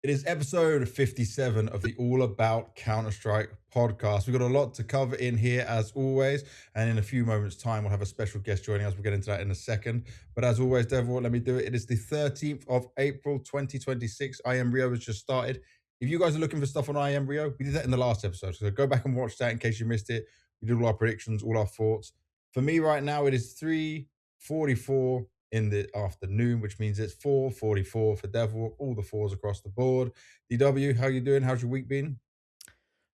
It is episode 57 of the All About Counter-Strike podcast. We've got a lot to cover in here as always, and in a few moments' time, we'll have a special guest joining us. We'll get into that in a second. But as always, Devilwalk, let me do it. It is the 13th of April, 2026. I Am Rio has just started. If you guys are looking for stuff on I Am Rio, we did that in the last episode, so go back and watch that in case you missed it. We did all our predictions, all our thoughts. For me right now, it is 3:44 in the afternoon, which means it's 4:44 for Devil, all the fours across the board. DW, how you doing? How's your week been?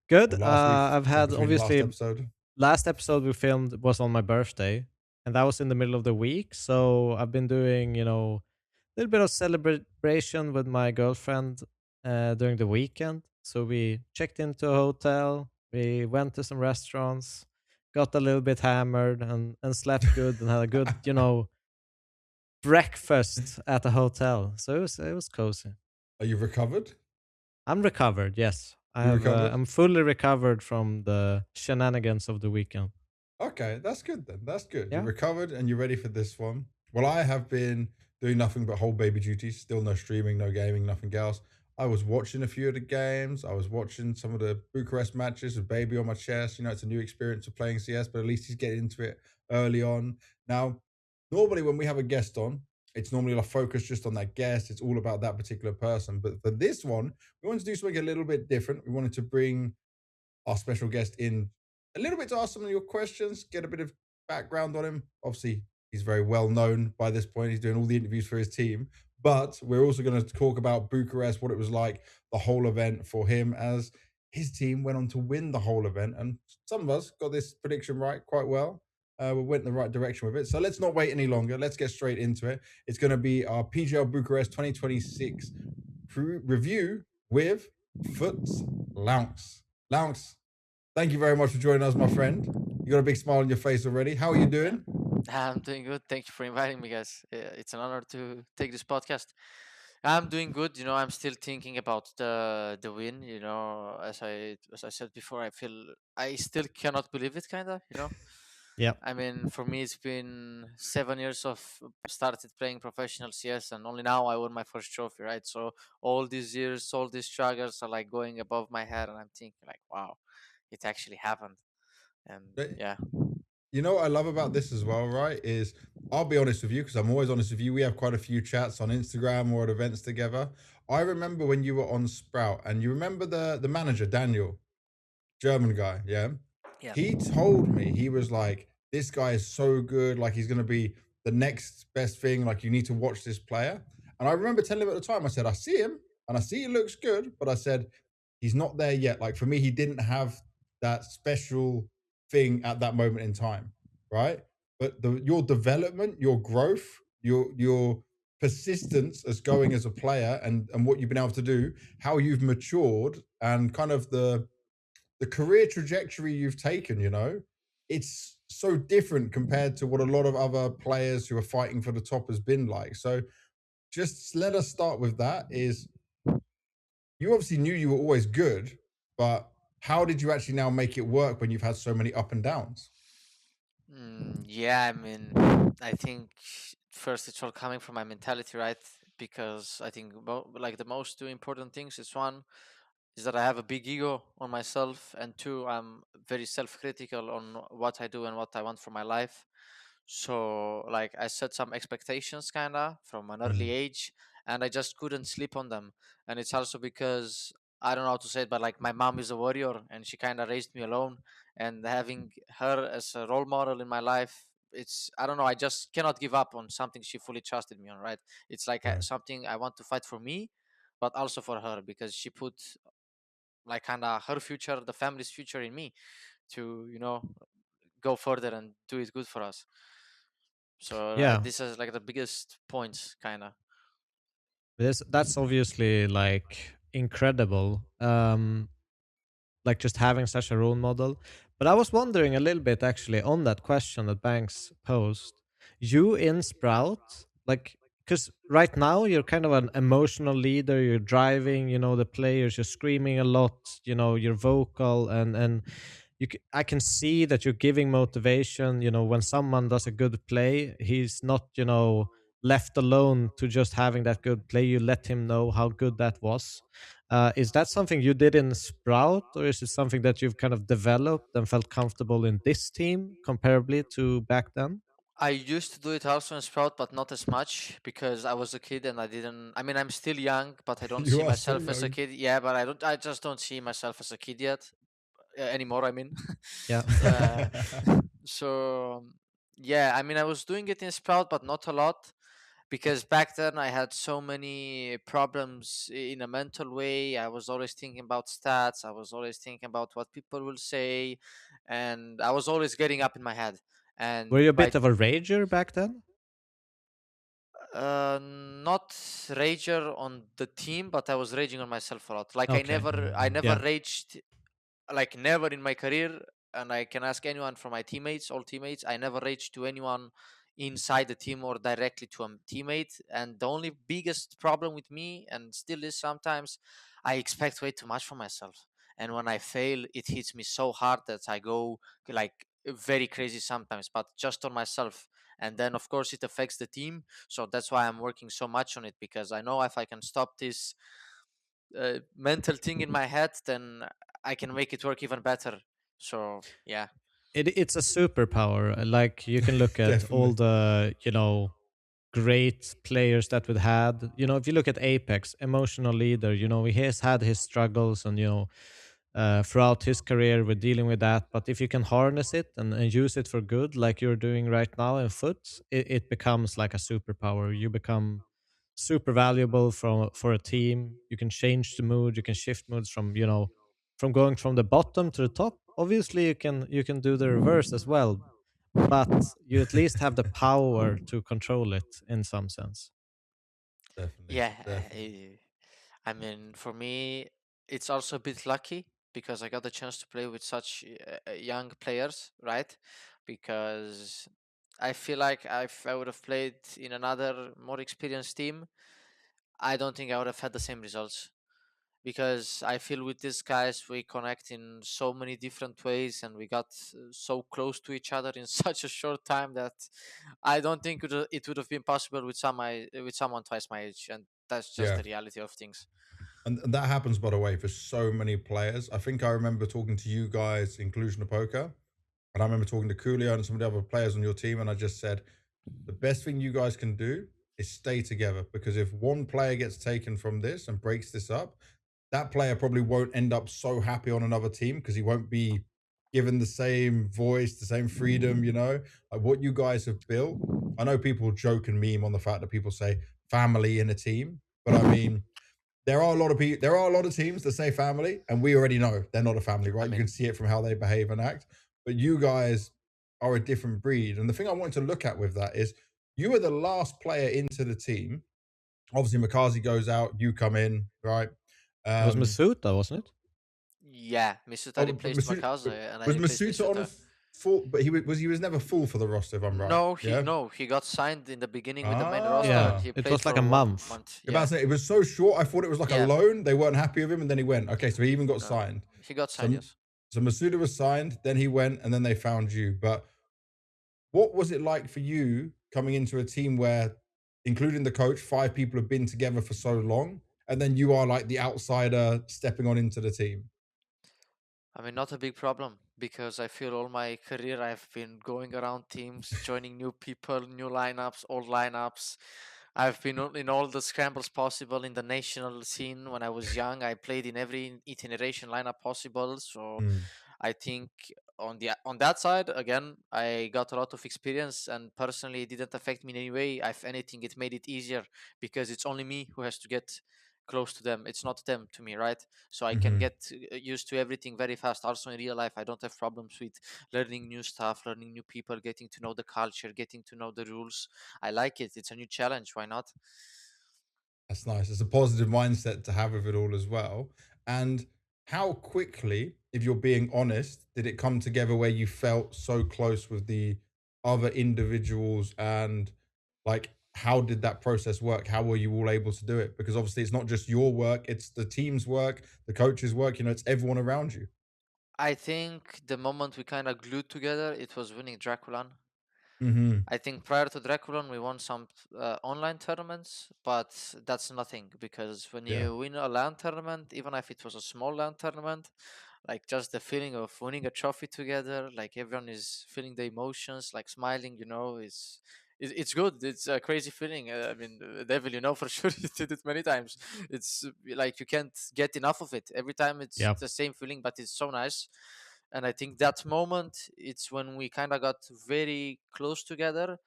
Good. Or last week, I've in had between last obviously episode? last episode we filmed was on my birthday, and that was in the middle of the week. So I've been doing a little bit of celebration with my girlfriend during the weekend. So we checked into a hotel, we went to some restaurants, got a little bit hammered, and slept good and had a good breakfast at the hotel. So it was cozy. Are you recovered? I'm recovered. Yes, You recovered? I'm fully recovered from the shenanigans of the weekend. Okay, that's good then. That's good. You're Yeah. recovered and you're ready for this one. Well, I have been doing nothing but whole baby duties. Still no streaming, no gaming, nothing else. I was watching a few of the games. I was watching some of the Bucharest matches with baby on my chest. You know, it's a new experience of playing CS, but at least he's getting into it early on. Now, normally when we have a guest on, it's normally like focus just on that guest. It's all about that particular person. But for this one, we wanted to do something a little bit different. We wanted to bring our special guest in a little bit to ask some of your questions, get a bit of background on him. Obviously, he's very well known by this point. He's doing all the interviews for his team. But we're also going to talk about Bucharest, what it was like, the whole event for him as his team went on to win the whole event. And some of us got this prediction right quite well. We went in the right direction with it. So let's not wait any longer. Let's get straight into it. It's going to be our PGL Bucharest 2026 review with FUT lauNX. lauNX, thank you very much for joining us, my friend. You got a big smile on your face already. How are you doing? I'm doing good. Thank you for inviting me, guys. It's an honor to take this podcast. I'm doing good. I'm still thinking about the win. As I said before, I still cannot believe it. Kinda. Yeah. I mean, for me, it's been 7 years of started playing professional CS, and only now I won my first trophy. Right. So all these years, all these struggles are like going above my head, and I'm thinking like, wow, it actually happened. And But yeah. you know what I love about this as well, right? Is I'll be honest with you because I'm always honest with you. We have quite a few chats on Instagram or at events together. I remember when you were on Sprout, and you remember the manager Daniel, German guy, yeah. Yeah. He told me he was like, "This guy is so good. Like he's gonna be the next best thing. Like you need to watch this player." And I remember telling him at the time, I said, "I see him, and I see he looks good, but I said he's not there yet. Like for me, he didn't have that special thing at that moment in time, right? But your development, your growth, your persistence as going as a player, and what you've been able to do, how you've matured, and kind of the career trajectory you've taken, it's so different compared to what a lot of other players who are fighting for the top has been like. So just let us start with that is you obviously knew you were always good, but how did you actually now make it work when you've had so many up and downs? Yeah, I mean, I think first it's all coming from my mentality, right? Because I think like the most two important things is one is that I have a big ego on myself, and two, I'm very self-critical on what I do and what I want for my life. So like I set some expectations kinda from an early Mm, age, and I just couldn't sleep on them. And it's also because I don't know how to say it, but like my mom is a warrior and she kinda raised me alone. And having her as a role model in my life, it's I don't know, I just cannot give up on something she fully trusted me on, right? It's like right. something I want to fight for me, but also for her because she put like kinda her future, the family's future in me to, go further and do it good for us. So Yeah. this is like the biggest points, kind of. That's obviously like incredible. Like just having such a role model. But I was wondering a little bit actually on that question that Banks posed. You in Sprout, like, because right now you're kind of an emotional leader. You're driving, the players. You're screaming a lot. You're vocal, and I can see that you're giving motivation. When someone does a good play, he's not, left alone to just having that good play, you let him know how good that was. Is that something you did in Sprout, or is it something that you've kind of developed and felt comfortable in this team comparably to back then? I used to do it also in Sprout, but not as much because I was a kid and I didn't. I mean, I'm still young, but I don't You see are so myself as a young. kid. Yeah, but I don't. I just don't see myself as a kid yet anymore. I mean, Yeah. uh, so yeah. I mean, I was doing it in Sprout, but not a lot because back then I had so many problems in a mental way. I was always thinking about stats. I was always thinking about what people will say, and I was always getting up in my head. Were And you a by bit of a rager back then? not rager on the team, but I was raging on myself a lot. Like Okay. I never Yeah. raged, like never in my career. And I can ask anyone from my teammates, all teammates. I never raged to anyone inside the team or directly to a teammate. And the only biggest problem with me, and still is sometimes, I expect way too much from myself. And when I fail, it hits me so hard that I go like very crazy sometimes, but just on myself. And then of course it affects the team, so that's why I'm working so much on it, because I know if I can stop this mental thing in my head, then I can make it work even better. So yeah. It's a superpower. Like you can look at all Definitely. the, great players that we've had. If you look at Apex, emotional leader, he has had his struggles and, throughout his career, we're dealing with that. But if you can harness it and use it for good, like you're doing right now in FUT, it becomes like a superpower. You become super valuable for a team. You can change the mood. You can shift moods from, from going from the bottom to the top. Obviously, you can do the reverse as well, but you at least have the power to control it in some sense. Definitely. Yeah, Definitely. I mean, for me, it's also a bit lucky because I got the chance to play with such young players, right? Because I feel like if I would have played in another more experienced team, I don't think I would have had the same results. Because I feel with these guys we connect in so many different ways, and we got so close to each other in such a short time that I don't think it would have been possible with someone twice my age, and that's just Yeah. the reality of things. And that happens, by the way, for so many players. I think I remember talking to you guys, inclusion of poker, and I remember talking to Coolio and some of the other players on your team, and I just said, the best thing you guys can do is stay together, because if one player gets taken from this and breaks this up, that player probably won't end up so happy on another team because he won't be given the same voice, the same freedom, like what you guys have built. I know people joke and meme on the fact that people say family in a team, but I mean, there are a lot of people, there are a lot of teams that say family, and we already know they're not a family, I right? You can mean, see it from how they behave and act. But you guys are a different breed. And the thing I wanted to look at with that is you were the last player into the team. Obviously, Makazi goes out, you come in, right? It was Um, Masuta, wasn't it? yeah, Misuta oh, but replaced Masuda, Makaze, and I was replaced Masuta on Misuta. full? But he was never full for the roster, if I'm right. No, Yeah. he got signed in the beginning with the main roster, and Yeah, Ah. he it played was like a for one month. month. About to Yeah, say, it was so short. I thought it was like a yeah, loan. They weren't happy with him, and then he went. Okay, so he even got no, signed. he got signed. So, Yes. so Masuda was signed. Then he went, and then they found you. But what was it like for you coming into a team where, including the coach, 5 people have been together for so long, and then you are like the outsider stepping on into the team? I mean, not a big problem because I feel all my career I've been going around teams, joining new people, new lineups, old lineups. I've been in all the scrambles possible in the national scene. When I was young, I played in every iteration lineup possible. So Mm. I think on that side, again, I got a lot of experience, and personally, it didn't affect me in any way. If anything, it made it easier because it's only me who has to get close to them. It's not them to me, right? So I can Hmm. get used to everything very fast. Also in real life, I don't have problems with learning new stuff, learning new people, getting to know the culture, getting to know the rules. I like it. It's a new challenge. Why not? That's nice. It's a positive mindset to have with it all as well. And how quickly, if you're being honest, did it come together where you felt so close with the other individuals, and like how did that process work? How were you all able to do it? Because obviously it's not just your work, it's the team's work, the coach's work, it's everyone around you. I think the moment we kind of glued together, it was winning Draculan. Mm-hmm. I think prior to Draculan, we won some online tournaments, but that's nothing because when Yeah. you win a LAN tournament, even if it was a small LAN tournament, like just the feeling of winning a trophy together, like everyone is feeling the emotions, like smiling, it's good. It's a crazy feeling. I mean, Devil, for sure, you did it many times. It's like you can't get enough of it. Every time it's Yeah. the same feeling, but it's so nice. And I think that moment, it's when we kind of got very close together.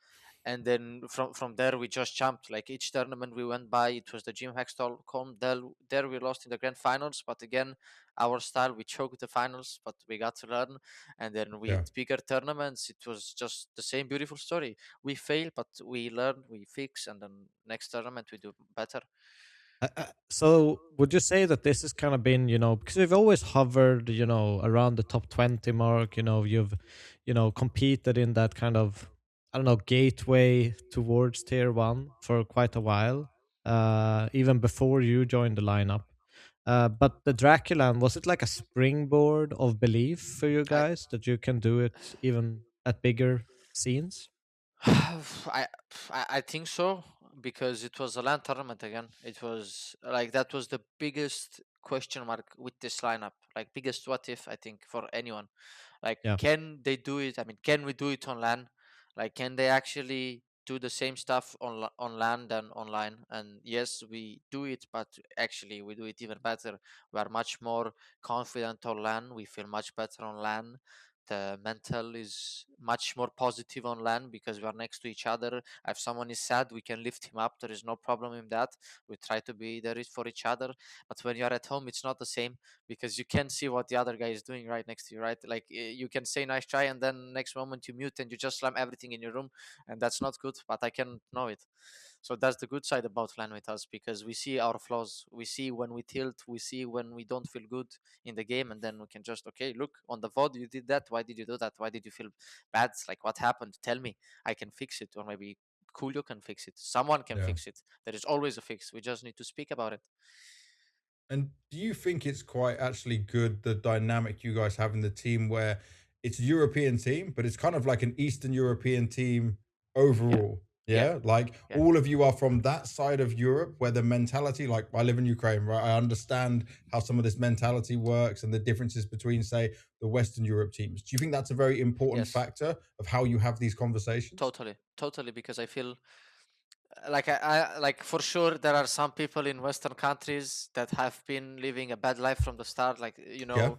And then from there we just jumped. Like each tournament we went by, it was the Jim Stockholm. There we lost in the grand finals, but again, our style, we choked the finals, but we got to learn. And then with Yeah. bigger tournaments, it was just the same beautiful story. We fail, but we learn, we fix, and then next tournament we do better. So would you say that this has kind of been, because you've always hovered, around the top 20 mark, you've, competed in that kind of, I don't know, gateway towards tier one for quite a while, even before you joined the lineup. But the Draculan, was it like a springboard of belief for you I guys that you can do it even at bigger scenes? I I think so because it was a LAN tournament again. It was like that was the biggest question mark with this lineup, like biggest what if I think for anyone. Like, Yeah. can they do it? I mean, can we do it on LAN? Like, can they actually do the same stuff on LAN than online? And yes, we do it, but actually we do it even better. We are much more confident on LAN. We feel much better on LAN. The mental is much more positive on LAN because we are next to each other. If someone is sad, we can lift him up. There is no problem in that. We try to be there for each other. But when you are at home, it's not the same because you can see what the other guy is doing right next to you, right? Like you can say nice try, and then next moment you mute and you just slam everything in your room, and that's not good. But I can know it. So that's the good side about LAN with us because we see our flaws. We see when we tilt. We see when we don't feel good in the game, and then we can just okay, look on the VOD, you did that. Why did you do that? Why did you feel bad? Like what happened? Tell me. I can fix it, or maybe Coolio can fix it. Someone can Yeah. fix it. There is always a fix. We just need to speak about it. And do you think it's quite actually good, the dynamic you guys have in the team where it's a European team, but it's kind of like an Eastern European team Yeah. overall? Yeah. Yeah. Like Yeah. all of you are from that side of Europe where the mentality, like I live in Ukraine, right? I understand how some of this mentality works and the differences between, say, the Western Europe teams. Do you think that's a very important Yes. factor of how you have these conversations? Totally. Because I feel I like for sure there are some people in Western countries that have been living a bad life from the start, like Yeah.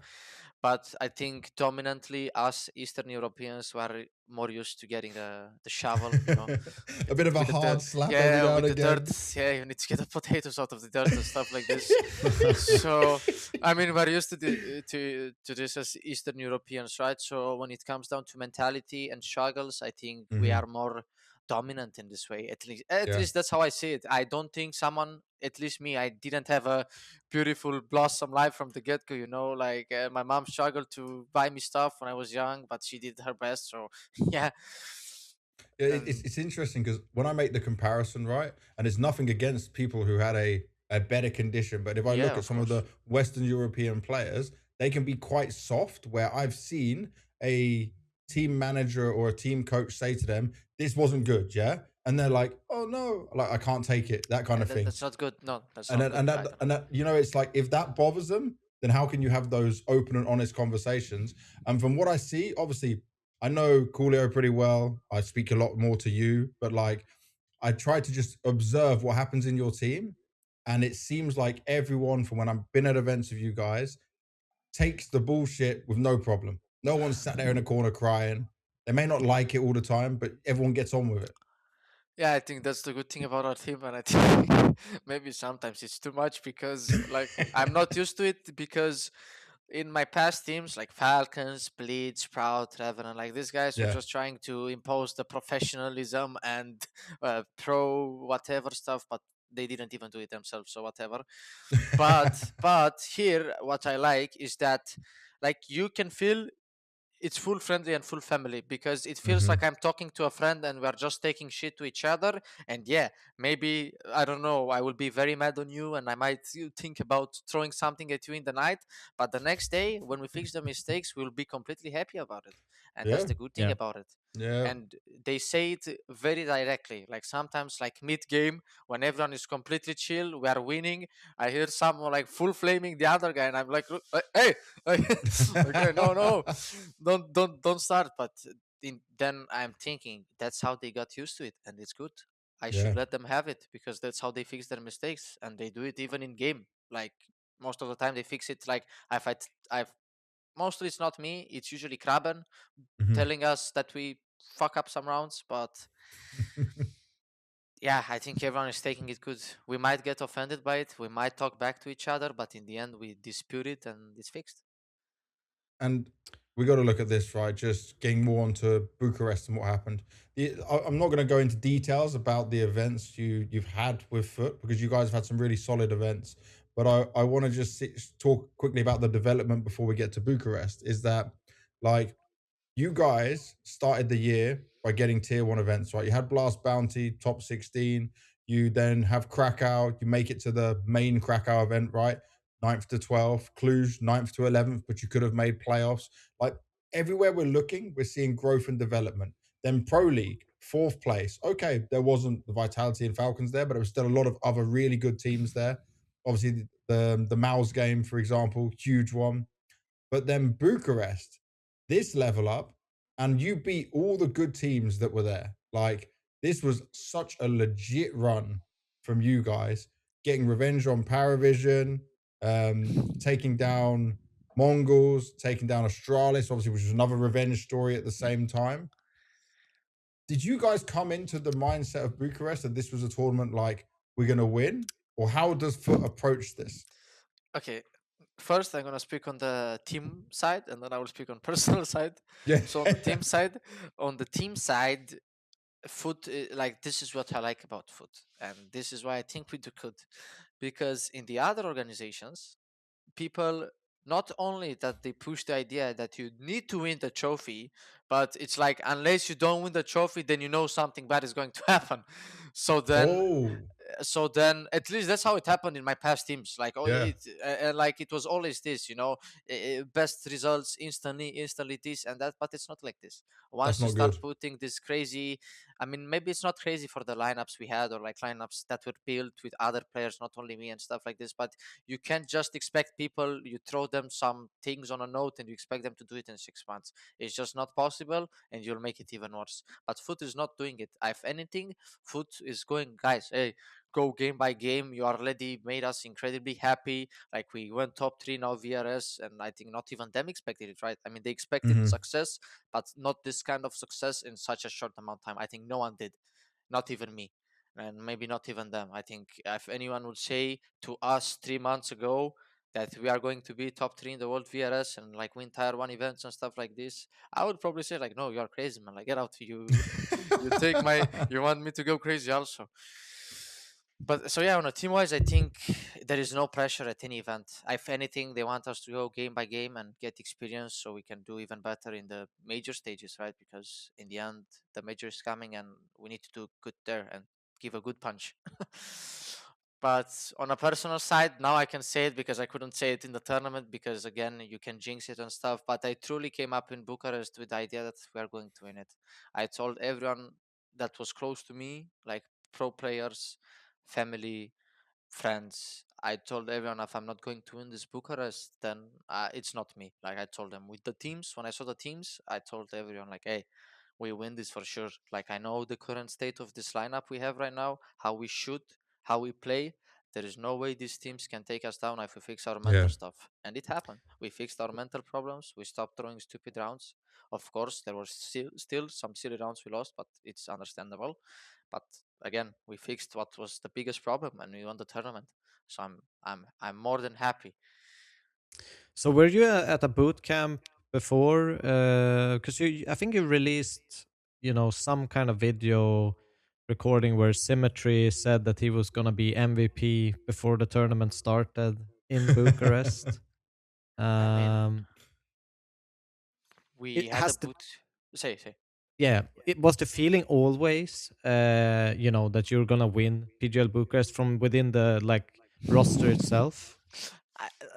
But I think dominantly us Eastern Europeans were more used to getting the shovel, A bit of a with the hard dirt. slap every Yeah, now and with the dirt. again. Yeah, you need to get the potatoes out of the dirt and stuff like this. So I mean, we're used to this as Eastern Europeans, right? So when it comes down to mentality and struggles, I think we Mhm. are more dominant in this way. At Yeah. least that's how I see it. I don't think someone, at least me, I didn't have a beautiful blossom life from the get go. Like my mom struggled to buy me stuff when I was young, but she did her best. So yeah, Yeah, and it's interesting because when I make the comparison, right, and it's nothing against people who had a better condition, but if I yeah, look at of some of course. the Western European players, they can be quite soft. Where I've seen a team manager or a team coach say to them, "This wasn't good," yeah, and they're like, "Oh no, like I can't take it," that kind Yeah, of thing. that's not good. No, that's And not then, good. I don't. and that, it's like if that bothers them, then how can you have those open and honest conversations? And from what I see, obviously, I know Coolio pretty well. I speak a lot more to you, but like I try to just observe what happens in your team. And it seems like everyone from when I've been at events with you guys takes the bullshit with no problem. No one's sat there in a corner crying. They may not like it all the time, but everyone gets on with it. Yeah, I think that's the good thing about our team, and I think maybe sometimes it's too much because like I'm not used to it because in my past teams like Falcons, Bleed, Sprout, Revenant, like these guys were Yeah. just trying to impose the professionalism and pro whatever stuff, but they didn't even do it themselves, so whatever. But here, what I like is that like you can feel it's full friendly and full family because it feels Hmm. like I'm talking to a friend and we're just taking shit to each other. And yeah, maybe I don't know, I will be very mad on you and I might think about throwing something at you in the night. But the next day, when we fix the mistakes, we'll be completely happy about it. and that's the good thing Yeah. about it. Yeah. And they say it very directly. Like sometimes, like mid game, when everyone is completely chill, we are winning. I hear someone like full flaming the other guy, and I'm like, hey, okay, no, don't start. But then I'm thinking that's how they got used to it, and it's good. I Yeah. should let them have it because that's how they fix their mistakes, and they do it even in game. Like most of the time, they fix it. Like I've mostly it's not me. It's usually Krabben Mhm. telling us that we fuck up some rounds, but yeah, I think everyone is taking it good. We might get offended by it. We might talk back to each other, but in the end, we dispute it and it's fixed. And we got to look at this, right? Just getting more onto Bucharest and what happened. I'm not going to go into details about the events you've had with FUT because you guys have had some really solid events. But I want to just talk quickly about the development before we get to Bucharest. Is that like you guys started the year by getting tier 1 events, right? You had Blast Bounty, top 16. You then have Krakow. You make it to the main Krakow event, right? 9th to 12th. Cluj, 9th to 11th, but you could have made playoffs. Like everywhere we're looking, we're seeing growth and development. Then Pro League, 4th place. Okay, there wasn't the Vitality and Falcons there, but there was still a lot of other really good teams there. Obviously, the Mouse game, for example, huge one. But then Bucharest, this level up, and you beat all the good teams that were there. Like, this was such a legit run from you guys, getting revenge on Parivision, taking down Mongolz, taking down Astralis, obviously, which was another revenge story at the same time. Did you guys come into the mindset of Bucharest that this was a tournament like we're going to win? Or how does FUT approach this? Okay, first I'm gonna speak on the team side, and then I will speak on personal side. Yeah. So on the team side, FUT like this is what I like about FUT, and this is why I think we do good, because in the other organizations, people not only that they push the idea that you need to win the trophy, but it's like unless you don't win the trophy, then you know something bad is going to happen. So then Oh, at least that's how it happened in my past teams. Like yeah. like it was always this, best results instantly this and that, but it's not like this. Once That's you not start good. putting this crazy, I mean, maybe it's not crazy for the lineups we had, or like lineups that were built with other players, not only me and stuff like this, but you can't just expect people, you throw them some things on a note and you expect them to do it in 6 months. It's just not possible, and you'll make it even worse. But FUT is not doing it. If anything, FUT is going, guys, hey, go game by game. You already made us incredibly happy. Like we went top 3 now VRS, and I think not even them expected it, right? I mean, they expected Mhm. success, but not this kind of success in such a short amount of time. I think no one did, not even me, and maybe not even them. I think if anyone would say to us 3 months ago that we are going to be top 3 in the world VRS and like win tier 1 events and stuff like this, I would probably say like, no, you're crazy, man. Like, get out. You want me to go crazy also. But so yeah, on a team wise, I think there is no pressure at any event. If anything, they want us to go game by game and get experience so we can do even better in the major stages, right? Because in the end, the major is coming and we need to do good there and give a good punch. But on a personal side, now I can say it because I couldn't say it in the tournament because again, you can jinx it and stuff. But I truly came up in Bucharest with the idea that we are going to win it. I told everyone that was close to me, like pro players, family, friends. I told everyone if I'm not going to win this Bucharest, then it's not me. Like I told them with the teams, when I saw the teams, I told everyone like, hey, we win this for sure. Like I know the current state of this lineup we have right now, how we shoot, how we play. There is no way these teams can take us down if we fix our mental Yeah. stuff. And it happened. We fixed our mental problems. We stopped throwing stupid rounds. Of course, there were still some silly rounds we lost, but it's understandable. But again, we fixed what was the biggest problem, and we won the tournament. So I'm more than happy. So were you at a boot camp before? Because I think you released, some kind of video recording where Symmetry said that he was gonna be MVP before the tournament started in Bucharest. I mean, Um, we it had a has the boot. Say. Yeah, it was the feeling always, that you're gonna win PGL Bucharest from within the like roster itself.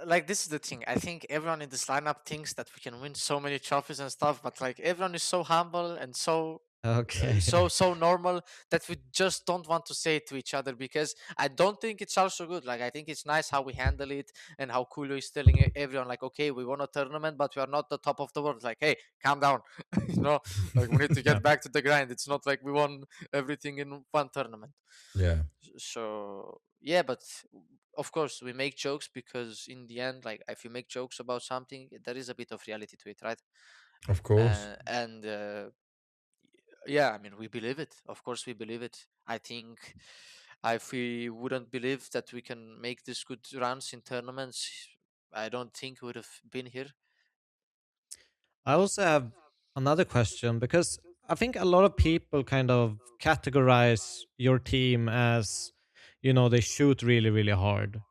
like this is the thing. I think everyone in this lineup thinks that we can win so many trophies and stuff, but like everyone is so humble and so Okay. so normal that we just don't want to say it to each other, because I don't think it's also good. Like I think it's nice how we handle it and how Coolio is telling everyone like, okay, we won a tournament, but we are not the top of the world. Like, hey, calm down, you know, like we need to Yeah. get back to the grind. It's not like we won everything in one tournament. Yeah, So yeah, but of course we make jokes, because in the end, like if you make jokes about something, there is a bit of reality to it, right? of course. And yeah, I mean, we believe it. Of course, we believe it. I think if we wouldn't believe that we can make these good runs in tournaments, I don't think we would have been here. I also have another question, because I think a lot of people kind of categorize your team as, they shoot really, really hard.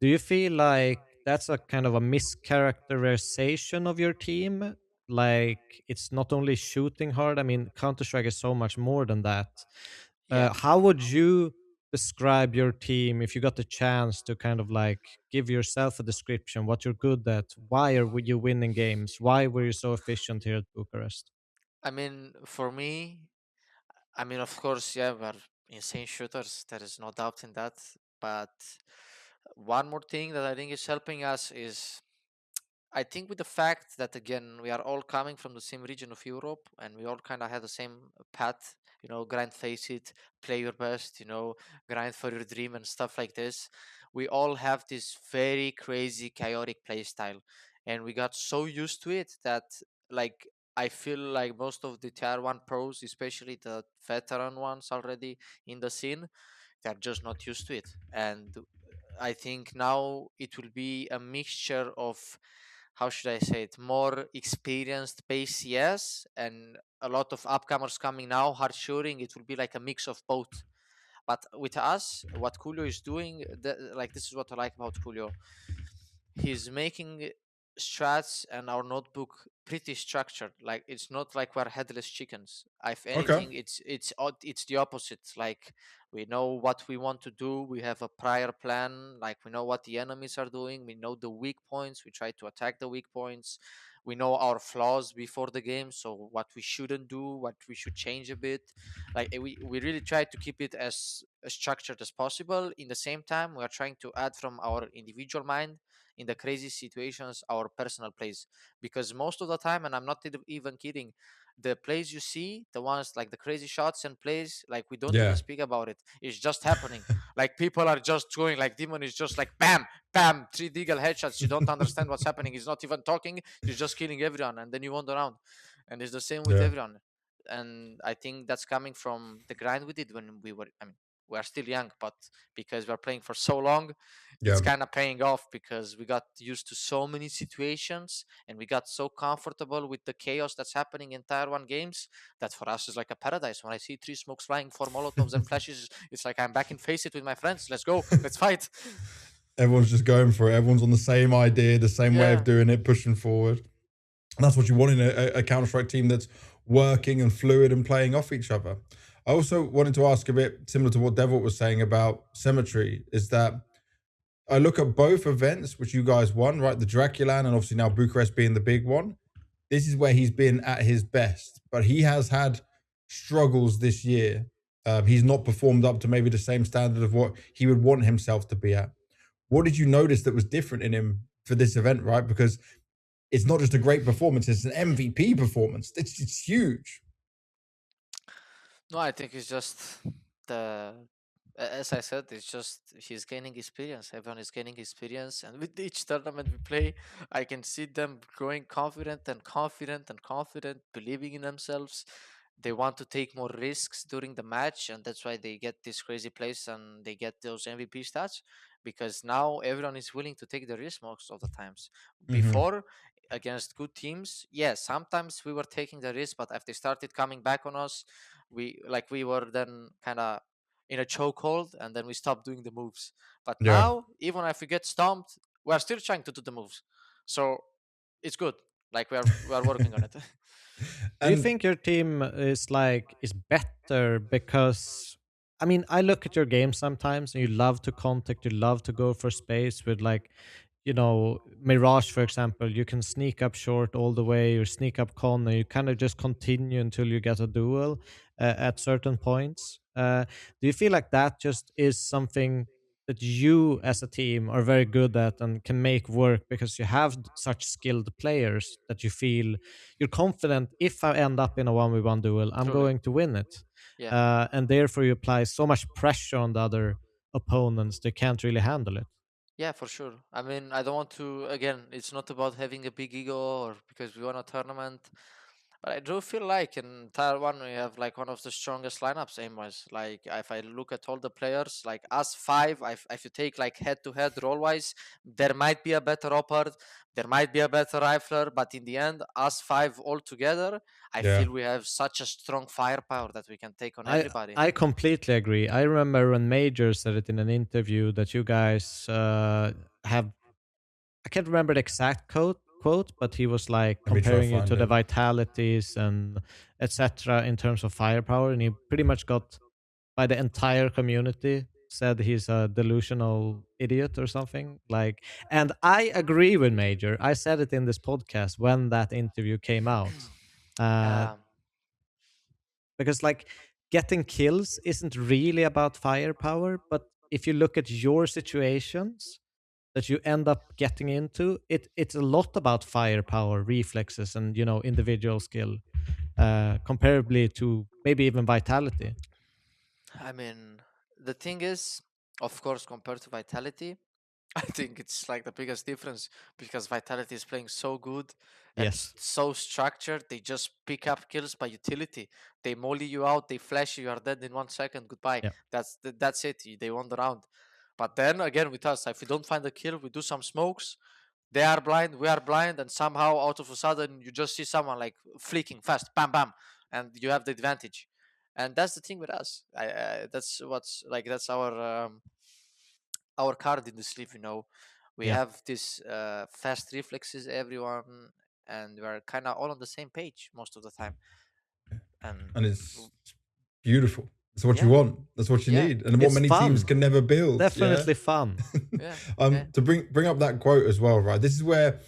Do you feel like that's a kind of a mischaracterization of your team? Like it's not only shooting hard. I mean, Counter Strike is so much more than that. Yeah. How would you describe your team if you got the chance to kind of like give yourself a description, what you're good at? Why are you winning games? Why were you so efficient here at Bucharest? I mean, for me, I mean, of course, yeah, we're insane shooters. There is no doubt in that. But one more thing that I think is helping us is, I think, with the fact that again we are all coming from the same region of Europe, and we all kind of have the same path, grind, face it, play your best, grind for your dream and stuff like this. We all have this very crazy chaotic play style, and we got so used to it that, like, I feel like most of the tier 1 pros, especially the veteran ones already in the scene, they're just not used to it. And I think now it will be a mixture of, how should I say it, more experienced base CS and a lot of upcomers coming now, hard shooting. It will be like a mix of both. But with us, what Coolio is doing, like this is what I like about Coolio. He's making strats and our notebook pretty structured. Like it's not like we're headless chickens. If Okay. anything, it's the opposite. Like we know what we want to do. We have a prior plan. Like we know what the enemies are doing. We know the weak points. We try to attack the weak points. We know our flaws before the game, so what we shouldn't do, what we should change a bit. Like we really try to keep it as structured as possible. In the same time, we are trying to add from our individual mind in the crazy situations our personal plays, because most of the time, and I'm not even kidding, the plays you see, the ones like the crazy shots and plays, like we don't even Yeah. speak about it, it's just happening. Like people are just going, like Demon is just like bam bam, 3 deagle headshots, you don't understand what's happening, he's not even talking, he's just killing everyone, and then you won the round. And it's the same with Yeah. everyone. And I think that's coming from the grind we did when we were, I mean, we are still young, but because we're playing for so long, Yeah. it's kind of paying off, because we got used to so many situations and we got so comfortable with the chaos that's happening in tier 1 games, that for us is like a paradise. When I see 3 smokes flying, 4 molotovs and flashes, it's like I'm back in face it with my friends. Let's go, let's fight. Everyone's just going for it. Everyone's on the same idea, the same way of Yeah. doing it, pushing forward. And that's what you want in a Counter-Strike team that's working and fluid and playing off each other. I also wanted to ask a bit similar to what Devilwalk was saying about Symmetry, is that I look at both events which you guys won, right? The Draculan and obviously now Bucharest being the big one. This is where he's been at his best, but he has had struggles this year. He's not performed up to maybe the same standard of what he would want himself to be at. What did you notice that was different in him for this event, right? Because it's not just a great performance, it's an MVP performance. It's huge. No, I think it's just the, as I said, it's just he's gaining experience. Everyone is gaining experience, and with each tournament we play, I can see them growing confident and confident and confident, believing in themselves. They want to take more risks during the match, and that's why they get this crazy plays and they get those MVP stats, because now everyone is willing to take the risk most of the times. Mm-hmm. Before, against good teams, yes, sometimes we were taking the risk, but if they started coming back on us, we were then kind of in a chokehold, and then we stopped doing the moves. But Yeah. now, even if we get stomped, we're still trying to do the moves. So it's good. Like we are working on it. Do you And think your team is better because, I mean, I look at your game sometimes and you love to contact, you love to go for space with like Mirage, for example, you can sneak up short all the way, or sneak up con, and you kind of just continue until you get a duel at certain points. Do you feel like that just is something that you as a team are very good at and can make work because you have such skilled players that you feel you're confident, if I end up in a 1v1 duel, I'm Truly. going to win it. Yeah. And therefore you apply so much pressure on the other opponents, they can't really handle it. Yeah, for sure. I mean, I don't want to, again, it's not about having a big ego or because we won a tournament. But I do feel like in Tier 1 we have like one of the strongest lineups aim-wise. Like if I look at all the players, like us five, if you take like head-to-head role-wise, there might be a better Opard, there might be a better Rifler, but in the end, us five all together, I Yeah. feel we have such a strong firepower that we can take on everybody. I completely agree. I remember when Major said it in an interview that you guys have, I can't remember the exact quote, but he was like Let me try comparing you to find the it. vitalities and etc. in terms of firepower, and he pretty much got by the entire community said he's a delusional idiot or something like. And I agree with Major. I said it in this podcast when that interview came out. Yeah. Because like getting kills isn't really about firepower, but if you look at your situations that you end up getting into, it's a lot about firepower, reflexes, and individual skill, comparably to maybe even vitality. I mean, the thing is, of course, compared to Vitality, I think it's like the biggest difference because Vitality is playing so good and Yes. so structured. They just pick up kills by utility. They molly you out, they flash you, you are dead in 1 second. Goodbye. Yeah. That's it. They won the round. But then again, with us, if we don't find a kill, we do some smokes. They are blind, we are blind, and somehow out of a sudden you just see someone like flicking fast, bam, bam, and you have the advantage. And that's the thing with us. That's what's like. That's our card in the sleeve. We Yeah. have this fast reflexes, everyone, and we're kind of all on the same page most of the time. And it's beautiful. That's what you Yeah. want. That's what you Yeah. need, and what It's many teams fun. can never build. Definitely Yeah? fun. Yeah. Yeah. To bring up that quote as well, right? This is where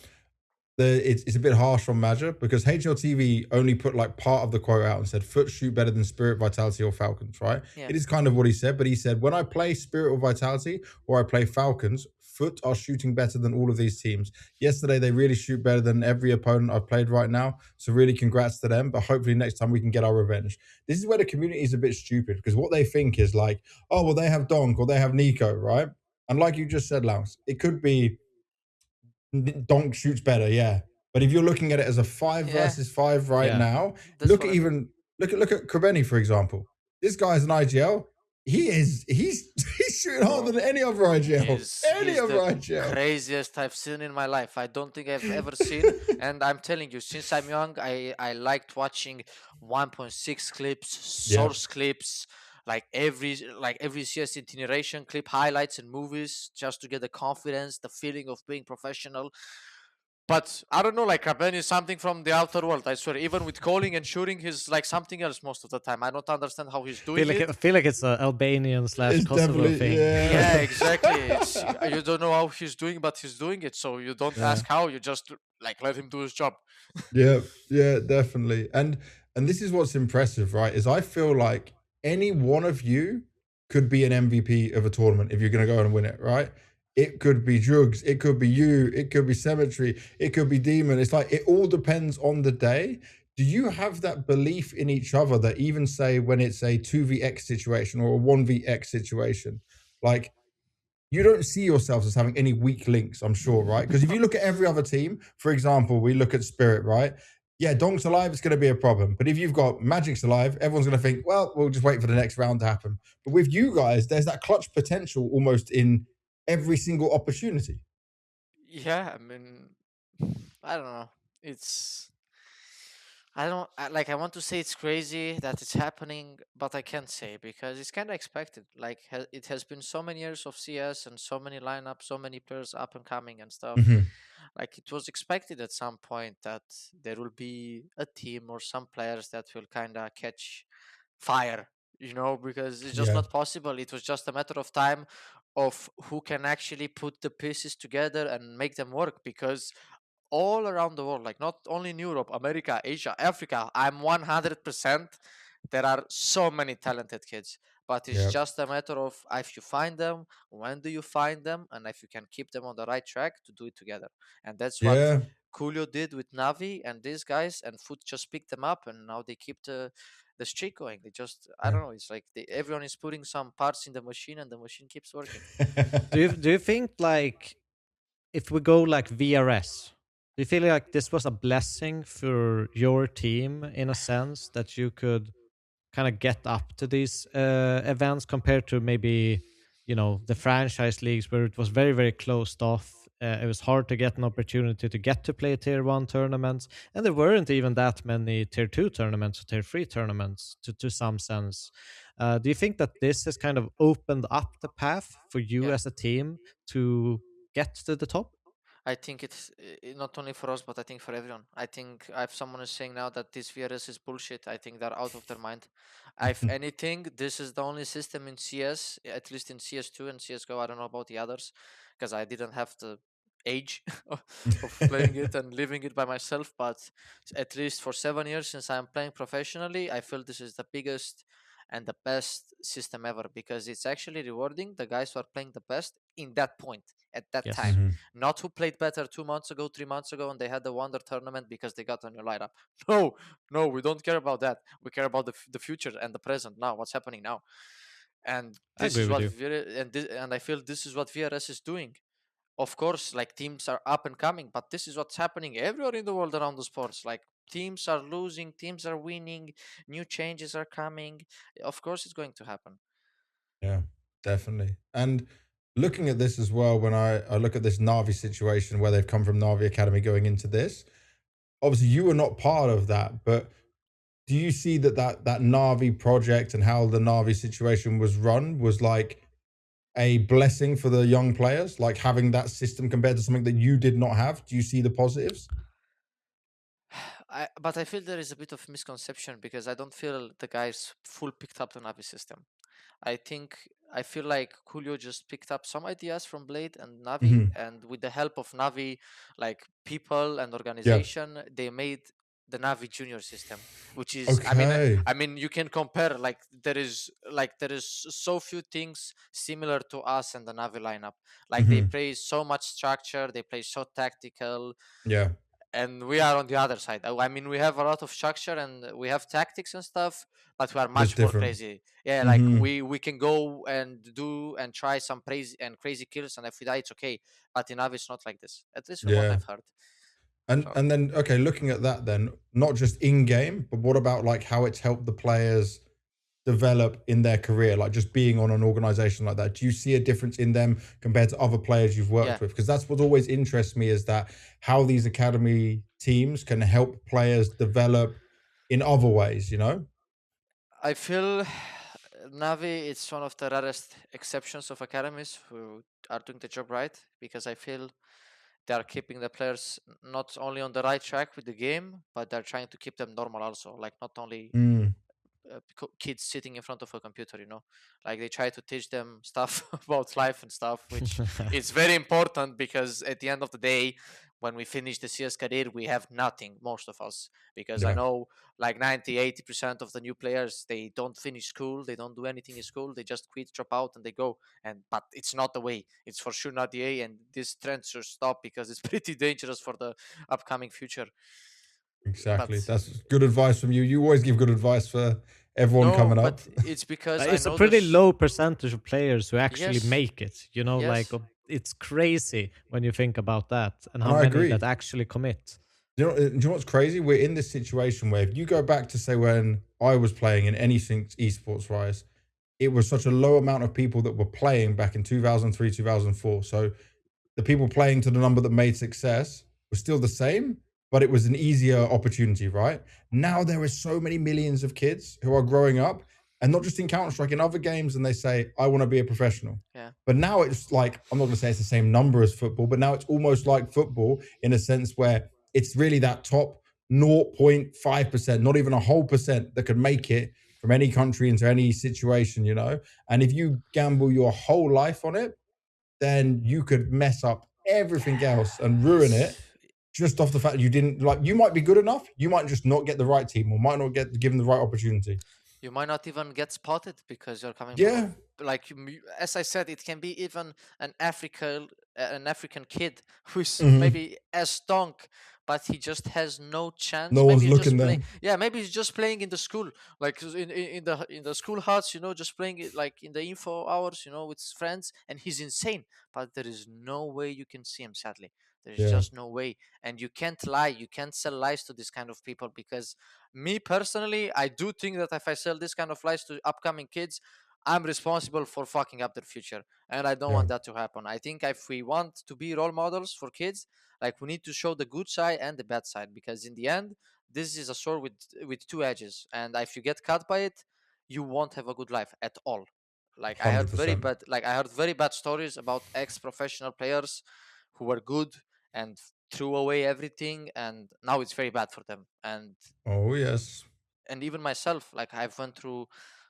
it's a bit harsh on Major because HLTV only put like part of the quote out and said FUT shoot better than Spirit, Vitality, or Falcons, right? Yeah. It is kind of what he said, but he said when I play Spirit or Vitality or I play Falcons, FUT are shooting better than all of these teams. Yesterday they really shoot better than every opponent I've played right now, so really congrats to them, but hopefully next time we can get our revenge. This is where the community is a bit stupid because what they think is like, oh well, they have Donk or they have Nico, right? And like you just said, Lance, it could be Donk shoots better, yeah. But if you're looking at it as a 5 versus 5 right now, look at Krabeni, for example. This guy's an IGL. He's shooting harder than any other IGL. He's the craziest I've seen in my life. I don't think I've ever seen. And I'm telling you, since I'm young, I liked watching 1.6 clips, source clips, like every CS itineration clip, highlights and movies, just to get the confidence, the feeling of being professional. But I don't know, like Krabeni is something from the outer world. I swear, even with calling and shooting, he's like something else most of the time. I don't understand how he's doing it. I feel like it's an Albanian / Kosovo thing. Yeah, exactly. You don't know how he's doing, but he's doing it. So you don't ask how. You just like let him do his job. Yeah, definitely. And this is what's impressive, right? Is I feel like any one of you could be an MVP of a tournament if you're going to go and win it, right? It could be Jugs, it could be you, it could be Cemetery, it could be Demon. It's like it all depends on the day. Do you have that belief in each other that even say when it's a 2vx situation or a 1vx situation, like you don't see yourselves as having any weak links, I'm sure, right? Because if you look at every other team, for example, we look at Spirit, right? Yeah, Donk's alive, it's going to be a problem. But if you've got Magic's alive, everyone's going to think, well, we'll just wait for the next round to happen. But with you guys, there's that clutch potential almost in every single opportunity. Yeah, I mean, I don't know. I want to say it's crazy that it's happening, but I can't say because it's kind of expected. Like it has been so many years of CS and so many lineups, so many players up and coming and stuff. Like it was expected at some point that there will be a team or some players that will kind of catch fire, because it's just not possible. It was just a matter of time of who can actually put the pieces together and make them work, because all around the world, like not only in Europe, America, Asia, Africa, I'm 100%, there are so many talented kids, but it's just a matter of if you find them, when do you find them, and if you can keep them on the right track to do it together. And that's what Coolio did with Navi and these guys, and FUT just picked them up, and now they keep the streak going. They just, I don't know, it's like everyone is putting some parts in the machine and the machine keeps working. Do you think, like, if we go like VRS, do you feel like this was a blessing for your team in a sense that you could kind of get up to these events compared to maybe, you know, the franchise leagues where it was very, very closed off? It was hard to get an opportunity to get to play tier 1 tournaments, and there weren't even that many tier 2 tournaments or tier 3 tournaments to some sense. Do you think that this has kind of opened up the path for you as a team to get to the top? I think it's not only for us, but I think for everyone. I think if someone is saying now that this VRS is bullshit, I think they're out of their mind. If anything, this is the only system in CS, at least in CS2 and CSGO. I don't know about the others, because I didn't have the age of playing it and living it by myself. But at least for 7 years since I'm playing professionally, I feel this is the biggest and the best system ever, because it's actually rewarding the guys who are playing the best in that point at that time, not who played better 2 months ago, 3 months ago, and they had the wonder tournament because they got on your lineup. No, we don't care about that. We care about the future and the present now, what's happening now. And this is what and I feel this is what VRS is doing. Of course, like, teams are up and coming, but this is what's happening everywhere in the world around the sports. Like, teams are losing, teams are winning, new changes are coming. Of course it's going to happen. Yeah, definitely. And looking at this as well, when I look at this Navi situation where they've come from Navi Academy going into this, obviously you were not part of that, but do you see that Navi project and how the Navi situation was run was like a blessing for the young players, like having that system compared to something that you did not have? Do you see the positives? But I feel there is a bit of misconception, because I don't feel the guys full picked up the Navi system. I feel like Coolio just picked up some ideas from Blade and Navi, and with the help of Navi, like people and organization, they made the Navi junior system, which is I mean you can compare, like there is so few things similar to us and the Navi lineup. Like they play so much structure, they play so tactical. And we are on the other side. I mean, we have a lot of structure and we have tactics and stuff, but we are much more crazy. Yeah, like we can go and do and try some crazy kills, and if we die, it's okay. But in Navi, it's not like this. At least from what I've heard. And then, okay, looking at that then, not just in-game, but what about like how it's helped the players develop in their career, like just being on an organization like that? Do you see a difference in them compared to other players you've worked with? Because that's what always interests me, is that how these academy teams can help players develop in other ways, you know? I feel Navi, it's one of the rarest exceptions of academies who are doing the job right, because I feel they are keeping the players not only on the right track with the game, but they're trying to keep them normal also. Like not only kids sitting in front of a computer, you know, like they try to teach them stuff about life and stuff, which is very important, because at the end of the day, when we finish the CS career, we have nothing, most of us, because I know like 90-80% of the new players, they don't finish school, they don't do anything in school, they just quit, drop out, and they go. But it's not the way. It's for sure not the way, and this trend should stop, because it's pretty dangerous for the upcoming future. Exactly. That's good advice from you. You always give good advice for everyone coming up. But it's because it's a pretty low percentage of players who actually make it. You know, like it's crazy when you think about that, and how many that actually commit. Do you know what's crazy? We're in this situation where if you go back to say when I was playing in anything esports wise, it was such a low amount of people that were playing back in 2003, 2004. So the people playing to the number that made success was still the same, but it was an easier opportunity, right? Now there are so many millions of kids who are growing up, and not just in Counter-Strike, in other games, and they say, I want to be a professional. But now it's like, I'm not going to say it's the same number as football, but now it's almost like football in a sense where it's really that top 0.5%, not even a whole percent, that could make it from any country into any situation, you know? And if you gamble your whole life on it, then you could mess up everything else and ruin it just off the fact that you didn't, like, you might be good enough, you might just not get the right team or might not get given the right opportunity. You might not even get spotted because you're coming Yeah. from, like, as I said, it can be even an African kid who's maybe as stonk, but he just has no chance. No maybe one's he's looking just there. playing, yeah, maybe he's just playing in the school, like in the school huts, you know, just playing it like in the info hours, you know, with his friends, and he's insane. But there is no way you can see him, sadly. There's just no way. And you can't lie. You can't sell lies to this kind of people, because me personally, I do think that if I sell this kind of lies to upcoming kids, I'm responsible for fucking up their future. And I don't want that to happen. I think if we want to be role models for kids, like, we need to show the good side and the bad side, because in the end, this is a sword with two edges. And if you get cut by it, you won't have a good life at all. Like, I heard very 100%. very bad stories about ex-professional players who were good and threw away everything, and now it's very bad for them. And Oh, yes. and even myself, like, I've went through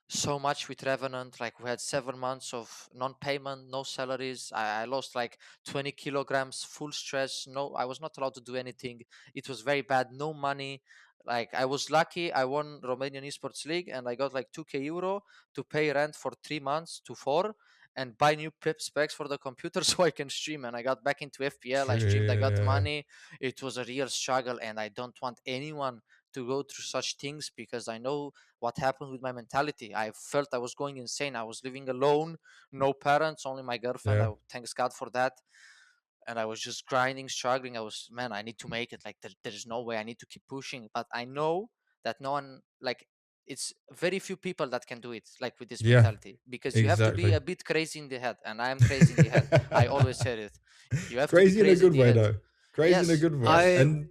so much with Revenant. Like, we had 7 months of non-payment, no salaries. I lost like 20 kilograms, full stress. No, I was not allowed to do anything. It was very bad. No money. Like, I was lucky. I won Romanian Esports League and I got like 2k euro to pay rent for 3 months to 4, and buy new specs for the computer so I can stream. And I got back into FPL. I streamed. I got money. It was a real struggle, and I don't want anyone to go through such things, because I know what happened with my mentality. I felt I was going insane. I was living alone, no parents, only my girlfriend. Thanks God for that. And I was just grinding, struggling. I need to make it. Like, there's no way. I need to keep pushing. But I know that no one, like, it's very few people that can do it, like, with this mentality, because you have to be a bit crazy in the head, and I am crazy in the head. I always said it. You have crazy to be crazy in a good way, though. Crazy in a good way.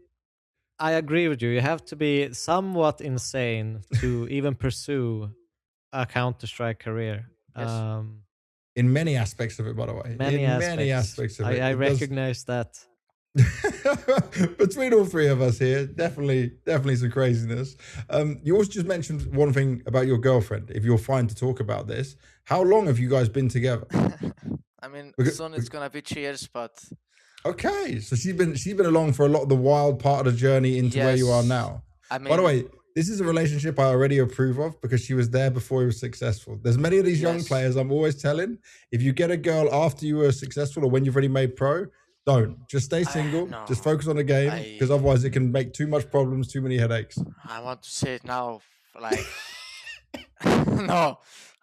I agree with you. You have to be somewhat insane to even pursue a Counter-Strike career. In many aspects of it, by the way. Many aspects of it. I recognize that. Between all three of us here, definitely some craziness. You also just mentioned one thing about your girlfriend. If you're fine to talk about this, how long have you guys been together? I mean, soon it's gonna be 3 years, but okay. So she's been along for a lot of the wild part of the journey into where you are now. I mean, by the way, this is a relationship I already approve of, because she was there before he was successful. There's many of these young players I'm always telling, if you get a girl after you were successful or when you've already made pro, don't. Just stay single. Just focus on the game, because otherwise it can make too much problems, too many headaches. I want to say it now, like, no.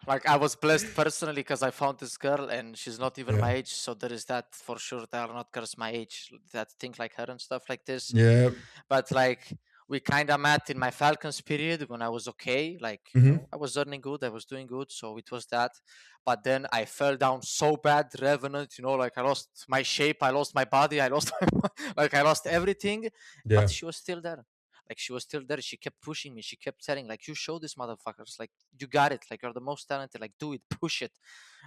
Like, I was blessed personally because I found this girl and she's not even my age. So there is that for sure. There are not girls my age that think like her and stuff like this. Yeah. But, like, we kind of met in my Falcons period when I was okay. Like, you know, I was earning good. I was doing good. So it was that. But then I fell down so bad, Revenant, you know, like, I lost my shape. I lost my body. I lost I lost everything. Yeah. But she was still there. Like, she was still there. She kept pushing me. She kept telling, like, you show this motherfuckers. Like, you got it. Like, you're the most talented. Like, do it. Push it.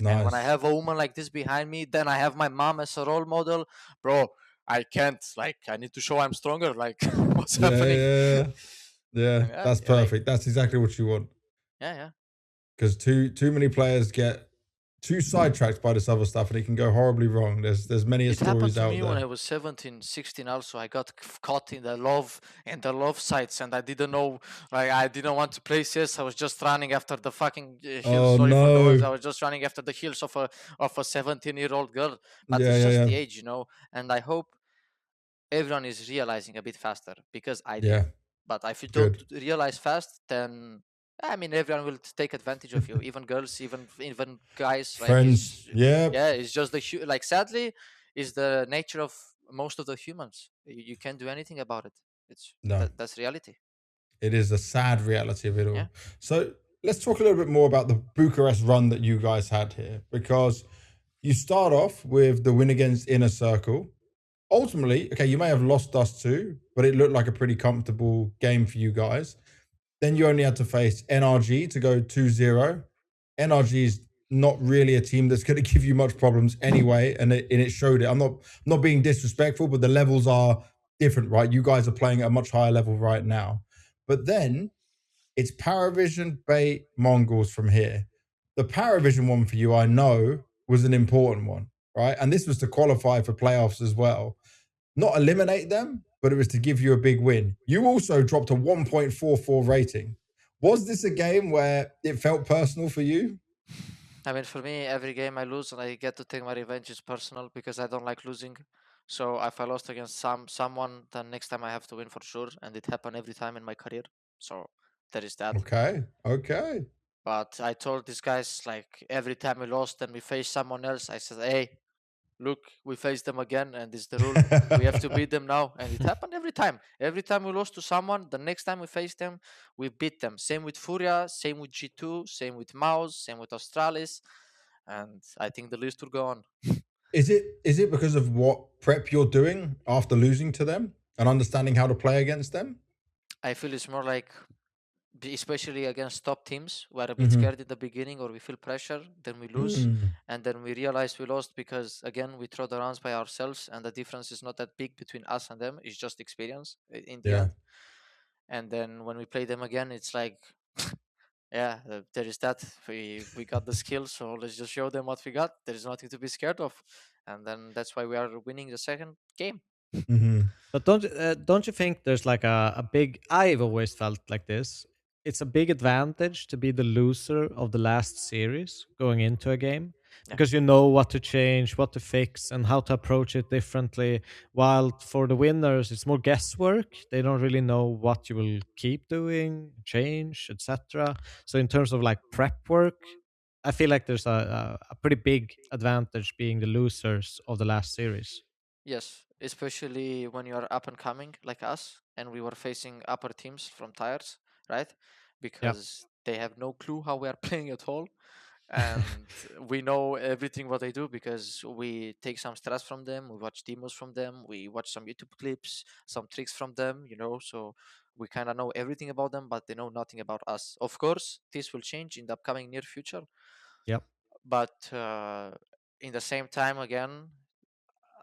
Nice. And when I have a woman like this behind me, then I have my mom as a role model. Bro, I can't. Like, I need to show I'm stronger. Like, what's happening? Yeah, that's perfect. That's exactly what you want. Yeah. Because too many players get too sidetracked by this other stuff, and it can go horribly wrong. There's many stories out there. It happened to me when I was 17, 16 also. I got caught in the love sites, and I didn't know, like, I didn't want to play CS. I was just running after the fucking heels. For the words. I was just running after the heels of a 17-year-old girl. But it's just the age, you know. And I hope everyone is realizing a bit faster, because I did. But if you don't realize fast, then I mean, everyone will take advantage of you, even girls, even guys. Friends, like, it's just like, sadly, is the nature of most of the humans. You can't do anything about it. That's reality. It is a sad reality of it all. So let's talk a little bit more about the Bucharest run that you guys had here, because you start off with the win against Inner Circle. Ultimately, okay, you may have lost us too, but it looked like a pretty comfortable game for you guys. Then you only had to face NRG to go 2-0. NRG is not really a team that's going to give you much problems anyway, and it showed it. I'm not being disrespectful, but the levels are different, right? You guys are playing at a much higher level right now. But then it's Parivision, Bait, Mongolz from here. The Parivision one for you, I know, was an important one. right? And this was to qualify for playoffs as well. Not eliminate them, but it was to give you a big win. You also dropped a 1.44 rating. Was this a game where it felt personal for you? I mean, for me, every game I lose and I get to take my revenge is personal because I don't like losing. So if I lost against someone, then next time I have to win for sure, and it happened every time in my career. So there is that. Okay. But I told these guys, like, every time we lost and we faced someone else, I said, hey, look, we faced them again, and this is the rule. We have to beat them now. And it happened every time. Every time we lost to someone, the next time we faced them, we beat them. Same with Furia, same with G2, same with Mouse, same with Australis. And I think the list will go on. Is it because of what prep you're doing after losing to them and understanding how to play against them? I feel it's more like, especially against top teams, we're a bit scared in the beginning or we feel pressure, then we lose, and then we realize we lost because, again, we throw the rounds by ourselves, and the difference is not that big between us and them. It's just experience in the end. And then when we play them again, it's like, yeah, there is that. We got the skill, so let's just show them what we got. There is nothing to be scared of, and then that's why we are winning the second game. But don't you think there's like a big? I've always felt like this. It's a big advantage to be the loser of the last series going into a game because you know what to change, what to fix, and how to approach it differently. While for the winners, it's more guesswork. They don't really know what you will keep doing, change, etc. So in terms of like prep work, I feel like there's a pretty big advantage being the losers of the last series. Yes, especially when you are up and coming like us, and we were facing upper teams from tires, right? Because they have no clue how we are playing at all, and we know everything what they do because we take some strats from them, we watch demos from them, we watch some YouTube clips, some tricks from them, so we kind of know everything about them, but they know nothing about us. Of course, this will change in the upcoming near future. Yep. But in the same time, again,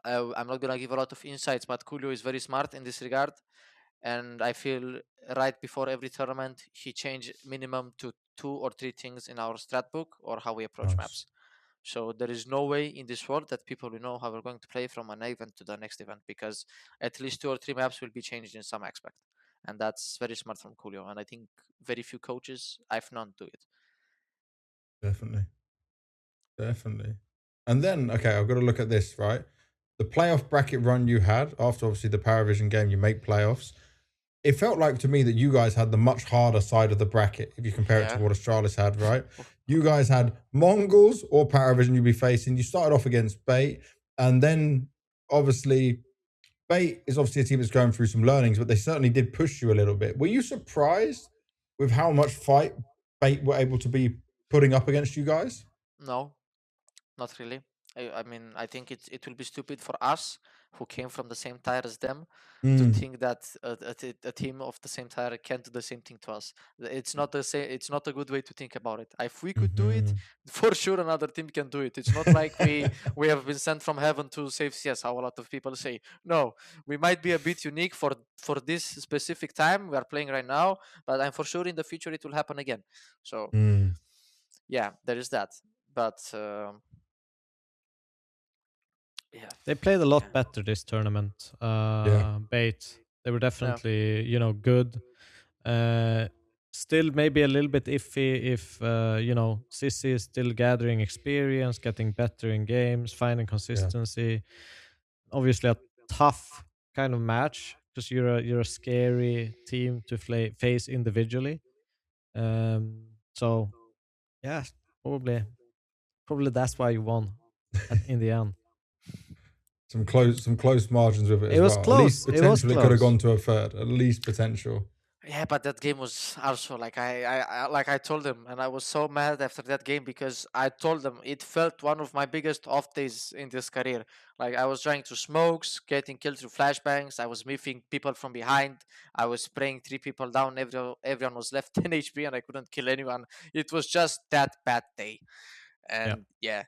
I'm not gonna give a lot of insights, but Coolio is very smart in this regard, and I feel right before every tournament he changed minimum to 2 or 3 things in our strat book or how we approach maps. So there is no way in this world that people will know how we're going to play from an event to the next event because at least 2 or 3 maps will be changed in some aspect, and that's very smart from Coolio. And I think very few coaches I've known do it. Definitely. And then, okay, I've got to look at this, right? The playoff bracket run you had after obviously the Parivision game, you make playoffs. It felt like to me that you guys had the much harder side of the bracket if you compare it to what Australis had, right? You guys had Mongolz or Parivision you'd be facing. You started off against Bait, and then obviously Bait is obviously a team that's going through some learnings, but they certainly did push you a little bit. Were you surprised with how much fight Bait were able to be putting up against you guys? No, not really. I mean, I think it will be stupid for us who came from the same tire as them to think that a team of the same tire can do the same thing to us. It's not the same. It's not a good way to think about it. If we could do it, for sure another team can do it. It's not like we have been sent from heaven to save CS. How a lot of people say. No, we might be a bit unique for this specific time we are playing right now, but I'm for sure in the future it will happen again. So yeah, there is that. But yeah, they played a lot better this tournament. Bait, they were definitely good. Still maybe a little bit iffy if Sissy is still gathering experience, getting better in games, finding consistency. Obviously a tough kind of match because you're a scary team to face individually. So yeah, probably that's why you won in the end. Some close margins with it as It was well. close. At least potentially it could have close. gone to a third. At least potential. Yeah, but that game was also like I told them, and I was so mad after that game because I told them it felt one of my biggest off days in this career. Like I was trying to smokes, getting killed through flashbangs. I was miffing people from behind. I was spraying 3 people down. Everyone was left 10 HP, and I couldn't kill anyone. It was just that bad day, and yeah,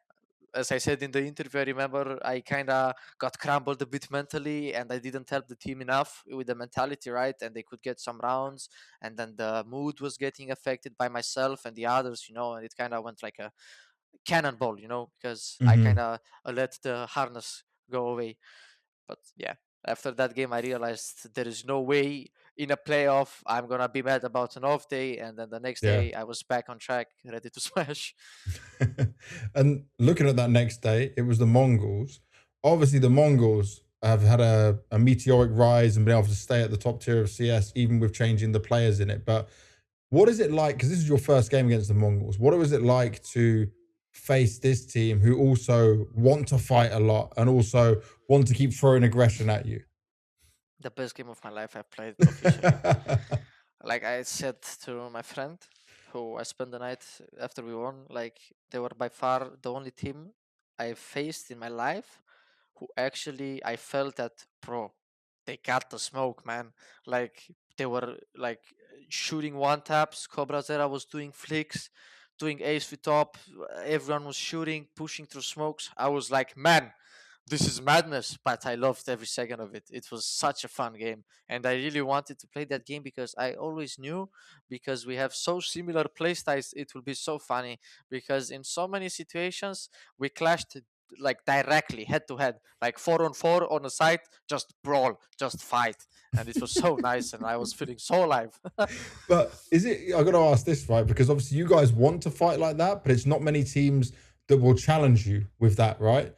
as I said in the interview, I remember I kind of got crumbled a bit mentally and I didn't help the team enough with the mentality, right? And they could get some rounds, and then the mood was getting affected by myself and the others, and it kind of went like cannonball, because I kind of let the harness go away. But yeah, after that game, I realized there is no way in a playoff I'm gonna be mad about an off day, and then the next day I was back on track, ready to smash. And looking at that next day, it was the Mongols. Obviously, the Mongols have had a meteoric rise and been able to stay at the top tier of CS, even with changing the players in it. But what is it like? Because this is your first game against the Mongols. What was it like to face this team who also want to fight a lot and also want to keep throwing aggression at you? The best game of my life I've played officially. Like I said to my friend, who I spent the night after we won, like they were by far the only team I faced in my life who actually I felt that, bro, they got the smoke, man. Like they were like shooting one taps. Cobra Zera was doing flicks, doing ace with top. Everyone was shooting, pushing through smokes. I was like, man, this is madness, but I loved every second of it. It was such a fun game, and I really wanted to play that game because I always knew, because we have so similar playstyles, it will be so funny, because in so many situations we clashed like directly head to head, like 4-on-4 on a site, just brawl, just fight, and it was so nice, and I was feeling so alive. But is it, I got to ask this, right? Because obviously you guys want to fight like that, but it's not many teams that will challenge you with that, right?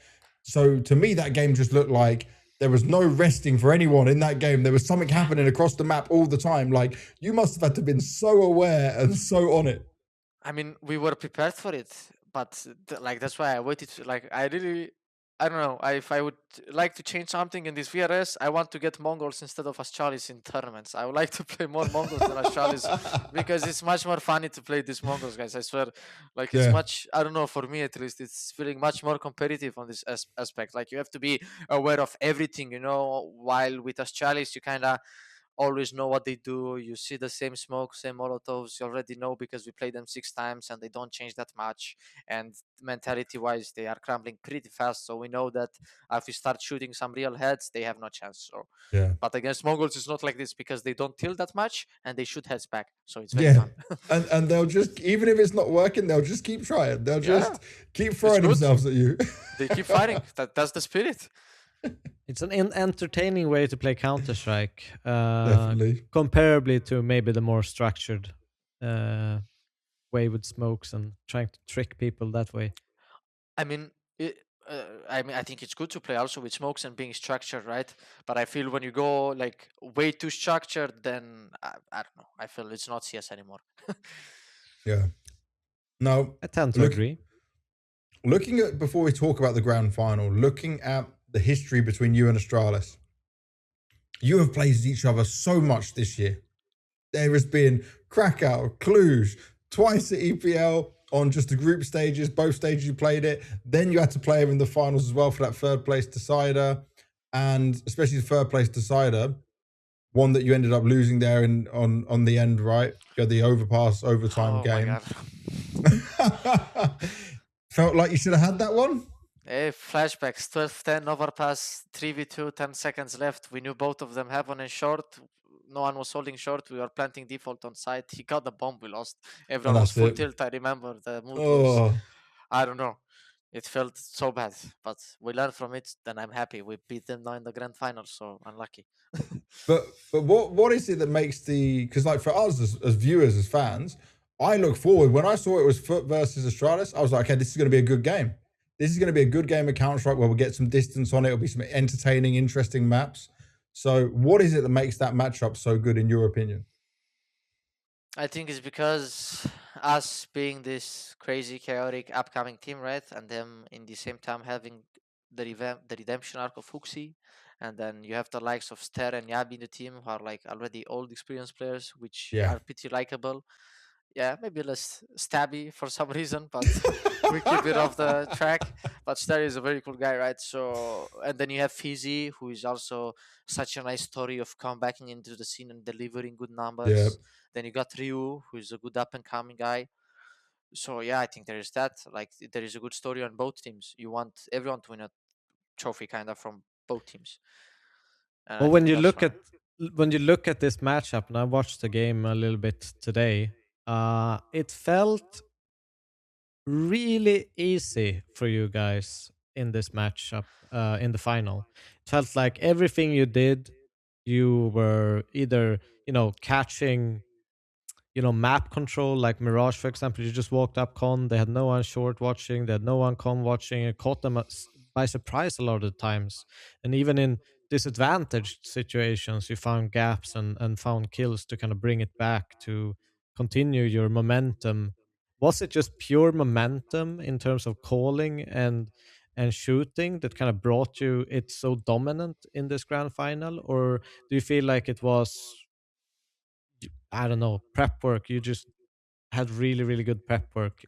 So to me, that game just looked like there was no resting for anyone in that game. There was something happening across the map all the time. Like you must have had to have been so aware and so on it. I mean, we were prepared for it, but like that's why I waited. Like I don't know. If I would like to change something in this VRS, I want to get Mongols instead of Astralis in tournaments. I would like to play more Mongols than Astralis because it's much more funny to play these Mongols, guys. I swear. Like it's much. I don't know. For me, at least, it's feeling much more competitive on this aspect. Like you have to be aware of everything, While with Astralis, you kind of always know what they do. You see the same smoke, same molotovs. You already know because we played them 6 times and they don't change that much. And mentality wise, they are crumbling pretty fast. So we know that if we start shooting some real heads, they have no chance. So but against Mongols, it's not like this because they don't tilt that much and they shoot heads back. So it's very fun. and they'll just, even if it's not working, they'll just keep trying. They'll just keep throwing themselves at you. They keep fighting. That's the spirit. It's an entertaining way to play Counter-Strike, Definitely. comparably to maybe the more structured way with smokes and trying to trick people that way. I mean, I think it's good to play also with smokes and being structured, right? But I feel when you go like way too structured, then I don't know. I feel it's not CS anymore. Yeah. No, I tend to agree. Looking at, before we talk about the grand final, looking at the history between you and Astralis, you have played each other so much this year. There has been Krakow, Cluj, twice at EPL on just the group stages. Both stages you played it. Then you had to play him in the finals as well for that third place decider. And especially the third place decider, one that you ended up losing there on the end, right? You had the overtime game. My God. Felt like you should have had that one? Hey, flashbacks, 12-10 overpass, 3v2, 10 seconds left. We knew both of them heaven and short. No one was holding short. We were planting default on site. He got the bomb. We lost. Everyone was full tilt. I remember the mood was, I don't know. It felt so bad, but we learned from it. Then I'm happy. We beat them now in the grand final, so unlucky. But what is it that makes because like for us as viewers, as fans, I look forward. When I saw it was FUT versus Astralis, I was like, okay, this is going to be a good game. This is going to be a good game of Counter-Strike where we'll get some distance on it. It'll be some entertaining, interesting maps. So what is it that makes that matchup so good in your opinion? I think it's because us being this crazy, chaotic, upcoming team, right? And them in the same time having the redemption arc of Fuxi. And then you have the likes of Ster and Yabi in the team who are like already old experienced players, which are pretty likable. Yeah, maybe less stabby for some reason, but we keep it off the track. But Ster is a very cool guy, right? So, and then you have Fizzy, who is also such a nice story of comebacking into the scene and delivering good numbers. Yep. Then you got Ryu, who is a good up and coming guy. So yeah, I think there is that. Like there is a good story on both teams. You want everyone to win a trophy, kind of from both teams. Well, when you look at this matchup, and I watched the game a little bit today, it felt really easy for you guys in this matchup in the final. It felt like everything you did, you were either catching map control, like Mirage, for example. You just walked up con, they had no one short watching, they had no one con watching. It caught them by surprise a lot of the times. And even in disadvantaged situations, you found gaps and found kills to kind of bring it back to continue your momentum. Was it just pure momentum in terms of calling and shooting that kind of brought you it so dominant in this grand final? Or do you feel like it was, I don't know, prep work? You just had really, really good prep work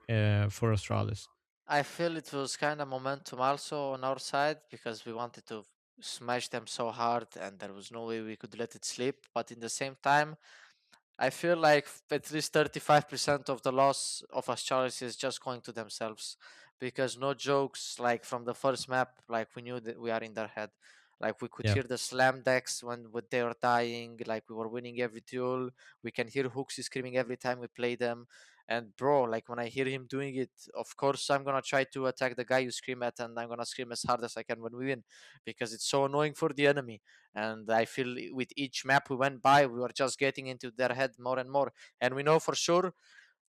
for Astralis. I feel it was kind of momentum also on our side because we wanted to smash them so hard and there was no way we could let it slip. But in the same time, I feel like at least 35% of the loss of Astralis is just going to themselves because no jokes, like from the first map, like we knew that we are in their head. Like we could Yeah. hear the slam decks when they were dying, like we were winning every duel. We can hear Hooksy screaming every time we play them. And bro, like when I hear him doing it, of course I'm gonna try to attack the guy you scream at and I'm gonna scream as hard as I can when we win because it's so annoying for the enemy. And I feel with each map we went by, we were just getting into their head more and more. And we know for sure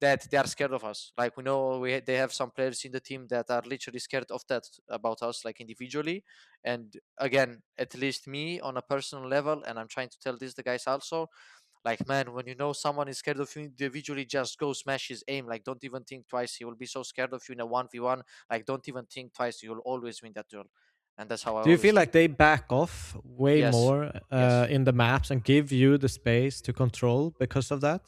that they are scared of us. Like we know they have some players in the team that are literally scared of that about us, like individually. And again, at least me on a personal level, and I'm trying to tell this the guys also. Like man, when you know someone is scared of you individually, just go smash his aim. Like don't even think twice. He will be so scared of you in a 1v1. Like don't even think twice. You'll always win that duel. And that's how I Do you always feel think. like they back off way Yes. more Yes. in the maps and give you the space to control because of that?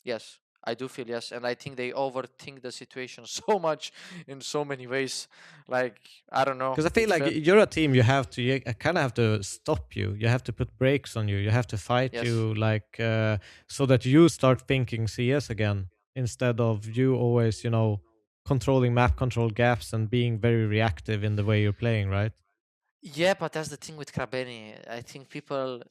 Yes, I do feel yes, and I think they overthink the situation so much in so many ways. Like I don't know, Because I feel it like felt you're a team, you kind of have to stop you. You have to put brakes on you. You have to fight yes. you, like so that you start thinking CS again instead of you always, controlling map control gaps and being very reactive in the way you're playing, right? Yeah, but that's the thing with Krabeni. I think people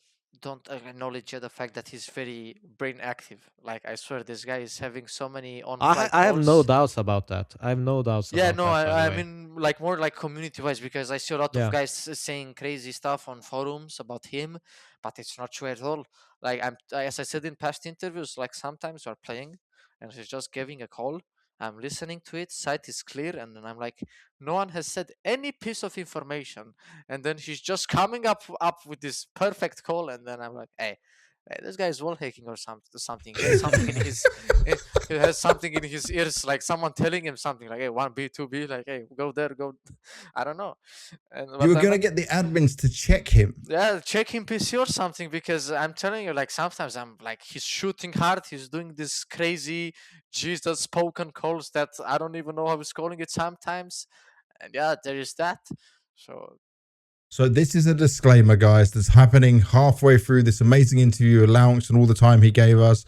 don't acknowledge yet the fact that he's very brain active. Like I swear, this guy is having so many I on-flight I have no calls. dout's about that. I have no doubts Yeah, about no, that, by the I way. mean like more like community wise because I see a lot of Yeah. guys saying crazy stuff on forums about him, but it's not true at all. Like as I said in past interviews, like sometimes we're playing and he's just giving a call. I'm listening to it, sight is clear, and then I'm like, no one has said any piece of information, and then he's just coming up with this perfect call, and then I'm like, hey, this guy is wall hacking or something. He has something in his he has something in his ears, like someone telling him something, like, "Hey, 1B, 2B, like, hey, go there, go." I don't know. And You but were I'm going to like, get the admins to check him. yeah, check him PC or something because I'm telling you, like, sometimes I'm like, he's shooting hard, he's doing this crazy Jesus spoken calls that I don't even know how he's calling it sometimes, and yeah, there is that. So So this is a disclaimer, guys, that's happening halfway through this amazing interview with lauNX and all the time he gave us.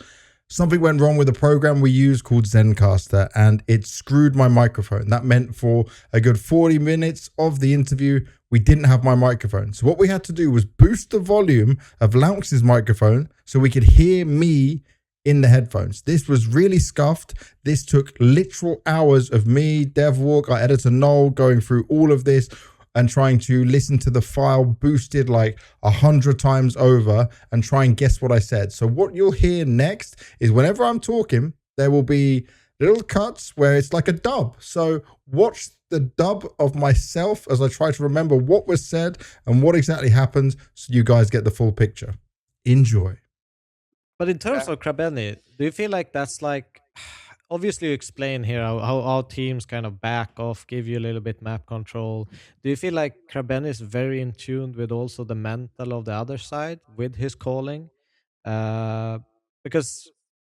Something went wrong with a program we use called Zencaster, and it screwed my microphone. That meant for a good 40 minutes of the interview, we didn't have my microphone. So what we had to do was boost the volume of lauNX's microphone so we could hear me in the headphones. This was really scuffed. This took literal hours of me, Devilwalk, our editor Noel, going through all of this and trying to listen to the file boosted like 100 times over and try and guess what I said. So what you'll hear next is whenever I'm talking, there will be little cuts where it's like a dub. So watch the dub of myself as I try to remember what was said and what exactly happened so you guys get the full picture. Enjoy. But in terms yeah, of Krabeni, do you feel like that's like obviously you explain here how our teams kind of back off, give you a little bit map control. Do you feel like Krabeni is very in tune with also the mental of the other side with his calling? Because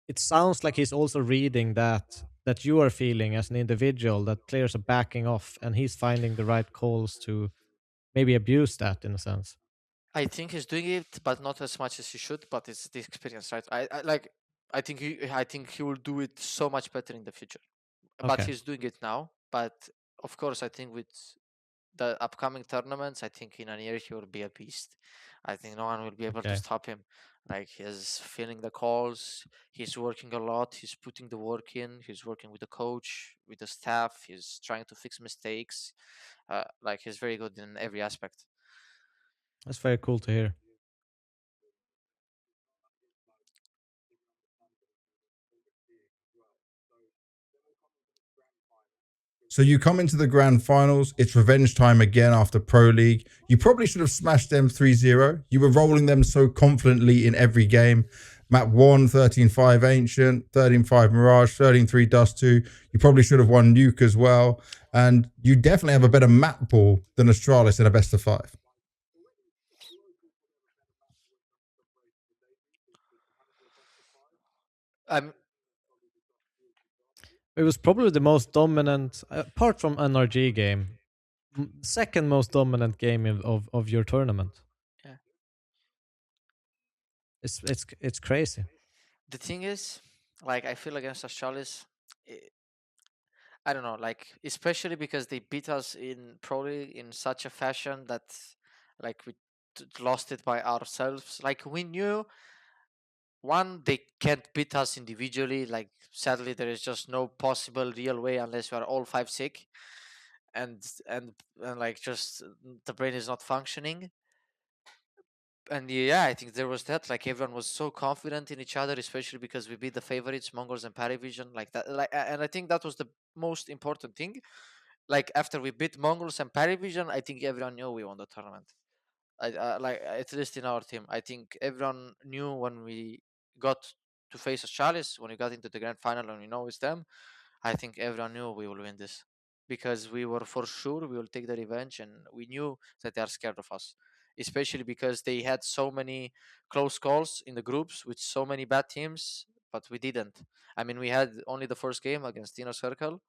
it sounds like he's also reading that you are feeling as an individual, that players are backing off and he's finding the right calls to maybe abuse that in a sense. I think he's doing it, but not as much as he should. But it's the experience, right? I like. I think he will do it so much better in the future. But Okay. he's doing it now. But of course, I think with the upcoming tournaments, I think in a year he will be a beast. I think no one will be able to Okay. stop him. Like he's feeling the calls. He's working a lot. He's putting the work in. He's working with the coach, with the staff. He's trying to fix mistakes. Like he's very good in every aspect. That's very cool to hear. So you come into the grand finals, it's revenge time again after Pro League. You probably should have smashed them 3-0. You were rolling them so confidently in every game. Map 1, 13-5 Ancient, 13-5 Mirage, 13-3 Dust 2. You probably should have won Nuke as well. And you definitely have a better map pool than Astralis in a best of 5. It was probably the most dominant, apart from NRG game, second most dominant game of your tournament. Yeah. It's crazy. The thing is, like I feel against Astralis, I don't know, like especially because they beat us in Pro League in such a fashion that like we lost it by ourselves. Like we knew one, they can't beat us individually. Like sadly, there is just no possible real way unless we are all 5 sick, and and like just the brain is not functioning. And yeah, I think there was that. Like everyone was so confident in each other, especially because we beat the favorites, Mongolz and Parivision, like that. Like, and I think that was the most important thing. Like after we beat Mongolz and Parivision, I think everyone knew we won the tournament. Like at least in our team, I think everyone knew when we got to face Astralis, when we got into the grand final, and we know it's them. I think everyone knew we will win this because we were for sure we will take the revenge, and we knew that they are scared of us, especially because they had so many close calls in the groups with so many bad teams, but we didn't. I mean, we had only the first game against Inner Circle,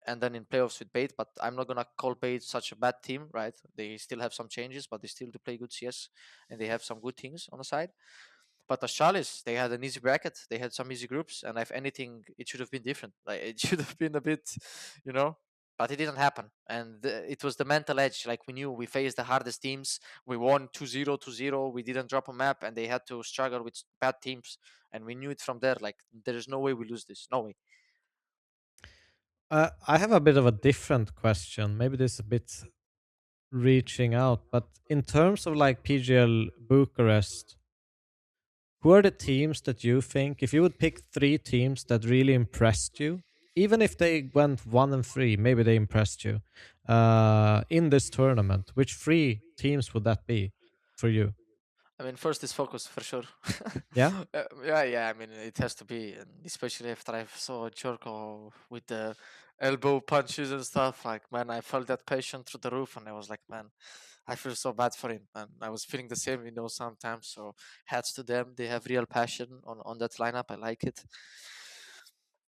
and then in playoffs with Bait, but I'm not gonna call Bait such a bad team, right? They still have some changes, but they still do play good CS, and they have some good things on the side. But Astralis, they had an easy bracket. They had some easy groups, and if anything, it should have been different. Like it should have been a bit, you know. But it didn't happen, and it was the mental edge. Like we knew we faced the hardest teams. We won 2-0, 2-0. We didn't drop a map, and they had to struggle with bad teams. And we knew it from there. Like there is no way we lose this. No way. I have a bit of a different question. Maybe this is a bit reaching out, but in terms of like PGL Bucharest, who are the teams that you think, if you would pick 3 teams that really impressed you, even if they went 1-3, maybe they impressed you in this tournament, which 3 teams would that be for you? I mean, first is focus for sure. Yeah? Yeah. I mean, it has to be, and especially after I saw Jorko with the elbow punches and stuff. Like, man, I felt that passion through the roof, and I was like, man, I feel so bad for him, and I was feeling the same, sometimes. So, hats to them. They have real passion on that lineup. I like it.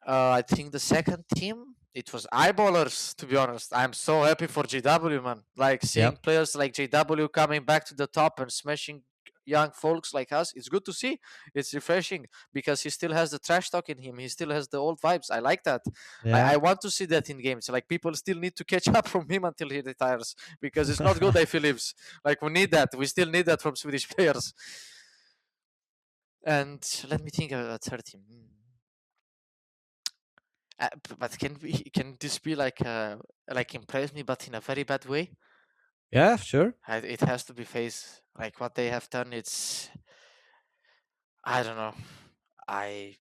I think the second team, it was eyeballers, to be honest. I'm so happy for JW, man. Like seeing Yep. players like JW coming back to the top and smashing young folks like us. It's good to see. It's refreshing because he still has the trash talk in him. He still has the old vibes. I like that. Yeah. I want to see that in games. Like people still need to catch up from him until he retires because it's not good if he leaves. Like we need that. We still need that from Swedish players. And let me think of a third team. But can this be like impress me, but in a very bad way? Yeah, sure. It has to be FaZe. Like what they have done, I don't know. I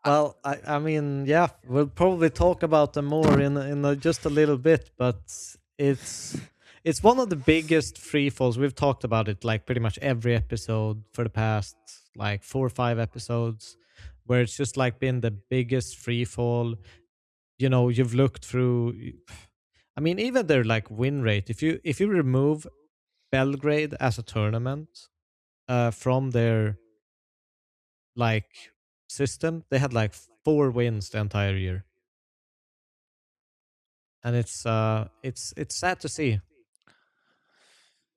Well, I mean, yeah, we'll probably talk about them more in just a little bit, but it's one of the biggest free falls. We've talked about it like pretty much every episode for the past like 4 or 5 episodes, where it's just like been the biggest free fall. You know, you've looked through. I mean, even their like win rate. If you remove Belgrade as a tournament from their like system, they had like 4 wins the entire year, and it's sad to see.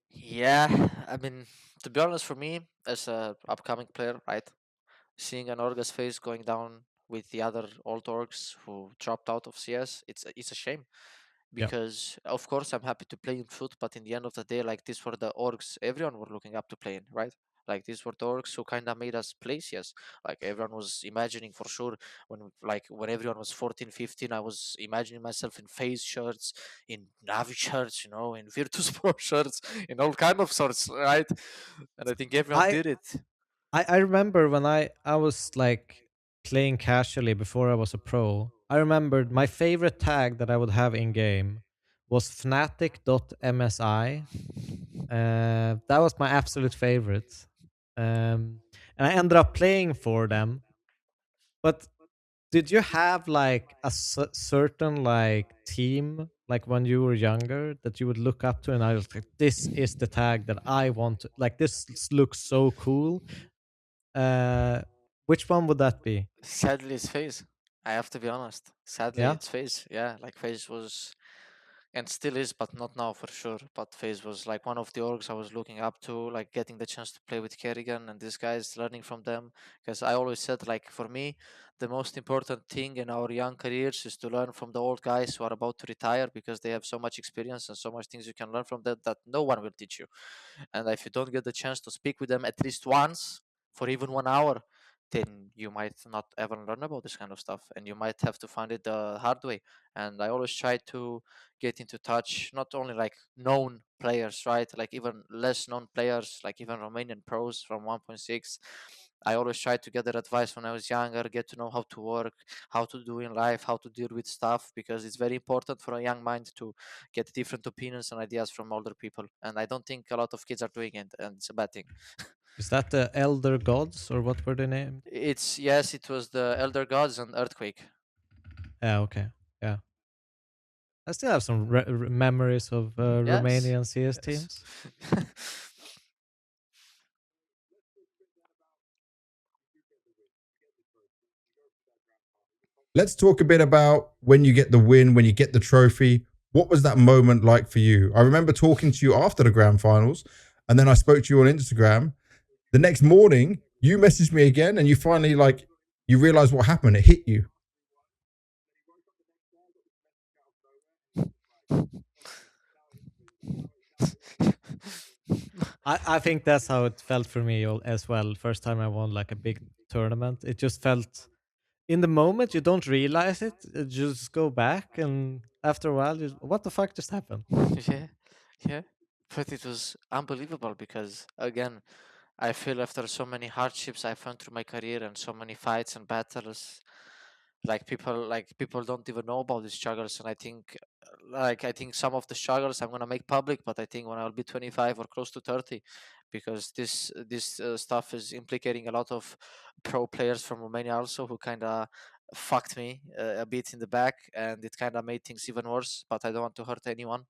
Yeah, I mean, to be honest, for me as a upcoming player, right, seeing an Orga's face going down with the other old orgs who dropped out of CS, it's a shame. Yeah. because of course I'm happy to play in FUT, but in the end of the day, like these were the orgs everyone were looking up to playing, right? Like these were the orgs who kind of made us play CS. Like everyone was imagining for sure when everyone was 14, 15, I was imagining myself in FaZe shirts, in Navi shirts, in Virtus Pro shirts, in all kind of sorts, right? And I think everyone I did it. I remember when I was like playing casually before I was a pro. I remembered my favorite tag that I would have in game was Fnatic.msi. That was my absolute favorite. And I ended up playing for them. But did you have like a certain like team like when you were younger that you would look up to and I was like, this is the tag that I want to, like this looks so cool. Uh, which one would that be? Sadly, it's FaZe. I have to be honest. Sadly, Yeah. it's FaZe. Yeah, like FaZe was and still is, but not now for sure. But FaZe was like one of the orgs I was looking up to, like getting the chance to play with Kerrigan and these guys, learning from them. Because I always said, like for me, the most important thing in our young careers is to learn from the old guys who are about to retire because they have so much experience and so much things you can learn from them that no one will teach you. And if you don't get the chance to speak with them at least once for even 1 hour, then you might not ever learn about this kind of stuff and you might have to find it the hard way. And I always try to get into touch not only like known players, right, like even less known players, like even Romanian pros from 1.6. I always try to get their advice when I was younger, get to know how to work, how to do in life, how to deal with stuff, because it's very important for a young mind to get different opinions and ideas from older people. And I don't think a lot of kids are doing it, and it's a bad thing. Is that the Elder Gods or what were they named? It's yes, it was the Elder Gods and Earthquake. Yeah, okay. Yeah. I still have some memories of Yes, Romanian CS yes. teams. Let's talk a bit about when you get the win, when you get the trophy. What was that moment like for you? I remember talking to you after the grand finals, and then I spoke to you on Instagram. The next morning, you messaged me again, and you finally you realized what happened. It hit you. I think that's how it felt for me as well. First time I won like a big tournament, it just felt in the moment you don't realize it. You just go back and after a while, what the fuck just happened? Yeah, yeah. But it was unbelievable because again, I feel after so many hardships I've gone through my career and so many fights and battles, like people don't even know about these struggles. And I think some of the struggles I'm gonna make public, but I think when I'll be 25 or close to 30, because this stuff is implicating a lot of pro players from Romania also who kind of fucked me a bit in the back, and it kind of made things even worse. But I don't want to hurt anyone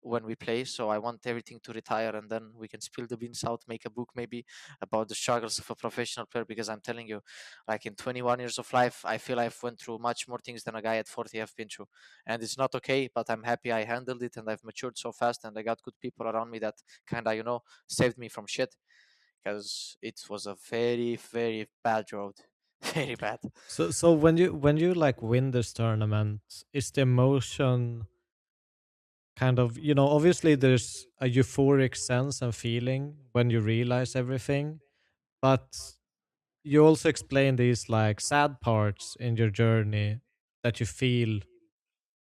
when we play, so I want everything to retire, and then we can spill the beans out, make a book maybe about the struggles of a professional player. Because I'm telling you, like in 21 years of life, I feel I've went through much more things than a guy at 40 have been through, and it's not okay. But I'm happy I handled it, and I've matured so fast, and I got good people around me that kind of saved me from shit, because it was a very very bad road. Very bad. So when you like win this tournament, is the emotion kind of, obviously there's a euphoric sense and feeling when you realize everything, but you also explain these like sad parts in your journey that you feel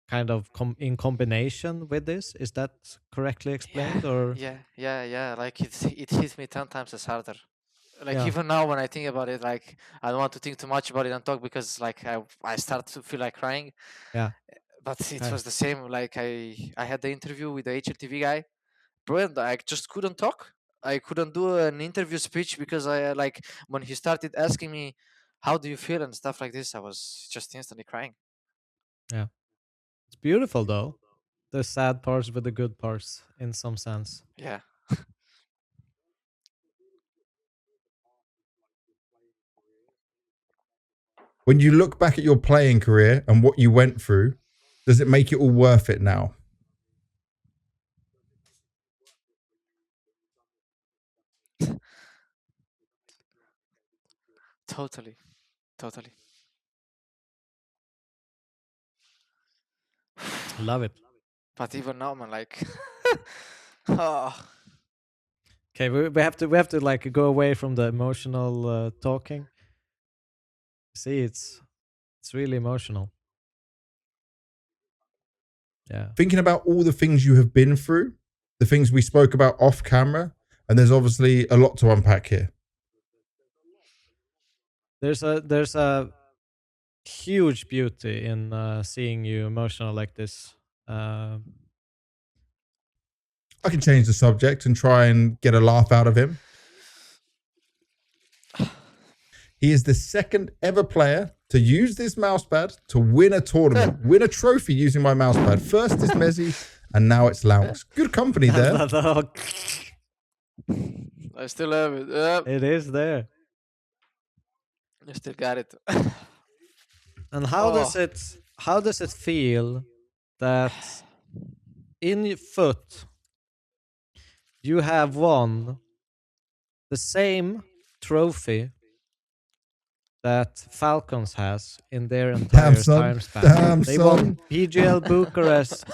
kind of in combination with this. Is that correctly Yeah, explained or yeah. Like it hit me 10 times as harder. Like yeah, even now when I think about it, like I don't want to think too much about it and talk, because like I start to feel like crying. yeah, But it okay, was the same. Like I had the interview with the HLTV guy, bro, and I just couldn't talk. I couldn't do an interview speech because I like when he started asking me, "How do you feel?" and stuff like this, I was just instantly crying. yeah. It's beautiful though. The sad parts with the good parts in some sense. Yeah. When you look back at your playing career and what you went through, does it make it all worth it now? Totally, totally. I love it. But even now, man, like, oh, Okay, we have to like go away from the emotional talking. See, it's really emotional. Yeah. Thinking about all the things you have been through, the things we spoke about off camera, and there's obviously a lot to unpack here. There's a huge beauty in seeing you emotional like this. I can change the subject and try and get a laugh out of him. He is the second ever player to use this mousepad to win a tournament, win a trophy using my mousepad. First is Messi, and now it's lauNX. Good company there. I still have it. It is there. I still got it. And how does it feel that in FUT you have won the same trophy that Falcons has in their entire time span? They won PGL Bucharest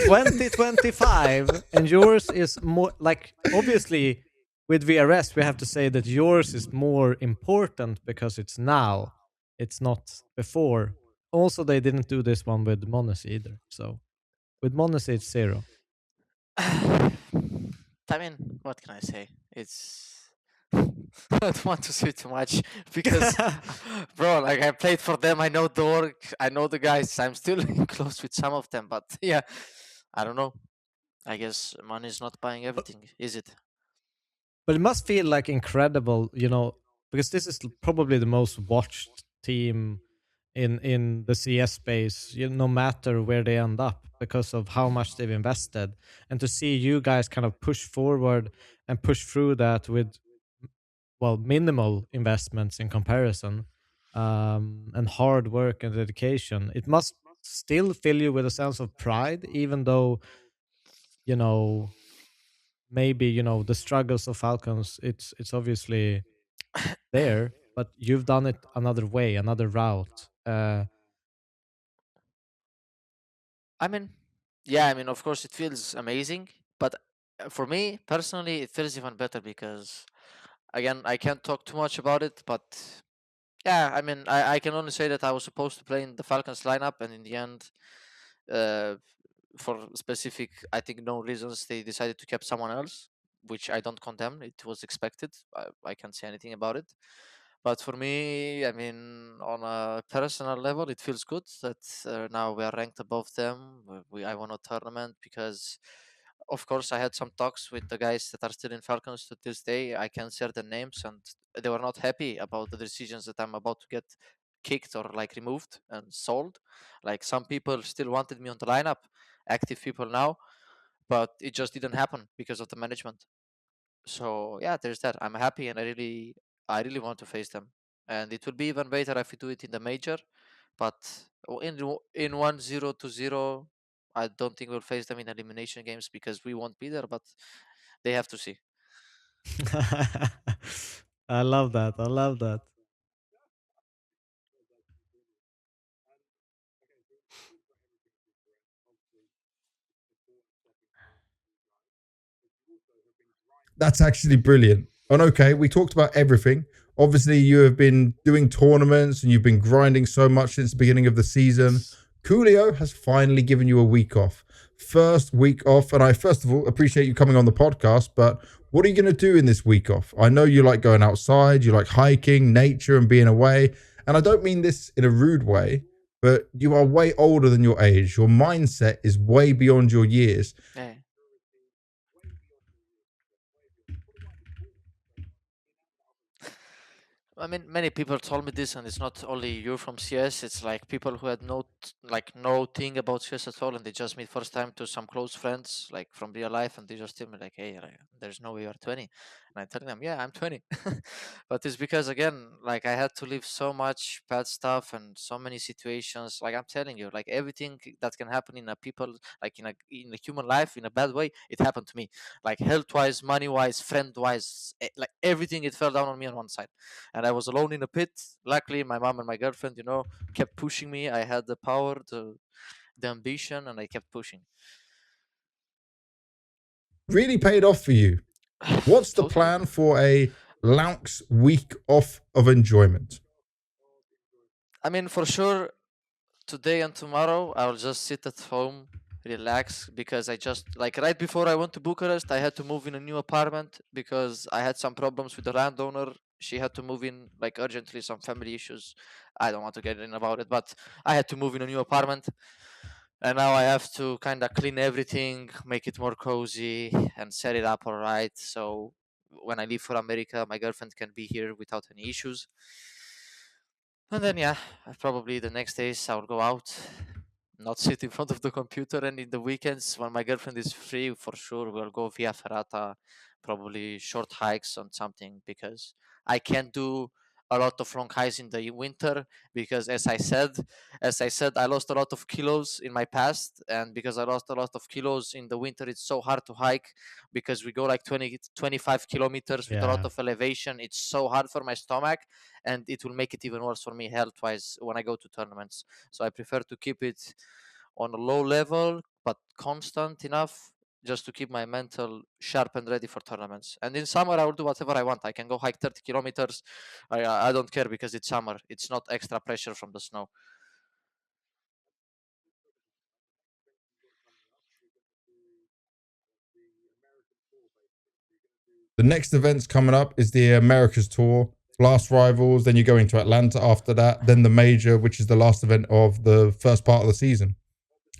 2025, and yours is more like, obviously with VRS we have to say that yours is more important because it's now, it's not before. Also, they didn't do this one with Monacy either, so with Monacy it's 0. I mean, what can I say? It's I don't want to say too much because, bro, like I played for them. I know the work. I know the guys. I'm still close with some of them, but yeah, I don't know. I guess money is not buying everything, is it? But it must feel like incredible, you know, because this is probably the most watched team in the CS space, no matter where they end up, because of how much they've invested. And to see you guys kind of push forward and push through that with, well, minimal investments in comparison, and hard work and dedication, it must still fill you with a sense of pride, even though, you know, maybe, you know, the struggles of Falcons, it's obviously there, but you've done it another way, another route. I mean, yeah, I mean, of course, it feels amazing, but for me personally, it feels even better because, again, I can't talk too much about it, but yeah, I mean, I can only say that I was supposed to play in the Falcons lineup, and in the end, for specific, I think, known reasons, they decided to keep someone else, which I don't condemn. It was expected. I can't say anything about it. But for me, I mean, on a personal level, it feels good that now we are ranked above them. I won a tournament because, of course, I had some talks with the guys that are still in Falcons to this day. I can't share the names, and they were not happy about the decisions that I'm about to get kicked or like removed and sold. Like some people still wanted me on the lineup, active people now, but it just didn't happen because of the management. So yeah, there's that. I'm happy, and I really want to face them, and it will be even better if we do it in the major. But in 1-0 to 0, I don't think we'll face them in elimination games because we won't be there. But they have to see. I love that. I love that. That's actually brilliant. And okay, we talked about everything. Obviously, you have been doing tournaments and you've been grinding so much since the beginning of the season. Coolio has finally given you a week off. First week off. And I, first of all, appreciate you coming on the podcast. But what are you going to do in this week off? I know you like going outside, you like hiking, nature, and being away. And I don't mean this in a rude way, but you are way older than your age. Your mindset is way beyond your years. Yeah. I mean, many people told me this, and it's not only you from CS. It's like people who had no thing about CS at all, and they just meet first time to some close friends, like from real life, and they just tell me like, "Hey, like, there's no way you're 20," and I tell them, "Yeah, I'm 20," but it's because again, like I had to live so much bad stuff and so many situations. Like I'm telling you, like everything that can happen in a people, like in a human life, in a bad way, it happened to me. Like health wise, money wise, friend wise, like everything, it fell down on me on one side, and I was alone in a pit. Luckily, my mom and my girlfriend, kept pushing me. I had the power, the the ambition, and I kept pushing. Really paid off for you. What's the Totally. plan for a lauNX week off of enjoyment? I mean, for sure, today and tomorrow I'll just sit at home, relax, because I just, like, right before I went to Bucharest, I had to move in a new apartment because I had some problems with the landowner. She had to move in, like, urgently, some family issues. I don't want to get in about it, but I had to move in a new apartment, and now I have to kind of clean everything, make it more cozy, and set it up all right. So when I leave for America, my girlfriend can be here without any issues. And then, yeah, probably the next days I'll go out, not sit in front of the computer, and in the weekends when my girlfriend is free, for sure we'll go via ferrata, probably short hikes on something, because I can't do a lot of long hikes in the winter, because as I said, I lost a lot of kilos in my past, and because I lost a lot of kilos in the winter, it's so hard to hike, because we go like 25 kilometers with a lot Yeah. of elevation. It's so hard for my stomach, and it will make it even worse for me health-wise when I go to tournaments. So I prefer to keep it on a low level but constant enough, just to keep my mental sharp and ready for tournaments. And in summer I will do whatever I want. I can go hike 30 kilometers. I don't care, because it's summer. It's not extra pressure from the snow. The next event's coming up is the Americas Tour. Last Rivals, then you go into Atlanta after that, then the Major, which is the last event of the first part of the season.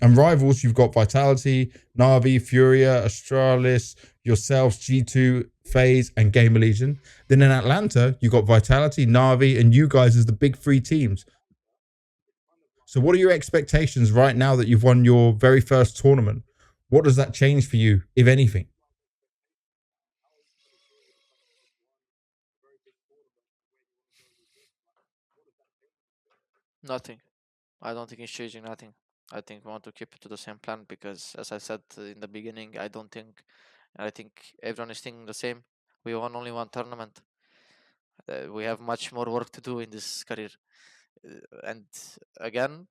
And Rivals, you've got Vitality, Na'Vi, Furia, Astralis, yourselves, G2, FaZe, and Gamer Legion. Then in Atlanta, you've got Vitality, Na'Vi, and you guys as the big three teams. So what are your expectations right now that you've won your very first tournament? What does that change for you, if anything? Nothing. I don't think it's changing nothing. I think we want to keep it to the same plan, because, as I said in the beginning, I think everyone is thinking the same. We won only one tournament. We have much more work to do in this career. And again,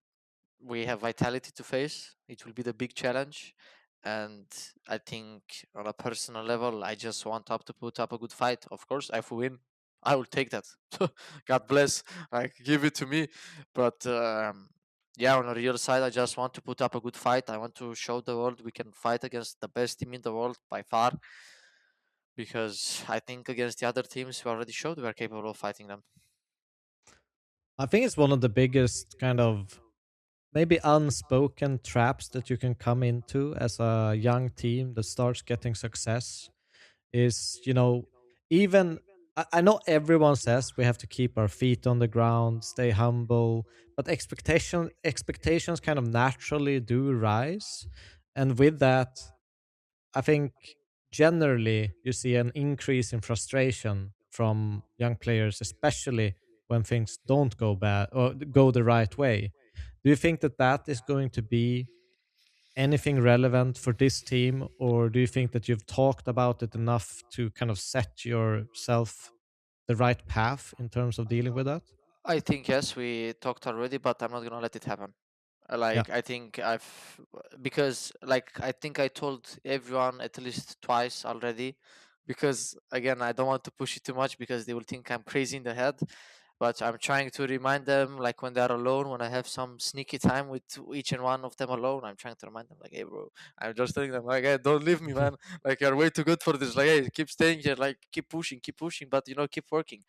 we have Vitality to face. It will be the big challenge. And I think on a personal level, I just want to put up a good fight. Of course, if we win, I will take that. God bless. Like, give it to me. But yeah, on a real side, I just want to put up a good fight. I want to show the world we can fight against the best team in the world by far. Because I think against the other teams, we already showed we are capable of fighting them. I think it's one of the biggest kind of maybe unspoken traps that you can come into as a young team that starts getting success is, even I know everyone says we have to keep our feet on the ground, stay humble, but expectations kind of naturally do rise. And with that, I think generally you see an increase in frustration from young players, especially when things don't go bad or go the right way. Do you think that that is going to be anything relevant for this team, or do you think that you've talked about it enough to kind of set yourself the right path in terms of dealing with that? I think, yes, we talked already, but I'm not gonna let it happen. Yeah. I think because, like, I think I told everyone at least twice already, because again, I don't want to push it too much because they will think I'm crazy in the head. But I'm trying to remind them, like, when they're alone, when I have some sneaky time with each and one of them alone, I'm trying to remind them, like, hey, bro, I'm just telling them, like, hey, don't leave me, man. Like, you're way too good for this. Like, hey, keep staying here. Like, keep pushing, but keep working.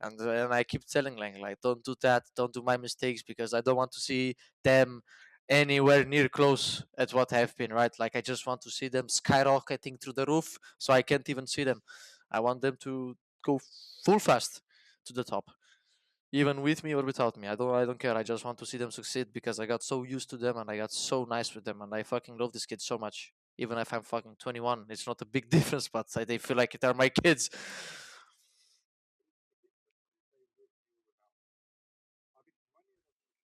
And I keep telling, like, don't do that, don't do my mistakes, because I don't want to see them anywhere near close at what I've been, right? Like, I just want to see them skyrocketing through the roof, so I can't even see them. I want them to go full fast to the top, even with me or without me. I don't care. I just want to see them succeed, because I got so used to them and I got so nice with them, and I fucking love these kids so much. Even if I'm fucking 21, it's not a big difference, but they feel like they're my kids.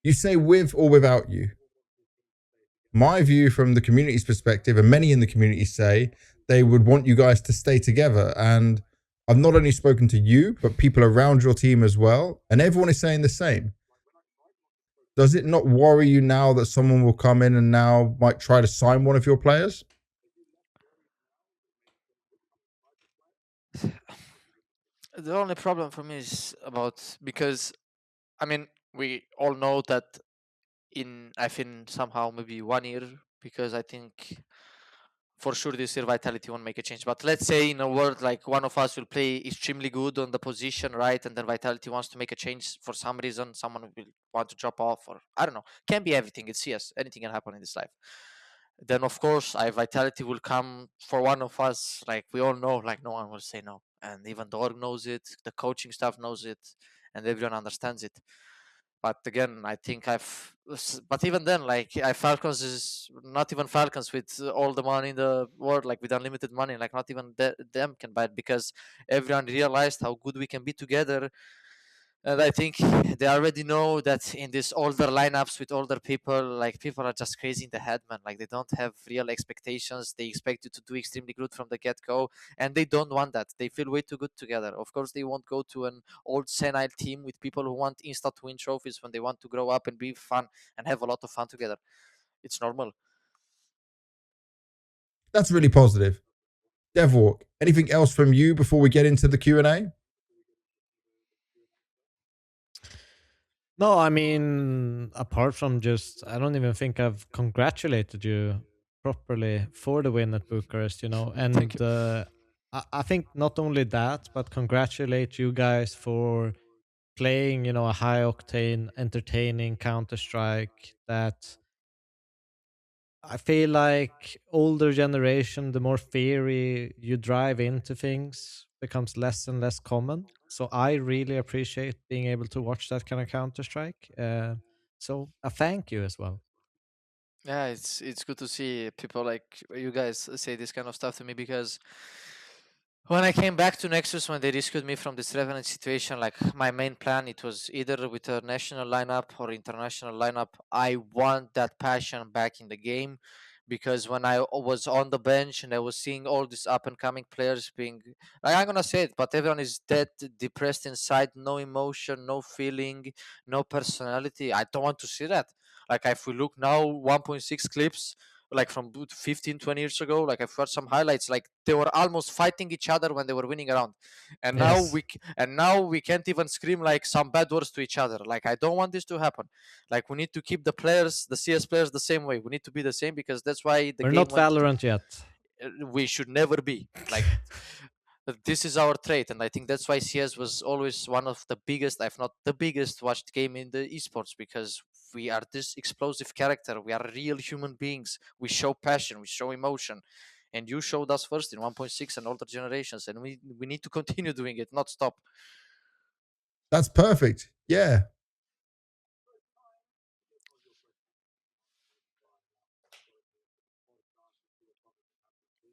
You say with or without you? My view from the community's perspective, and many in the community say they would want you guys to stay together. And I've not only spoken to you, but people around your team as well. And everyone is saying the same. does it not worry you now that someone will come in and now might try to sign one of your players? The only problem for me is because I mean we all know that I think somehow maybe 1 year, because I think for sure this year Vitality won't make a change. But let's say in a world like one of us will play extremely good on the position, right? And then Vitality wants to make a change for some reason. Someone will want to drop off, or I don't know. Can be everything. It's CS. Anything can happen in this life. Then of course Vitality will come for one of us. Like we all know, like no one will say no. And even the org knows it, the coaching staff knows it, and everyone understands it. But again, I think but even then, like Falcons is not even Falcons with all the money in the world, like with unlimited money, like not even them can buy it, because everyone realized how good we can be together. And I think they already know that in these older lineups with older people, like people are just crazy in the head, man. Like they don't have real expectations. They expect you to do extremely good from the get-go, and they don't want that. They feel way too good together. Of course, they won't go to an old senile team with people who want instant win trophies when they want to grow up and be fun and have a lot of fun together. It's normal. That's really positive. Devilwalk, anything else from you before we get into the Q&A? No, I mean, apart from just, I don't even think I've congratulated you properly for the win at Bucharest, and I think not only that, but congratulate you guys for playing, a high octane, entertaining Counter-Strike that I feel like older generation, the more theory you drive into things becomes less and less common. So I really appreciate being able to watch that kind of Counter Strike. So a thank you as well. Yeah, it's good to see people like you guys say this kind of stuff to me, because when I came back to Nexus, when they rescued me from this Revenant situation, like my main plan, it was either with a national lineup or international lineup. I want that passion back in the game, because when I was on the bench and I was seeing all these up and coming players being, like, I'm gonna say it, but everyone is dead, depressed inside, no emotion, no feeling, no personality. I don't want to see that. Like if we look now, 1.6 clips, like from 15 20 years ago, like I've heard some highlights, like they were almost fighting each other when they were winning around, and Yes. now we can't even scream like some bad words to each other. Like I don't want this to happen. Like we need to keep the players, the CS players, the same way. We need to be the same, because that's why the We're game not went Valorant yet. we should never be like this is our trait, and I think that's why CS was always one of the biggest, if not the biggest, watched game in the esports, because we are this explosive character. We are real human beings. We show passion, we show emotion, and you showed us first in 1.6 and older generations, and we need to continue doing it, not stop. That's perfect. Yeah.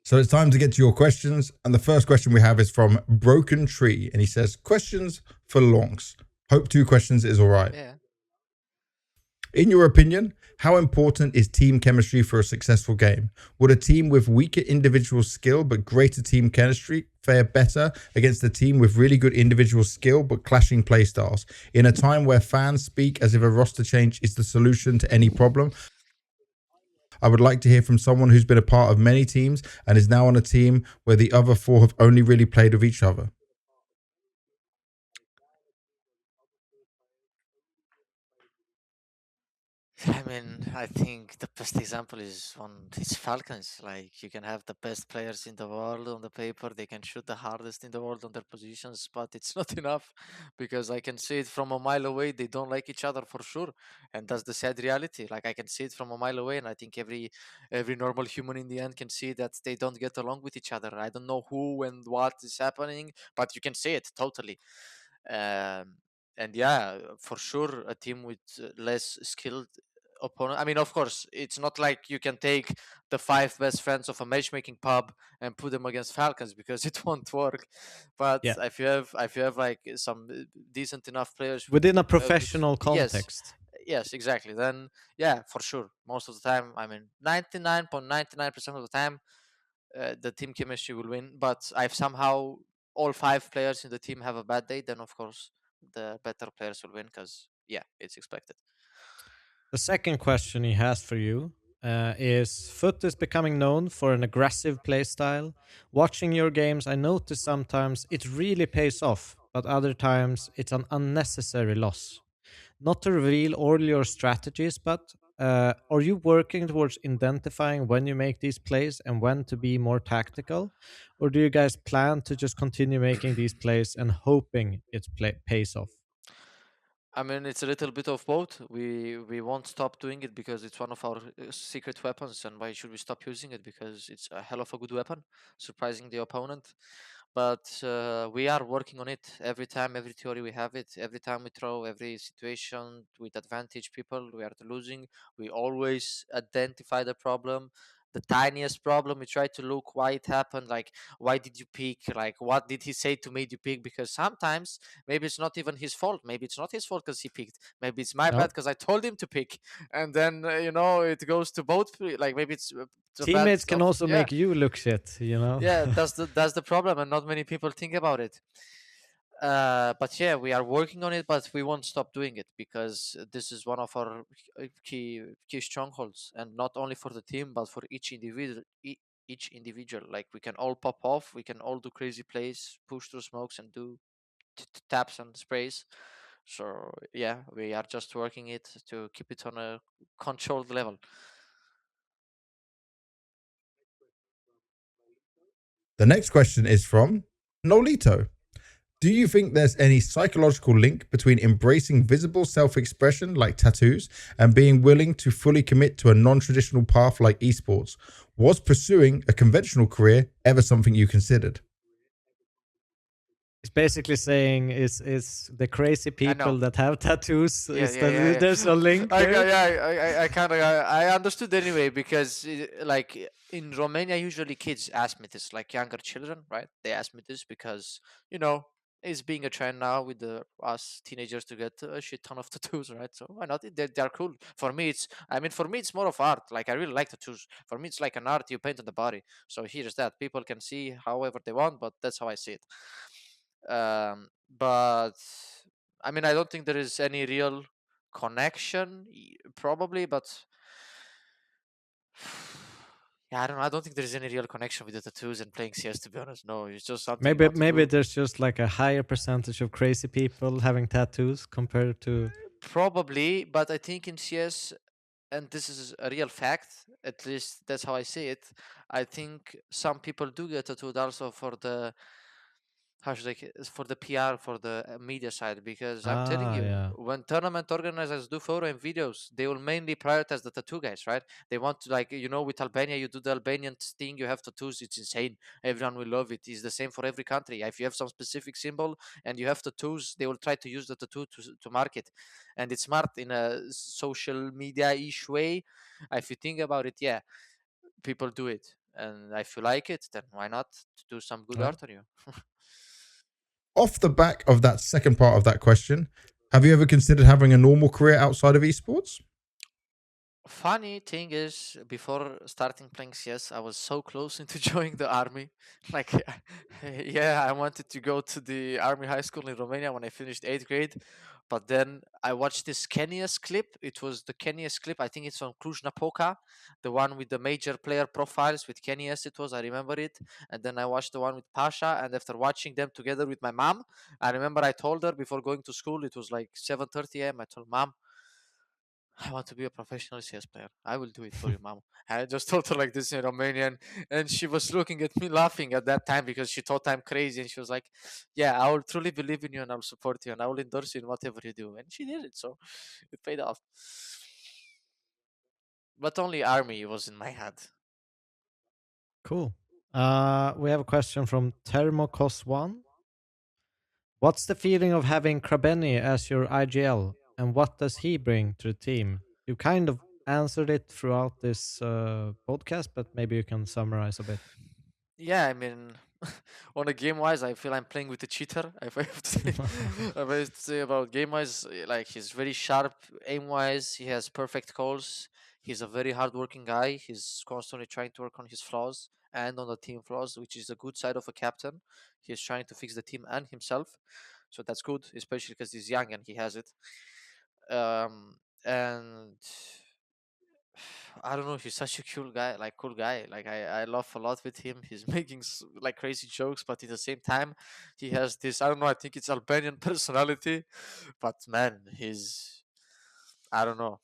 So it's time to get to your questions. And the first question we have is from Broken Tree. And he says, questions for LauNX. Hope 2 questions is all right. Yeah. In your opinion, how important is team chemistry for a successful game? Would a team with weaker individual skill but greater team chemistry fare better against a team with really good individual skill but clashing playstyles? In a time where fans speak as if a roster change is the solution to any problem, I would like to hear from someone who's been a part of many teams and is now on a team where the other 4 have only really played with each other. I mean, I think the best example is it's Falcons. Like you can have the best players in the world on the paper, they can shoot the hardest in the world on their positions, but it's not enough, because I can see it from a mile away. They don't like each other for sure, and that's the sad reality. Like I can see it from a mile away, and I think every normal human in the end can see that they don't get along with each other. I don't know who and what is happening, but you can see it totally. Um, and yeah, for sure, a team with less skilled opponent. I mean, of course, it's not like you can take the 5 best friends of a matchmaking pub and put them against Falcons, because it won't work. But Yeah. if you have like some decent enough players Within a with professional yes, context. yes, exactly. Then yeah, for sure, most of the time, I mean, 99.99% of the time, the team chemistry will win. But if somehow all 5 players in the team have a bad day, then of course the better players will win, because yeah, it's expected. The second question he has for you is FUT is becoming known for an aggressive playstyle. Watching your games, I notice sometimes it really pays off, but other times it's an unnecessary loss. Not to reveal all your strategies, but are you working towards identifying when you make these plays and when to be more tactical? Or do you guys plan to just continue making these plays and hoping it pays off? I mean, it's a little bit of both. We won't stop doing it because it's one of our secret weapons, and why should we stop using it? Because it's a hell of a good weapon, surprising the opponent. But we are working on it every time, every theory we have it, every time we throw, every situation with advantage people, we are losing. We always identify the problem, the tiniest problem. We try to look why it happened, like why did you pick, like what did he say to made you pick? Because sometimes maybe it's not even his fault. Maybe it's not his fault because he picked. Maybe it's my bad No. because I told him to pick. And then it goes to both. Like maybe it's the bad Teammates can stuff. also Yeah, make you look shit, you know? yeah. That's the problem, and not many people think about it. But yeah, we are working on it, but we won't stop doing it because this is one of our key strongholds, and not only for the team but for each individual. Each individual, like we can all pop off, we can all do crazy plays, push through smokes, and do taps and sprays. So yeah, we are just working it to keep it on a controlled level. The next question is from Nolito. Do you think there's any psychological link between embracing visible self expression like tattoos and being willing to fully commit to a non traditional path like esports? Was pursuing a conventional career ever something you considered? It's basically saying is the crazy I know. people that have tattoos. Yeah, Is yeah, that yeah, yeah. there's a link I, there? yeah, I kind of, I understood anyway because, like, in Romania, usually kids ask me this, like younger children, right? They ask me this because, it's being a trend now with us teenagers to get a shit ton of tattoos, right? So why not? They're cool. For me, it's more of art. Like, I really like tattoos. For me, it's like an art you paint on the body. So here's that. People can see however they want, but that's how I see it. But I mean, I don't think there is any real connection, probably, but yeah, I don't know. I don't think there's any real connection with the tattoos and playing CS. To be honest, no, it's just something you Maybe want to maybe do. there's just like a higher percentage of crazy people having tattoos compared to. Probably, but I think in CS, and this is a real fact, at least that's how I see it. I think some people do get tattooed also for the how should I for the PR, for the media side, because I'm telling Ah, you, yeah. when tournament organizers do photo and videos, they will mainly prioritize the tattoo guys, right? They want to, like, with Albania, you do the Albanian thing, you have tattoos, it's insane. Everyone will love it. It's the same for every country. If you have some specific symbol and you have tattoos, they will try to use the tattoo to market, and it's smart in a social media-ish way. If you think about it, yeah, people do it, and if you like it, then why not do some good Yeah. art on you? Off the back of that second part of that question, have you ever considered having a normal career outside of esports? Funny thing is, before starting playing CS, I was so close into joining the army. Like, yeah, I wanted to go to the army high school in Romania when I finished 8th grade. But then I watched this Kenya's clip. It was the Kenya's clip. I think it's on Cluj-Napoca, the one with the major player profiles with Kenya's. It was, I remember it. And then I watched the one with Pasha. And after watching them together with my mom, I remember I told her before going to school, it was like 7:30 a.m. I told mom, I want to be a professional CS player. I will do it for you, mom. I just told her like this in Romanian, and she was looking at me laughing at that time because she thought I'm crazy, and she was like, "Yeah, I will truly believe in you, and I'll support you, and I will endorse you in whatever you do." And she did it, so it paid off. But only army was in my head. Cool. We have a question from Thermocos1. What's the feeling of having Krabeni as your IGL, and what does he bring to the team? You kind of answered it throughout this podcast, but maybe you can summarize a bit. Yeah, I mean, on a game wise, I feel I'm playing with a cheater. If I have to say, if I have to say about game wise, like he's very sharp aim wise. He has perfect calls. He's a very hardworking guy. He's constantly trying to work on his flaws and on the team flaws, which is a good side of a captain. He's trying to fix the team and himself, so that's good, especially because he's young and he has it. Um, and I don't know. He's such a cool guy. Like I laugh a lot with him. He's making like crazy jokes, but at the same time, he has this. I don't know. I think it's Albanian personality, but man, I don't know.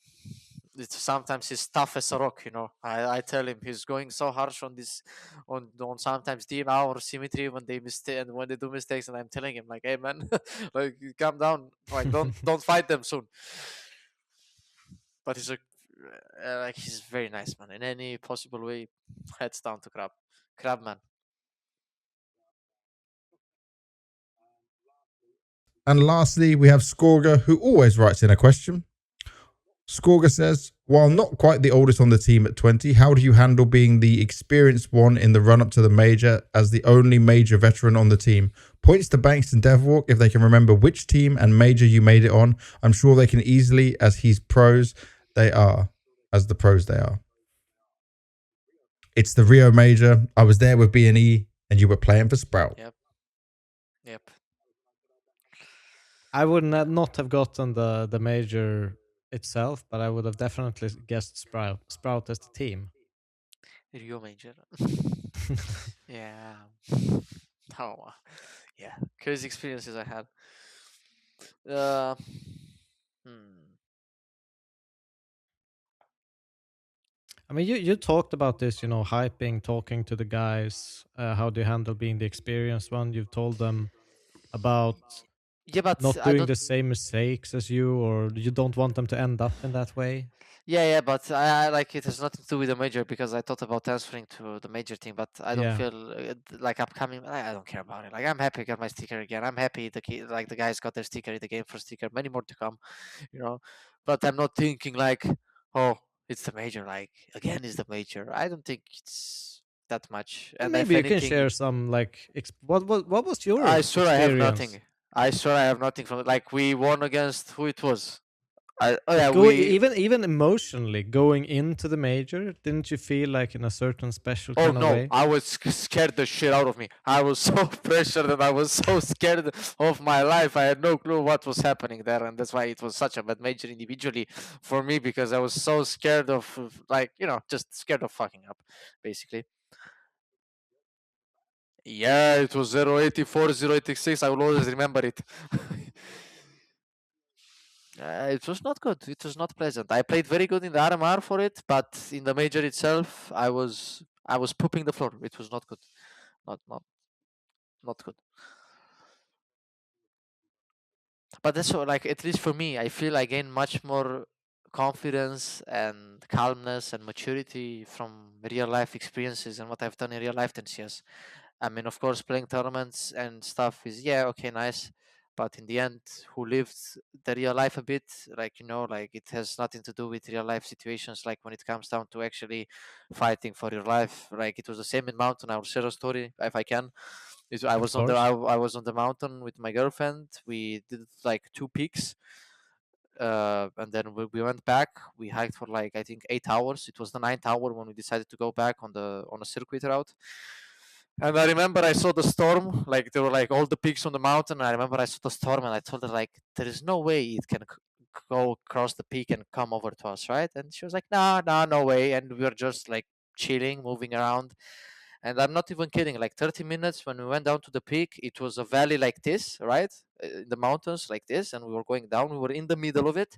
It's sometimes he's tough as a rock. I tell him he's going so harsh on this, on sometimes DNA or symmetry when they and when they do mistakes, and I'm telling him like, hey man, like calm down, like don't fight them soon. But he's very nice, man. In any possible way, heads down to Krab man. And lastly, we have Skorga, who always writes in a question. Skorga says, while not quite the oldest on the team at 20, how do you handle being the experienced one in the run-up to the major as the only major veteran on the team? Points to Banks and Devilwalk if they can remember which team and major you made it on. I'm sure they can easily, as the pros they are. It's the Rio major. I was there with B&E and you were playing for Sprout. Yep. I would not have gotten the major itself, but I would have definitely guessed Sprout as the team. Rio major. Yeah. Oh, yeah. Crazy experiences I had. I mean, you talked about this, hyping, talking to the guys. How do you handle being the experienced one? You've told them about but not doing the same mistakes as you, or you don't want them to end up in that way. Yeah, but I like it has nothing to do with the major because I thought about transferring to the major team, but I don't feel like upcoming. I don't care about it. Like I'm happy I got my sticker again. I'm happy the guys got their sticker in the game for sticker. Many more to come, But I'm not thinking like, oh, it's the major. Like again, is the major. I don't think it's that much. And maybe you can share some like what was your? I swear experience? I have nothing. I swear I have nothing from it. Like we won against who it was. Even emotionally going into the major, didn't you feel like in a certain special kind of way? I was scared the shit out of me. I was so pressured and I was so scared of my life. I had no clue what was happening there, and that's why it was such a bad major individually for me because I was so scared of just scared of fucking up, basically. Yeah, it was 084, 086. I will always remember it. It was not good. It was not pleasant. I played very good in the RMR for it, but in the major itself, I was pooping the floor. It was not good. Not good. But that's like at least for me, I feel I gain much more confidence and calmness and maturity from real life experiences and what I've done in real life than CS. I mean, of course, playing tournaments and stuff is okay, nice. But in the end, who lived the real life a bit, like it has nothing to do with real life situations. Like when it comes down to actually fighting for your life, like it was the same in Mountain. I will share a story if I can. I was on the mountain with my girlfriend. We did like 2 peaks. And then we went back. We hiked for like I think 8 hours. It was the 9th hour when we decided to go back on a circuit route. And I remember I saw the storm, like there were like all the peaks on the mountain. And I remember I saw the storm and I told her like, there is no way it can go across the peak and come over to us, right? And she was like, no way. And we were just like chilling, moving around. And I'm not even kidding, like 30 minutes when we went down to the peak, it was a valley like this, right? In the mountains like this. And we were going down, we were in the middle of it.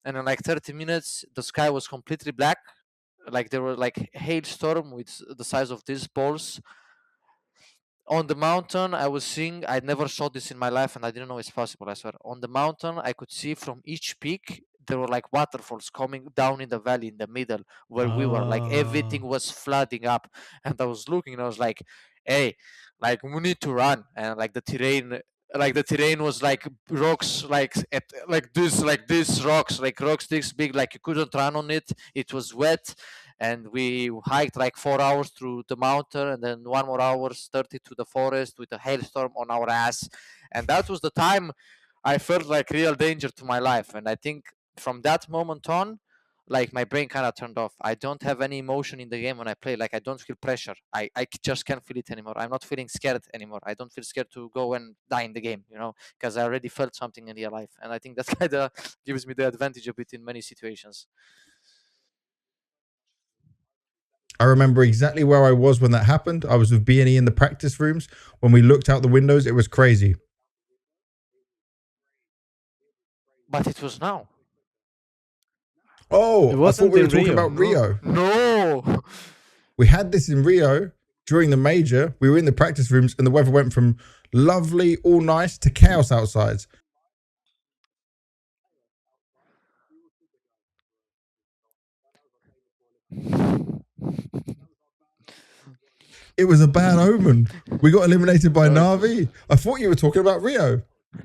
And in like 30 minutes, the sky was completely black. Like there were like hailstorm with the size of these balls on the mountain. I was seeing, I never saw this in my life and I didn't know it's possible, I swear. On the mountain I could see from each peak there were like waterfalls coming down in the valley in the middle where we were, like everything was flooding up. And I was looking and I was like, hey, like we need to run. And like the terrain was like rocks, like this rocks, like rocks this big, like you couldn't run on it. It was wet. And we hiked like 4 hours through the mountain and then 1 more hour 30 to the forest with a hailstorm on our ass. And that was the time I felt like real danger to my life. And I think from that moment on, like my brain kind of turned off. I don't have any emotion in the game when I play. Like I don't feel pressure. I just can't feel it anymore. I'm not feeling scared anymore. I don't feel scared to go and die in the game, because I already felt something in real life. And I think that kind of gives me the advantage a bit in many situations. I remember exactly where I was when that happened. I was with B&E in the practice rooms. When we looked out the windows, it was crazy. But it was now. Oh, I thought we were talking Rio. about Rio. No. We had this in Rio during the major. We were in the practice rooms and the weather went from lovely, all nice to chaos outside. It was a bad omen. We got eliminated by Na'Vi. I thought you were talking about Rio.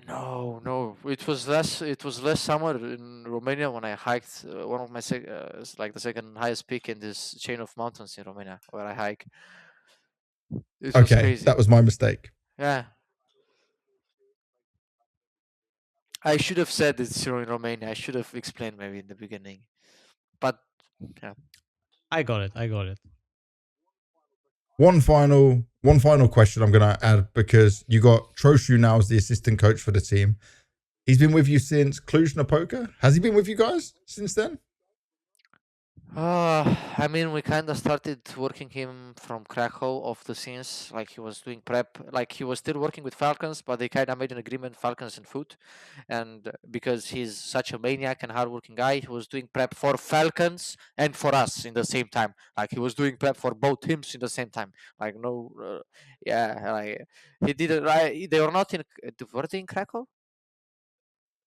No. It was less summer in Romania when I hiked one of my like the second highest peak in this chain of mountains in Romania where I hike. It was crazy. That was my mistake. Yeah. I should have said it's in Romania. I should have explained maybe in the beginning. But yeah. I got it. One final question I'm going to add, because you got Troshu now as the assistant coach for the team. He's been with you since Cluj-Napoca. Has he been with you guys since then? I mean, we kind of started working him from Krakow off the scenes. Like he was doing prep, like he was still working with Falcons, but they kind of made an agreement, Falcons and FUT. And because he's such a maniac and hardworking guy, he was doing prep for Falcons and for us in the same time. Like he was doing prep for both teams in the same time. Like like he did it right. They were not were they in Krakow?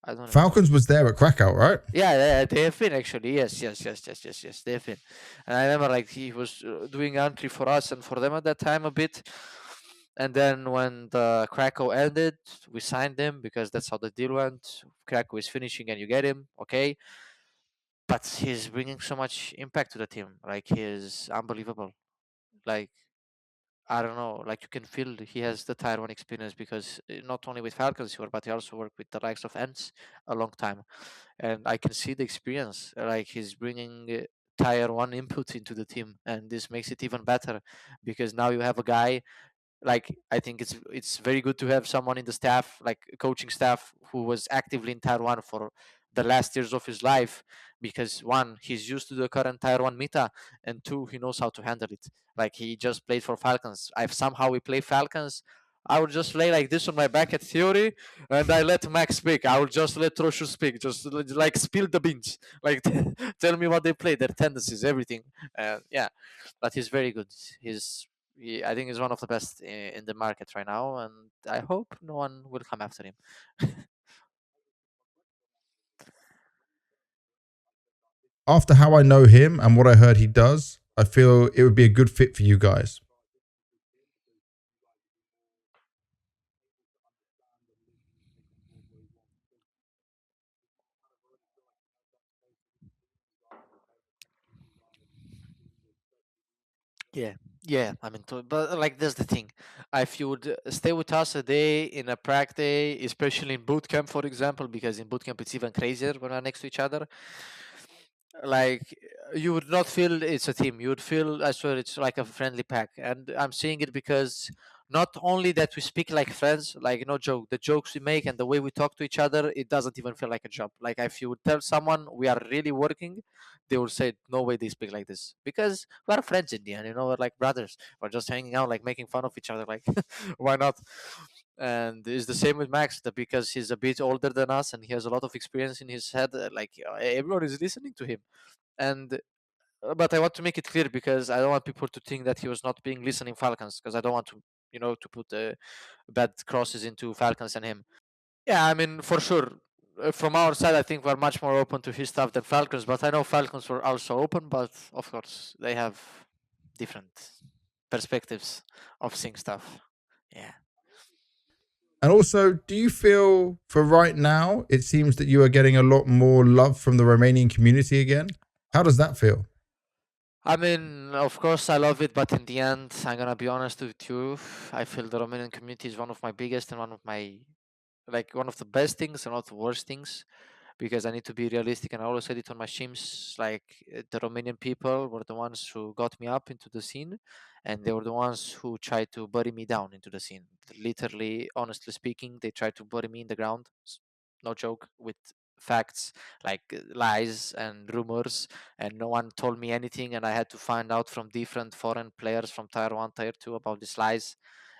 I don't know. Falcons was there at Krakow, right? Yeah, they have been actually. Yes. They have been. And I remember like he was doing entry for us and for them at that time a bit. And then when the Krakow ended, we signed him because that's how the deal went. Krakow is finishing and you get him, okay? But he's bringing so much impact to the team. Like he is unbelievable. Like I don't know, like you can feel he has the tier 1 experience because not only with Falcons but he also worked with the likes of Ents a long time. And I can see the experience, like he's bringing tier 1 input into the team, and this makes it even better because now you have a guy, like I think it's very good to have someone in the staff, like coaching staff, who was actively in tier 1 for the last years of his life, because one, he's used to the current tier 1 meta, and two, he knows how to handle it. Like he just played for Falcons. If somehow we play Falcons, I would just lay like this on my back at theory, and I let Max speak. I will just let Troshu speak, just like spill the beans, like tell me what they play, their tendencies, everything. Yeah, but he's very good. I think he's one of the best in the market right now, and I hope no one will come after him. After how I know him and what I heard he does, I feel it would be a good fit for you guys. Yeah. I mean, but like that's the thing. If you would stay with us a day in a prac day, especially in boot camp, for example, because in boot camp it's even crazier when we're next to each other. Like you would not feel it's a team. You would feel, I swear, it's like a friendly pack. And I'm saying it because not only that we speak like friends, like no joke, the jokes we make and the way we talk to each other, it doesn't even feel like a job. Like if you would tell someone we are really working, they would say no way they speak like this, because we're friends in the end. We're like brothers. We're just hanging out, like making fun of each other. Like why not? And it's the same with Max, because he's a bit older than us and he has a lot of experience in his head. Like everyone is listening to him, and but I want to make it clear because I don't want people to think that he was not being listening Falcons, because I don't want to to put bad crosses into Falcons and him. Yeah, I mean, for sure. From our side, I think we're much more open to his stuff than Falcons, but I know Falcons were also open, but of course they have different perspectives of seeing stuff. Yeah. And also, do you feel for right now, it seems that you are getting a lot more love from the Romanian community again? How does that feel? I mean, of course, I love it, but in the end, I'm gonna be honest with you. I feel the Romanian community is one of my biggest and one of the best things and one of the worst things, because I need to be realistic, and I always said it on my streams. Like the Romanian people were the ones who got me up into the scene, and they were the ones who tried to bury me down into the scene. Literally, honestly speaking, they tried to bury me in the ground. No joke, with facts like lies and rumors, and no one told me anything, and I had to find out from different foreign players from tier 1, tier 2 about these lies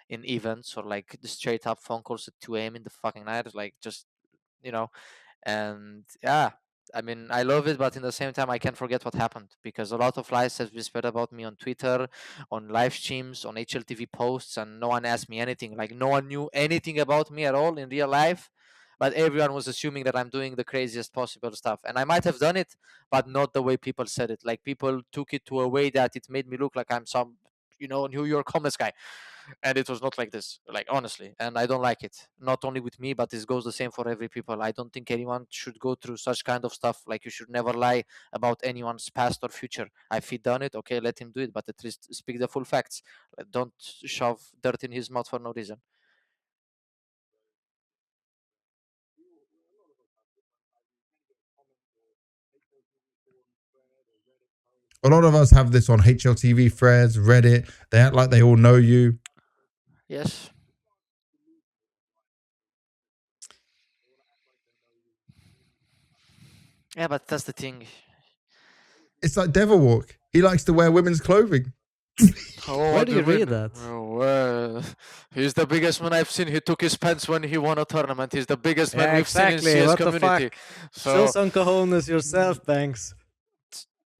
in events, or like the straight up phone calls at 2 a.m. in the fucking night, like just you know. And yeah, I mean, I love it, but in the same time I can't forget what happened, because a lot of lies has been spread about me on Twitter, on live streams, on HLTV posts, and no one asked me anything. Like no one knew anything about me at all in real life, but everyone was assuming that I'm doing the craziest possible stuff, and I might have done it, but not the way people said it. Like people took it to a way that it made me look like I'm some, New York homeless guy, and it was not like this, like honestly, and I don't like it, not only with me, but this goes the same for every people. I don't think anyone should go through such kind of stuff. Like you should never lie about anyone's past or future. If he done it, okay, let him do it, but at least speak the full facts. Don't shove dirt in his mouth for no reason. A lot of us have this on HLTV threads, Reddit. They act like they all know you. Yes. Yeah, but that's the thing. It's like Devilwalk. He likes to wear women's clothing. Where do you read that? He's the biggest man I've seen. He took his pants when he won a tournament. He's the biggest man we've exactly. seen in CS What community. The fuck? Show some cojones yourself, Banks.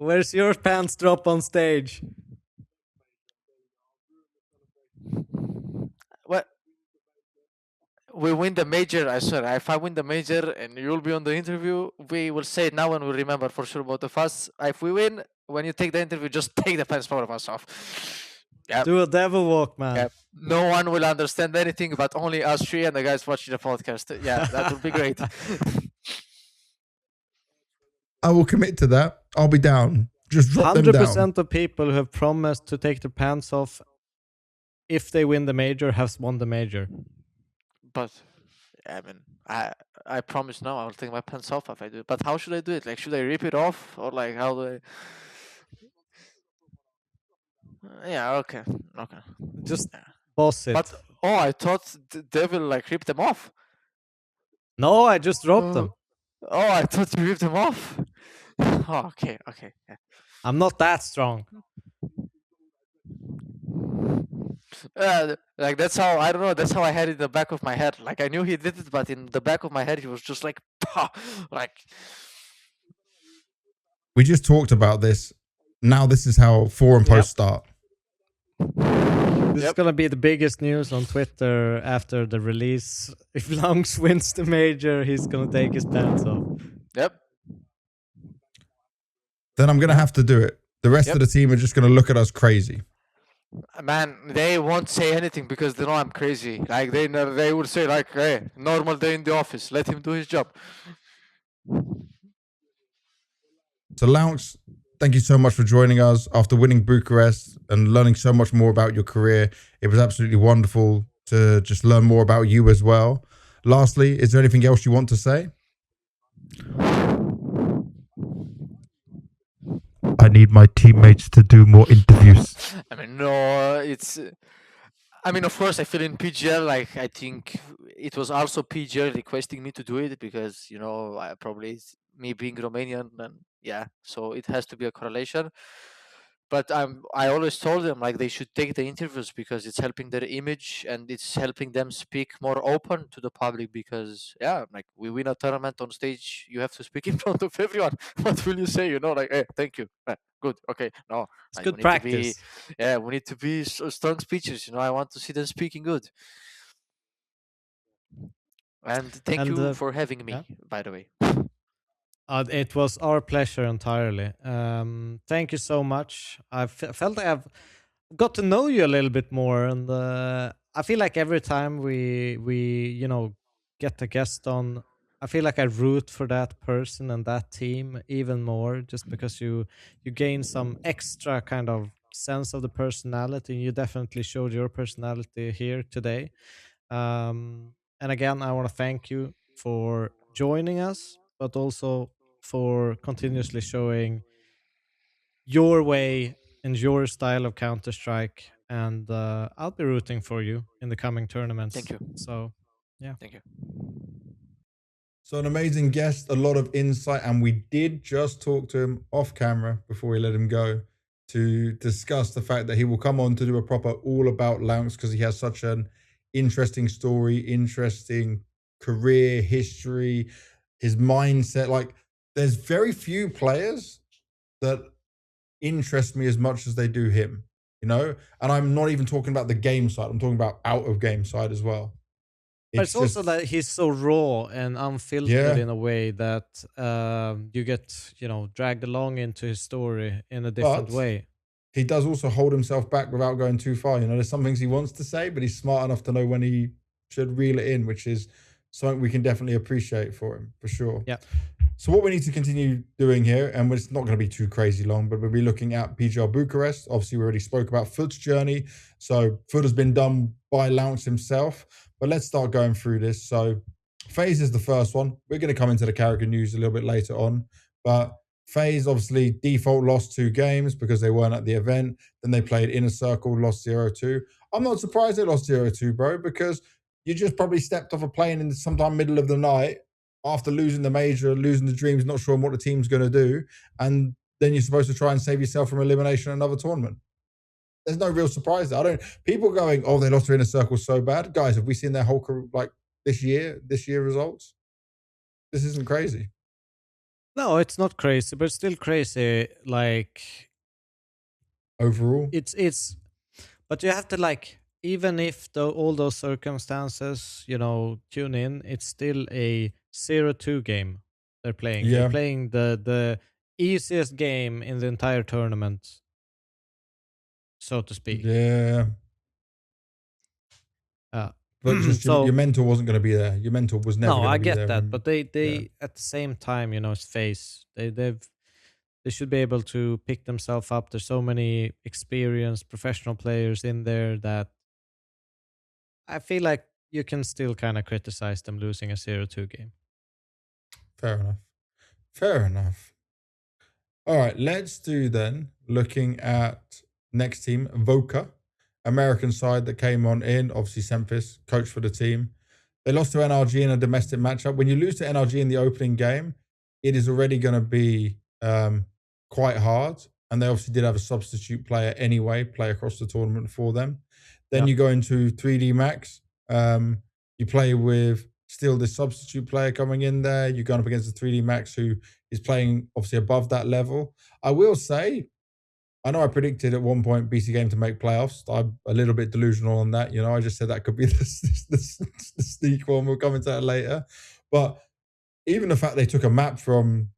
Where's your pants drop on stage? What? We win the major, I swear. If I win the major and you'll be on the interview, we will say it now and we'll remember for sure about the FaZe. If we win, when you take the interview, just take the pants part of us off. Yep. Do a Devilwalk, man. Yep. No one will understand anything, but only us three and the guys watching the podcast. Yeah, that would be great. I will commit to that. I'll be down. Just drop them down. 100% of people who have promised to take their pants off if they win the major has won the major. But I mean, I promise now I'll take my pants off if I do it. But how should I do it? Like, should I rip it off, or like how do I? Yeah, okay. Just boss it. But I thought the devil like ripped them off. No, I just dropped them. Oh, I thought you ripped them off. Oh, okay. Yeah. I'm not that strong. Like that's how, I don't know, that's how I had it in the back of my head. Like I knew he did it, but in the back of my head he was just like, like. We just talked about this. Now this is how forum posts start. This is gonna be the biggest news on Twitter after the release. If lauNX wins the major, he's gonna take his pants off. Yep. Then I'm gonna have to do it. The rest of the team are just gonna look at us crazy. Man, they won't say anything because they know I'm crazy. Like they would say like, hey, normal day in the office. Let him do his job. So lauNX, thank you so much for joining us after winning Bucharest and learning so much more about your career. It was absolutely wonderful to just learn more about you as well. Lastly, is there anything else you want to say? I need my teammates to do more interviews. I mean, no, it's... I mean, of course, I feel in PGL, like, I think it was also PGL requesting me to do it because, I probably it's me being Romanian, and yeah, so it has to be a correlation. But I always told them, like, they should take the interviews because it's helping their image and it's helping them speak more open to the public because, yeah, like, we win a tournament on stage, you have to speak in front of everyone. What will you say? Like, hey, thank you. Good. Okay. No, it's like, good practice. We need to be strong speeches. I want to see them speaking good. And thank you for having me, by the way. It was our pleasure entirely. Thank you so much. I felt like I've got to know you a little bit more, and I feel like every time we get a guest on, I feel like I root for that person and that team even more, just because you gain some extra kind of sense of the personality. You definitely showed your personality here today. And again, I want to thank you for joining us. but also for continuously showing your way and your style of Counter-Strike. And I'll be rooting for you in the coming tournaments. Thank you. So, yeah. Thank you. So an amazing guest, a lot of insight, and we did just talk to him off camera before we let him go to discuss the fact that he will come on to do a proper all about lauNX because he has such an interesting story, interesting career history, his mindset. Like, there's very few players that interest me as much as they do him, you know? And I'm not even talking about the game side. I'm talking about out of game side as well. But it's also that he's so raw and unfiltered in a way that you get, dragged along into his story in a different way. He does also hold himself back without going too far. There's some things he wants to say, but he's smart enough to know when he should reel it in, which is something we can definitely appreciate for him, for sure. Yeah. So what we need to continue doing here, and it's not going to be too crazy long, but we'll be looking at PGL Bucharest. Obviously, we already spoke about FUT's journey. So FUT has been done by lauNX himself. But let's start going through this. So FaZe is the first one. We're going to come into the character news a little bit later on. But FaZe obviously default lost 2 games because they weren't at the event. Then they played Inner Circle, lost 0-2. I'm not surprised they lost 0-2, bro, because you just probably stepped off a plane in sometime middle of the night after losing the major, losing the dreams, not sure what the team's going to do. And then you're supposed to try and save yourself from elimination in another tournament. There's no real surprise there. People going, oh, they lost their Inner Circle so bad. Guys, have we seen their whole career, like this year results? This isn't crazy. No, it's not crazy, but it's still crazy. Like, overall, it's. But you have to even if all those circumstances, tune in, it's still a 0-2 game they're playing. Yeah. They're playing the easiest game in the entire tournament, so to speak. Yeah. But just your mental wasn't going to be there. Your mental was never. No, I get that, but they at the same time, it's FaZe. They should be able to pick themselves up. There's so many experienced professional players in there that I feel like you can still kind of criticize them losing a 0-2 game. Fair enough. All right, let's do then looking at next team, Voka, American side that came on in, obviously Semphis, coach for the team. They lost to NRG in a domestic matchup. When you lose to NRG in the opening game, it is already going to be quite hard. And they obviously did have a substitute player anyway, play across the tournament for them. Then you go into 3D Max. You play with still this substitute player coming in there. You're going up against the 3D Max, who is playing obviously above that level. I will say, I know I predicted at one point BC Game to make playoffs. I'm a little bit delusional on that. I just said that could be the sneak one. We'll come into that later. But even the fact they took a map from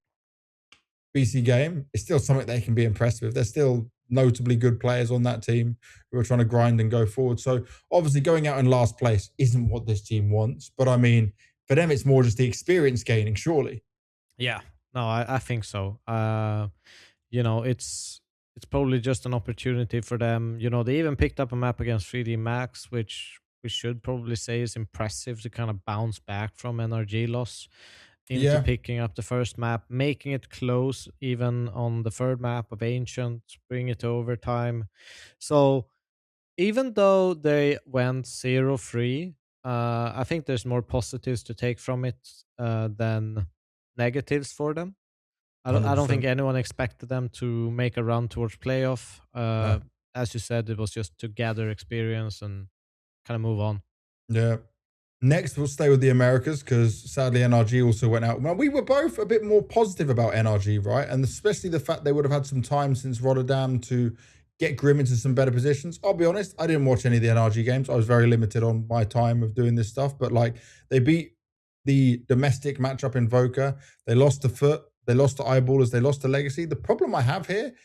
BC Game is still something they can be impressed with. There's still notably good players on that team who are trying to grind and go forward. So obviously going out in last place isn't what this team wants. But I mean, for them, it's more just the experience gaining, surely. Yeah, no, I think so. It's probably just an opportunity for them. They even picked up a map against 3D Max, which we should probably say is impressive to kind of bounce back from NRG loss into picking up the first map, making it close even on the third map of Ancient, bring it to overtime. So even though they went 0-3, I think there's more positives to take from it than negatives for them. I don't think anyone expected them to make a run towards playoff. No. As you said, it was just to gather experience and kind of move on. Yeah. Next, we'll stay with the Americas because sadly NRG also went out. Well, we were both a bit more positive about NRG, right? And especially the fact they would have had some time since Rotterdam to get Grim into some better positions. I'll be honest, I didn't watch any of the NRG games. I was very limited on my time of doing this stuff. But they beat the domestic matchup in Voka. They lost to FUT. They lost to Eyeballers. They lost to Legacy. The problem I have here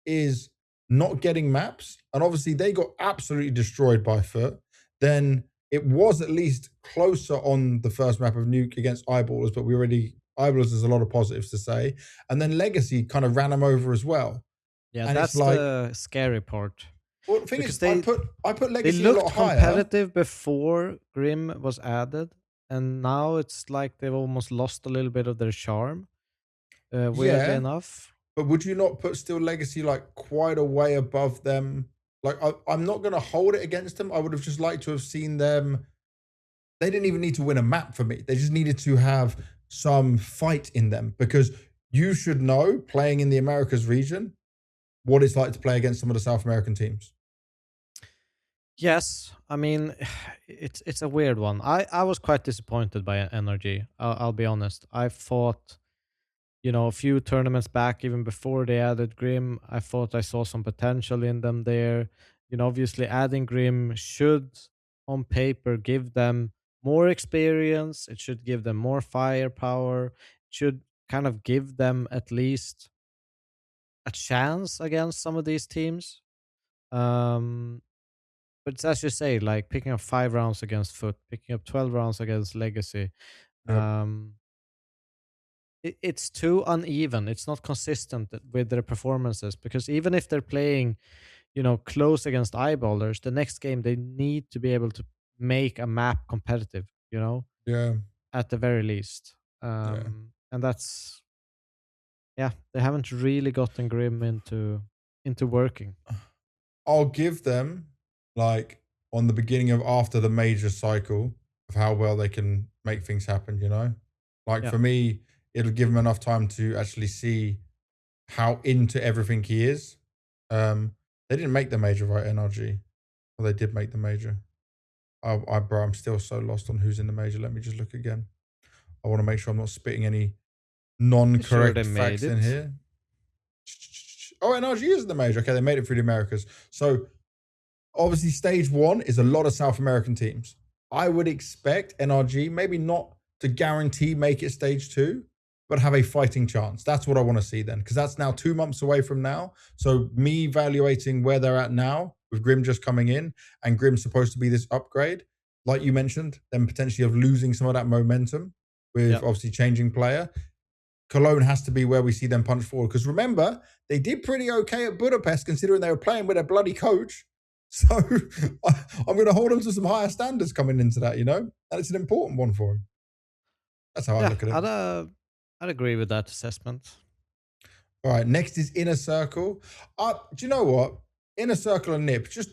is not getting maps. And obviously they got absolutely destroyed by FUT. Then it was at least closer on the first map of Nuke against Eyeballers, but Eyeballers has a lot of positives to say. And then Legacy kind of ran them over as well. Yeah, and that's the scary part. Well, the thing is, I put Legacy a lot higher. They looked competitive before Grim was added. and now it's like they've almost lost a little bit of their charm. Weirdly Yeah. enough. But would you not put still Legacy like quite a way above them? Like I'm not going to hold it against them. I would have just liked to have seen them. They didn't even need to win a map for me. They just needed to have some fight in them, because you should know, playing in the Americas region, what it's like to play against some of the South American teams. Yes, I mean, it's a weird one. I was quite disappointed by NRG. I'll be honest. I thought, a few tournaments back, even before they added Grim, I thought I saw some potential in them there. Obviously adding Grim should, on paper, give them more experience. It should give them more firepower. It should kind of give them at least a chance against some of these teams. But it's as you say, like picking up 5 rounds against FUT, picking up 12 rounds against Legacy. Yep. It's too uneven. It's not consistent with their performances, because even if they're playing, close against eyeballers, the next game they need to be able to make a map competitive, Yeah. at the very least. And that's, they haven't really gotten Grim into working. I'll give them like on the beginning of after the major cycle of how well they can make things happen, Like for me, it'll give him enough time to actually see how into everything he is. They didn't make the major, right, NRG? Well, they did make the major. Bro, I'm still so lost on who's in the major. Let me just look again. I want to make sure I'm not spitting any non-correct facts in here. Oh, NRG is in the major. Okay, they made it through the Americas. So obviously stage 1 is a lot of South American teams. I would expect NRG maybe not to guarantee make it stage 2, but have a fighting chance. That's what I want to see then, because that's now 2 months away from now. So me evaluating where they're at now, with Grim just coming in, and Grim supposed to be this upgrade, like you mentioned, then potentially of losing some of that momentum with obviously changing player. Cologne has to be where we see them punch forward. Because remember, they did pretty okay at Budapest, considering they were playing with their bloody coach. So I'm going to hold them to some higher standards coming into that, And it's an important one for him. That's how I look at it. I'd agree with that assessment. All right, next is Inner Circle. Do you know what? Inner Circle and Nip, just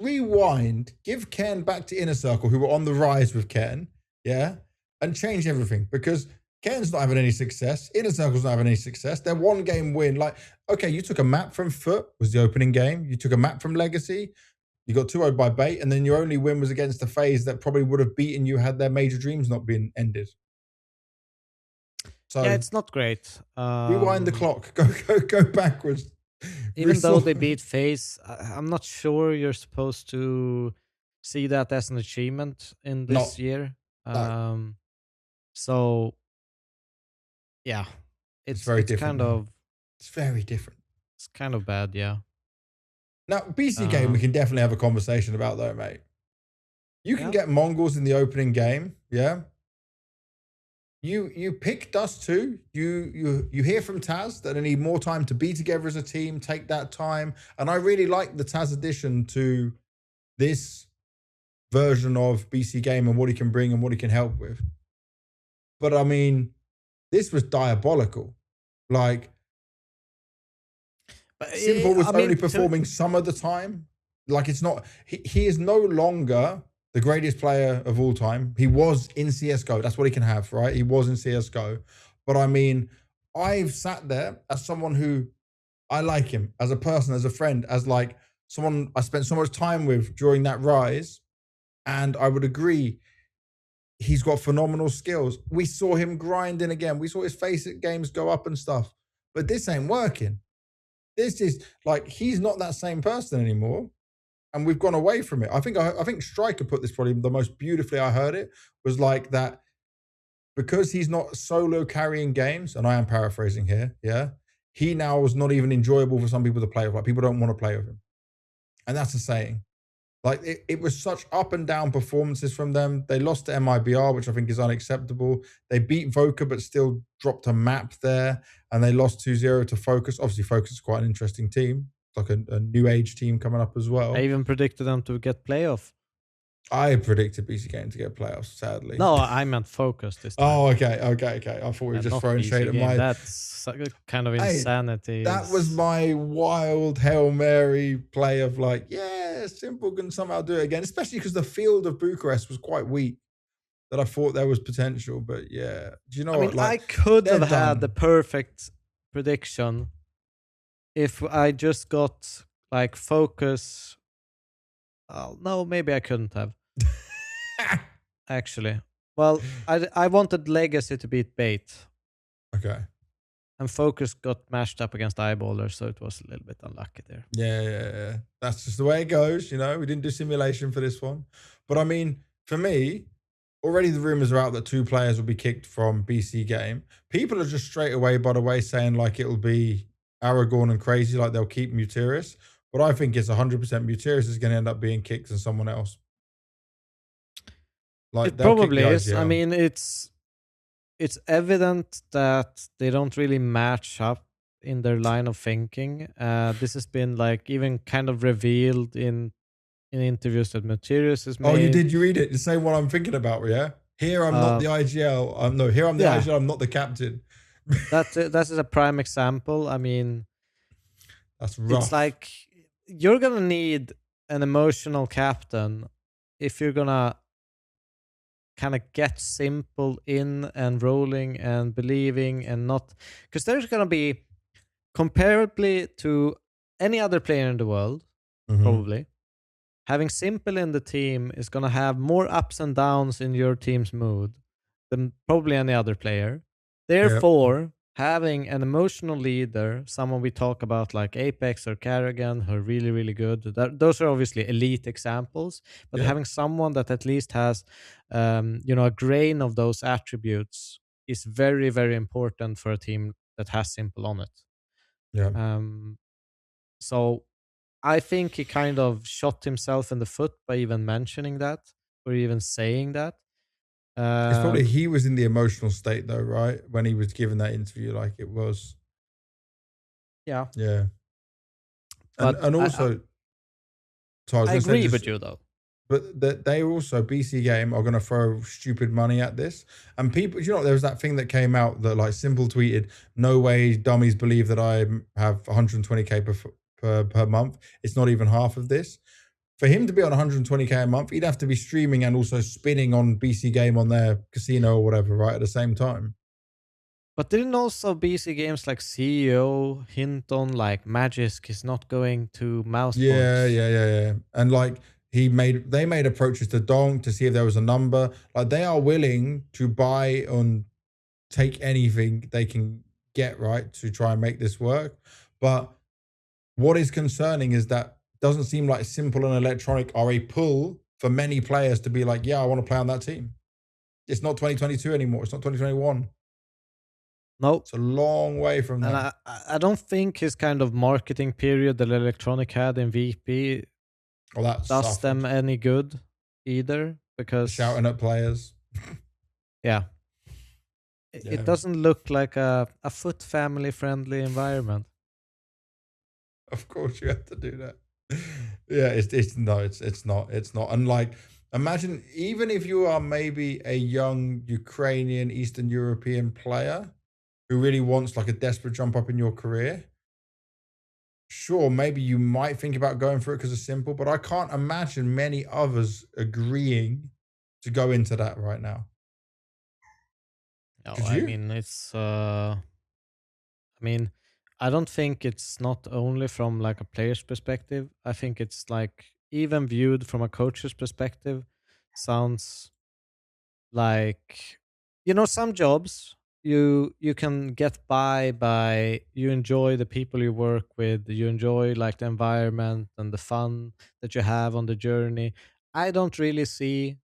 rewind, give Ken back to Inner Circle, who were on the rise with Ken, and change everything, because Ken's not having any success. Inner Circle's not having any success. They're 1-game win. Like, okay, you took a map from FUT, was the opening game. You took a map from Legacy. You got 2-0 by Bait, and then your only win was against the FaZe that probably would have beaten you had their major dreams not been ended. So it's not great. Rewind the clock. Go backwards. Even though they beat FaZe, I'm not sure you're supposed to see that as an achievement in this year. No. So, yeah, it's very different. It's very different. It's kind of bad, yeah. Now, BC game, we can definitely have a conversation about, though, mate. You can get Mongolz in the opening game, You pick Dust 2. You hear from Taz that they need more time to be together as a team, take that time. And I really like the Taz addition to this version of BC game and what he can bring and what he can help with. But I mean, this was diabolical. Like, Simple was only performing some of the time. Like, it's not, he is no longer the greatest player of all time. He was in CSGO. That's what he can have, right? He was in CSGO. But I mean, I've sat there as someone who, I like him as a person, as a friend, as like someone I spent so much time with during that rise. And I would agree, he's got phenomenal skills. We saw him grinding again. We saw his face at games go up and stuff. But this ain't working. This is like, he's not that same person anymore. And we've gone away from it. I think Striker put this probably the most beautifully I heard it, was like that, because he's not solo carrying games, and I am paraphrasing here, he now is not even enjoyable for some people to play with. Like, people don't want to play with him. And that's a saying. Like, it was such up and down performances from them. They lost to MIBR, which I think is unacceptable. They beat Voka, but still dropped a map there. And they lost 2-0 to Focus. Obviously, Focus is quite an interesting team. It's like a new age team coming up as well. I even predicted them to get playoff. I predicted BC Game to get playoffs, sadly. No, I meant focus this time. Oh, okay. I thought we were just throwing shade at my... That's kind of insanity. That was my wild Hail Mary play of like, yeah, Simple can somehow do it again, especially because the field of Bucharest was quite weak, that I thought there was potential. But yeah, do you know what? I could have had the perfect prediction if I just got like focus. Oh, no, maybe I couldn't have. Actually. Well, I wanted Legacy to beat Bait. Okay. And Focus got mashed up against Eyeballer, so it was a little bit unlucky there. Yeah. That's just the way it goes, you know. We didn't do simulation for this one. But I mean, for me, already the rumors are out that 2 players will be kicked from BC Game. People are just straight away, by the way, saying like it'll be Aragorn and Crazy, like they'll keep Mutiris. But I think it's 100% Mutiris is going to end up being kicked and someone else. Like it probably is. I mean, it's evident that they don't really match up in their line of thinking. This has been like even kind of revealed in interviews that Mutiris has made. Oh, you did? You read it? You say what I'm thinking about, yeah? Here I'm not the IGL. Here I'm the IGL. I'm not the captain. That is a prime example. I mean, that's rough. It's like you're gonna need an emotional captain if you're gonna kind of get Simple in and rolling and believing and not, because there's gonna be, comparably to any other player in the world, probably having Simple in the team is gonna have more ups and downs in your team's mood than probably any other player. Therefore, having an emotional leader, someone we talk about like Apex or Kerrigan, who are really, really good. Those are obviously elite examples, but having someone that at least has, a grain of those attributes is very, very important for a team that has Simple on it. Yeah. So I think he kind of shot himself in the foot by even mentioning that or even saying that. It's probably he was in the emotional state though, right? When he was giving that interview, like it was. Yeah. And also, I agree with you though. But they also, BC Game, are going to throw stupid money at this. And people, there was that thing that came out that like Simple tweeted, no way dummies believe that I have 120k per month. It's not even half of this. For him to be on 120k a month, he'd have to be streaming and also spinning on BC Game on their casino or whatever, right, at the same time. But didn't also BC Games like CEO hint on like Magisk is not going to mouse points? Yeah. And like they made approaches to Dong to see if there was a number. Like they are willing to buy and take anything they can get, right, to try and make this work. But what is concerning is that doesn't seem like Simple and Electronic are a pull for many players to be like, yeah, I want to play on that team. It's not 2022 anymore. It's not 2021. Nope. It's a long way from that. And I don't think his kind of marketing period that Electronic had in VP does them any good either, because shouting at players. It doesn't look like a FUT family friendly environment. Of course you have to do that. It's not. And like, imagine even if you are maybe a young Ukrainian Eastern European player who really wants like a desperate jump up in your career, sure, maybe you might think about going for it because it's Simple, but I can't imagine many others agreeing to go into that right now. No, I mean, it's I don't think it's not only from like a player's perspective. I think it's like even viewed from a coach's perspective, sounds like, some jobs you can get by you enjoy the people you work with, you enjoy like the environment and the fun that you have on the journey. I don't really see,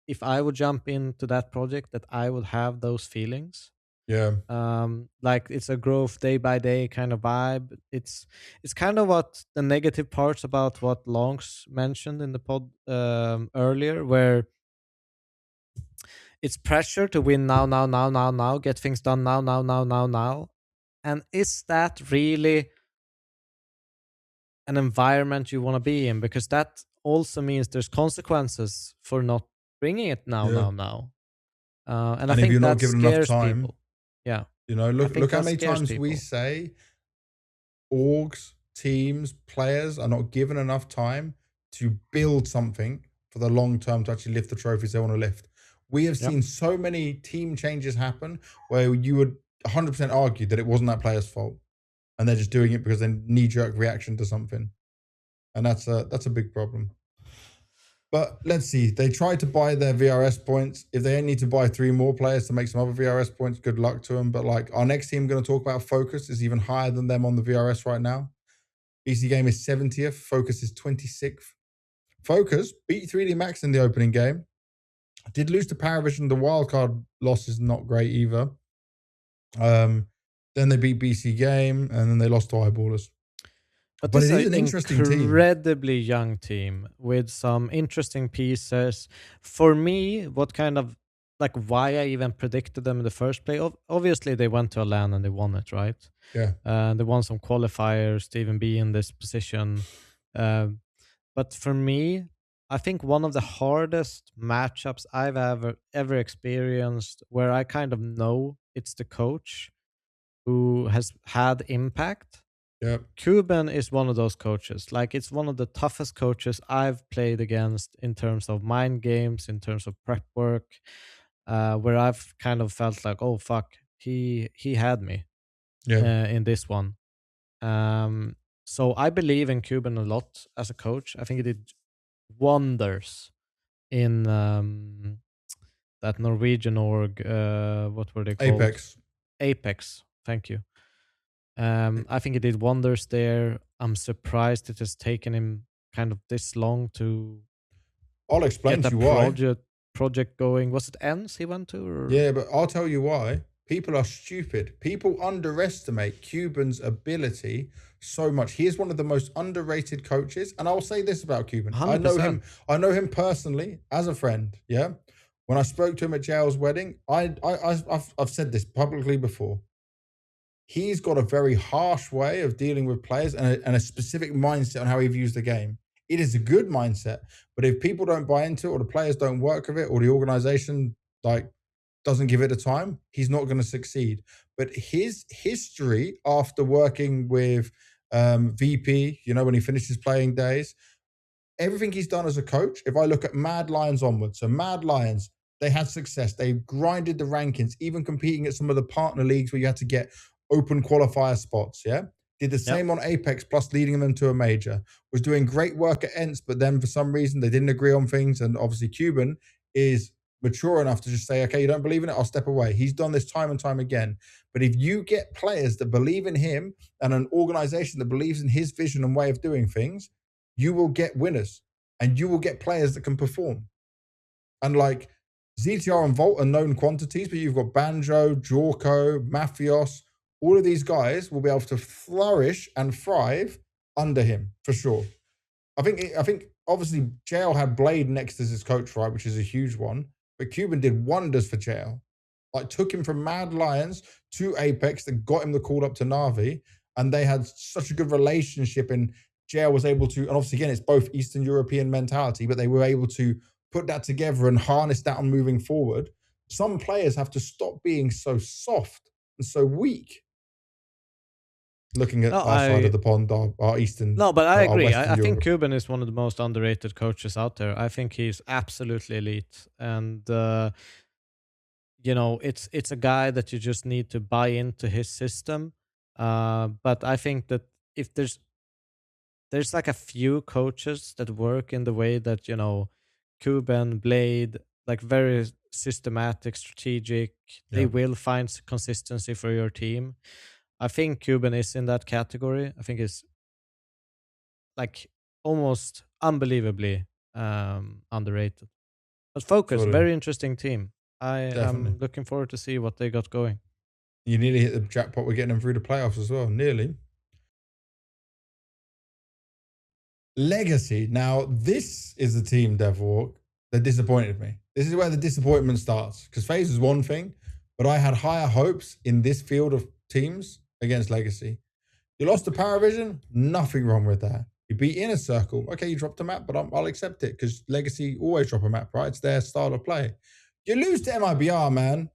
if I would jump into that project, that I would have those feelings. Like it's a growth day by day kind of vibe. It's kind of what the negative parts about what lauNX mentioned in the pod earlier, where it's pressure to win now, get things done now. And is that really an environment you want to be in? Because that also means there's consequences for not bringing it now. And I if think you're that not given enough scares time, people. Yeah. Look how that many scares times we people. say orgs, teams, players are not given enough time to build something for the long term to actually lift the trophies they want to lift. We have seen so many team changes happen where you would 100% argue that it wasn't that player's fault, and they're just doing it because they knee-jerk reaction to something, and that's a big problem. But let's see. They tried to buy their VRS points. If they need to buy 3 more players to make some other VRS points, good luck to them. But like our next team, going to talk about, Focus, is even higher than them on the VRS right now. BC Game is 70th. Focus is 26th. Focus beat 3D Max in the opening game. Did lose to Parivision. The wildcard loss is not great either. Then they beat BC Game, and then they lost to Eyeballers. But it this is is an interesting team. Incredibly young team with some interesting pieces. For me, what kind of like why I even predicted them in the first place? Obviously, they went to a LAN and they won it, right? Yeah. They won some qualifiers to even be in this position. But for me, I think one of the hardest matchups I've ever experienced, where I kind of know it's the coach who has had impact. Yep. Cuban is one of those coaches. Like, it's one of the toughest coaches I've played against in terms of mind games, in terms of prep work, where I've kind of felt like, oh fuck, he had me in this one. So I believe in Cuban a lot as a coach. I think he did wonders in that Norwegian org. What were they called? Apex. Thank you. I think he did wonders there. I'm surprised it has taken him kind of this long to I'll explain get to a you project going. Was it ENS he went to? Or? Yeah, but I'll tell you why. People are stupid. People underestimate Cuban's ability so much. He is one of the most underrated coaches. And I'll say this about Cuban. 100%. I know him personally as a friend. Yeah. When I spoke to him at JL's wedding, I've said this publicly before. He's got a very harsh way of dealing with players and a specific mindset on how he views the game. It is a good mindset, but if people don't buy into it, or the players don't work with it, or the organization doesn't give it the time, he's not going to succeed. But his history after working with VP, when he finished his playing days, everything he's done as a coach, if I look at Mad Lions onwards, so Mad Lions, they had success. They grinded the rankings, even competing at some of the partner leagues where you had to get open qualifier spots, yeah? Did the same on Apex, plus leading them to a major. Was doing great work at ENS, but then for some reason they didn't agree on things, and obviously Cuban is mature enough to just say, okay, you don't believe in it, I'll step away. He's done this time and time again. But if you get players that believe in him and an organization that believes in his vision and way of doing things, you will get winners, and you will get players that can perform. And like ZTR and Volt are known quantities, but you've got Banjo, Jorko, Mafios. All of these guys will be able to flourish and thrive under him, for sure. I think obviously JL had Blade next as his coach, right, which is a huge one. But Cuban did wonders for JL. Like, took him from Mad Lions to Apex, that got him the call up to Na'Vi, and they had such a good relationship, and JL was able to, and obviously again, it's both Eastern European mentality, but they were able to put that together and harness that on moving forward. Some players have to stop being so soft and so weak. Looking at our side of the pond, our Eastern. No, but I agree. I think Cuban is one of the most underrated coaches out there. I think he's absolutely elite, and it's a guy that you just need to buy into his system. But I think that if there's like a few coaches that work in the way that Cuban, Blade, like very systematic, strategic. Yeah. They will find consistency for your team. I think Cuban is in that category. I think it's like almost unbelievably underrated. But Focus, very interesting team. I am looking forward to see what they got going. You nearly hit the jackpot. We're getting them through the playoffs as well. Nearly. Legacy. Now, this is the team, Devilwalk, that disappointed me. This is where the disappointment starts. Because FaZe is one thing, but I had higher hopes in this field of teams against Legacy. You lost to Parivision, nothing wrong with that. You beat Inner Circle. Okay, you dropped a map, but I'll accept it because Legacy always drop a map, right? It's their style of play. You lose to MIBR, man.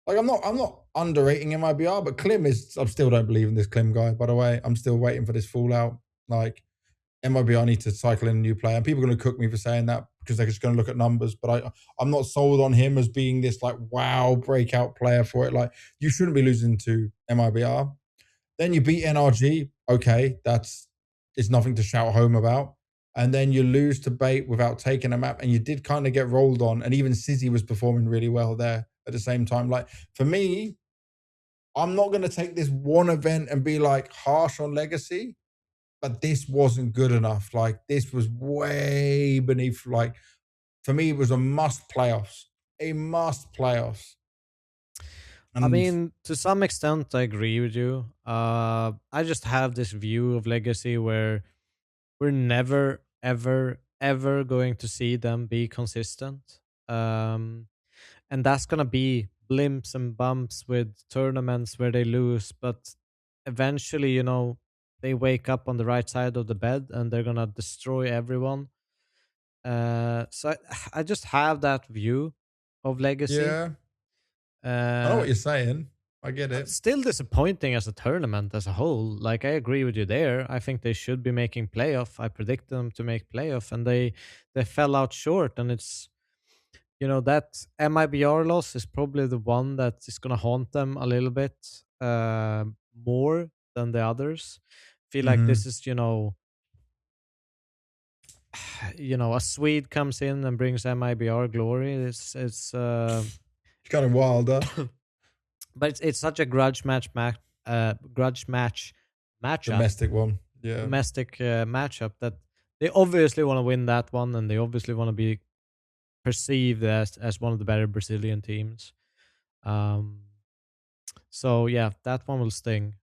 Like I'm not underrating MIBR, but Klim is. I still don't believe in this Klim guy. By the way, I'm still waiting for this fallout. Like MIBR need to cycle in a new player, and people are going to cook me for saying that because they're just going to look at numbers. But I'm not sold on him as being this like wow breakout player for it. Like you shouldn't be losing to MIBR. Then you beat NRG. Okay, it's nothing to shout home about. And then you lose to Bait without taking a map, and you did kind of get rolled on. And even Sizzy was performing really well there at the same time. Like for me, I'm not going to take this one event and be like harsh on Legacy, but this wasn't good enough. Like this was way beneath. Like for me, it was a must playoffs. I mean, to some extent, I agree with you. I just have this view of Legacy where we're never, ever, ever going to see them be consistent. And that's going to be blimps and bumps with tournaments where they lose. But eventually, they wake up on the right side of the bed and they're going to destroy everyone. So I just have that view of Legacy. Yeah. I know what you're saying. I get it. Still disappointing as a tournament as a whole. Like I agree with you there. I think they should be making playoff. I predict them to make playoff, and they fell out short. And it's that MIBR loss is probably the one that is gonna haunt them a little bit more than the others. Feel like this is a Swede comes in and brings MIBR glory. It's kind of wild, huh? But it's such a grudge match matchup. Domestic one. Yeah. Domestic matchup that they obviously want to win that one, and they obviously want to be perceived as one of the better Brazilian teams. So yeah, that one will sting.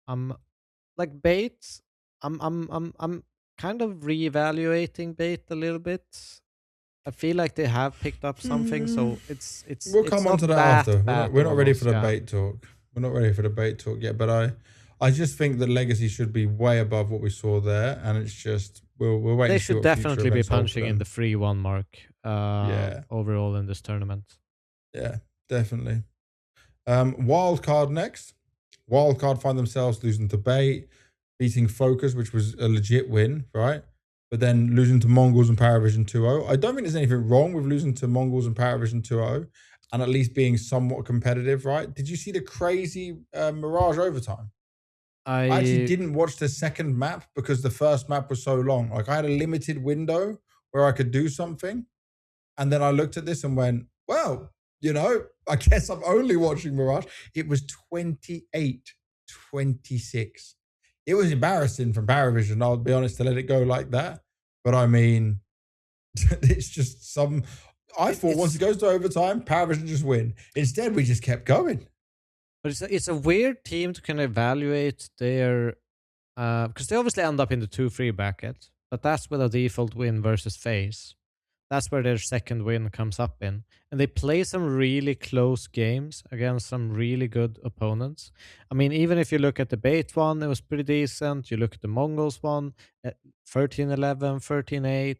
Like Bait, I'm kind of reevaluating Bait a little bit. I feel like they have picked up something, so it's. We'll come on to that after. We're not ready for the yeah. Bait talk. We're not ready for the Bait talk yet, but I just think that Legacy should be way above what we saw there, and it's just we're waiting. They should definitely be punching in the 3-1 mark. Overall in this tournament. Yeah, definitely. Wildcard next. Wildcard find themselves losing to Bait, beating Focus, which was a legit win, right? But then losing to Mongolz and Parivision 2-0. I don't think there's anything wrong with losing to Mongolz and Parivision 2-0 and at least being somewhat competitive, right? Did you see the crazy Mirage overtime? I actually didn't watch the second map because the first map was so long. Like I had a limited window where I could do something. And then I looked at this and went, well, I guess I'm only watching Mirage. It was 28-26. It was embarrassing from Parivision, I'll be honest, to let it go like that. But I mean, it's just I thought once it goes to overtime, Parivision just win. Instead, we just kept going. But it's a weird team to kind of evaluate their... because they obviously end up in the 2-3 bracket, but that's with a default win versus FaZe. That's where their second win comes up in. And they play some really close games against some really good opponents. I mean, even if you look at the Bait one, it was pretty decent. You look at the Mongolz one, 13-11, 13-8.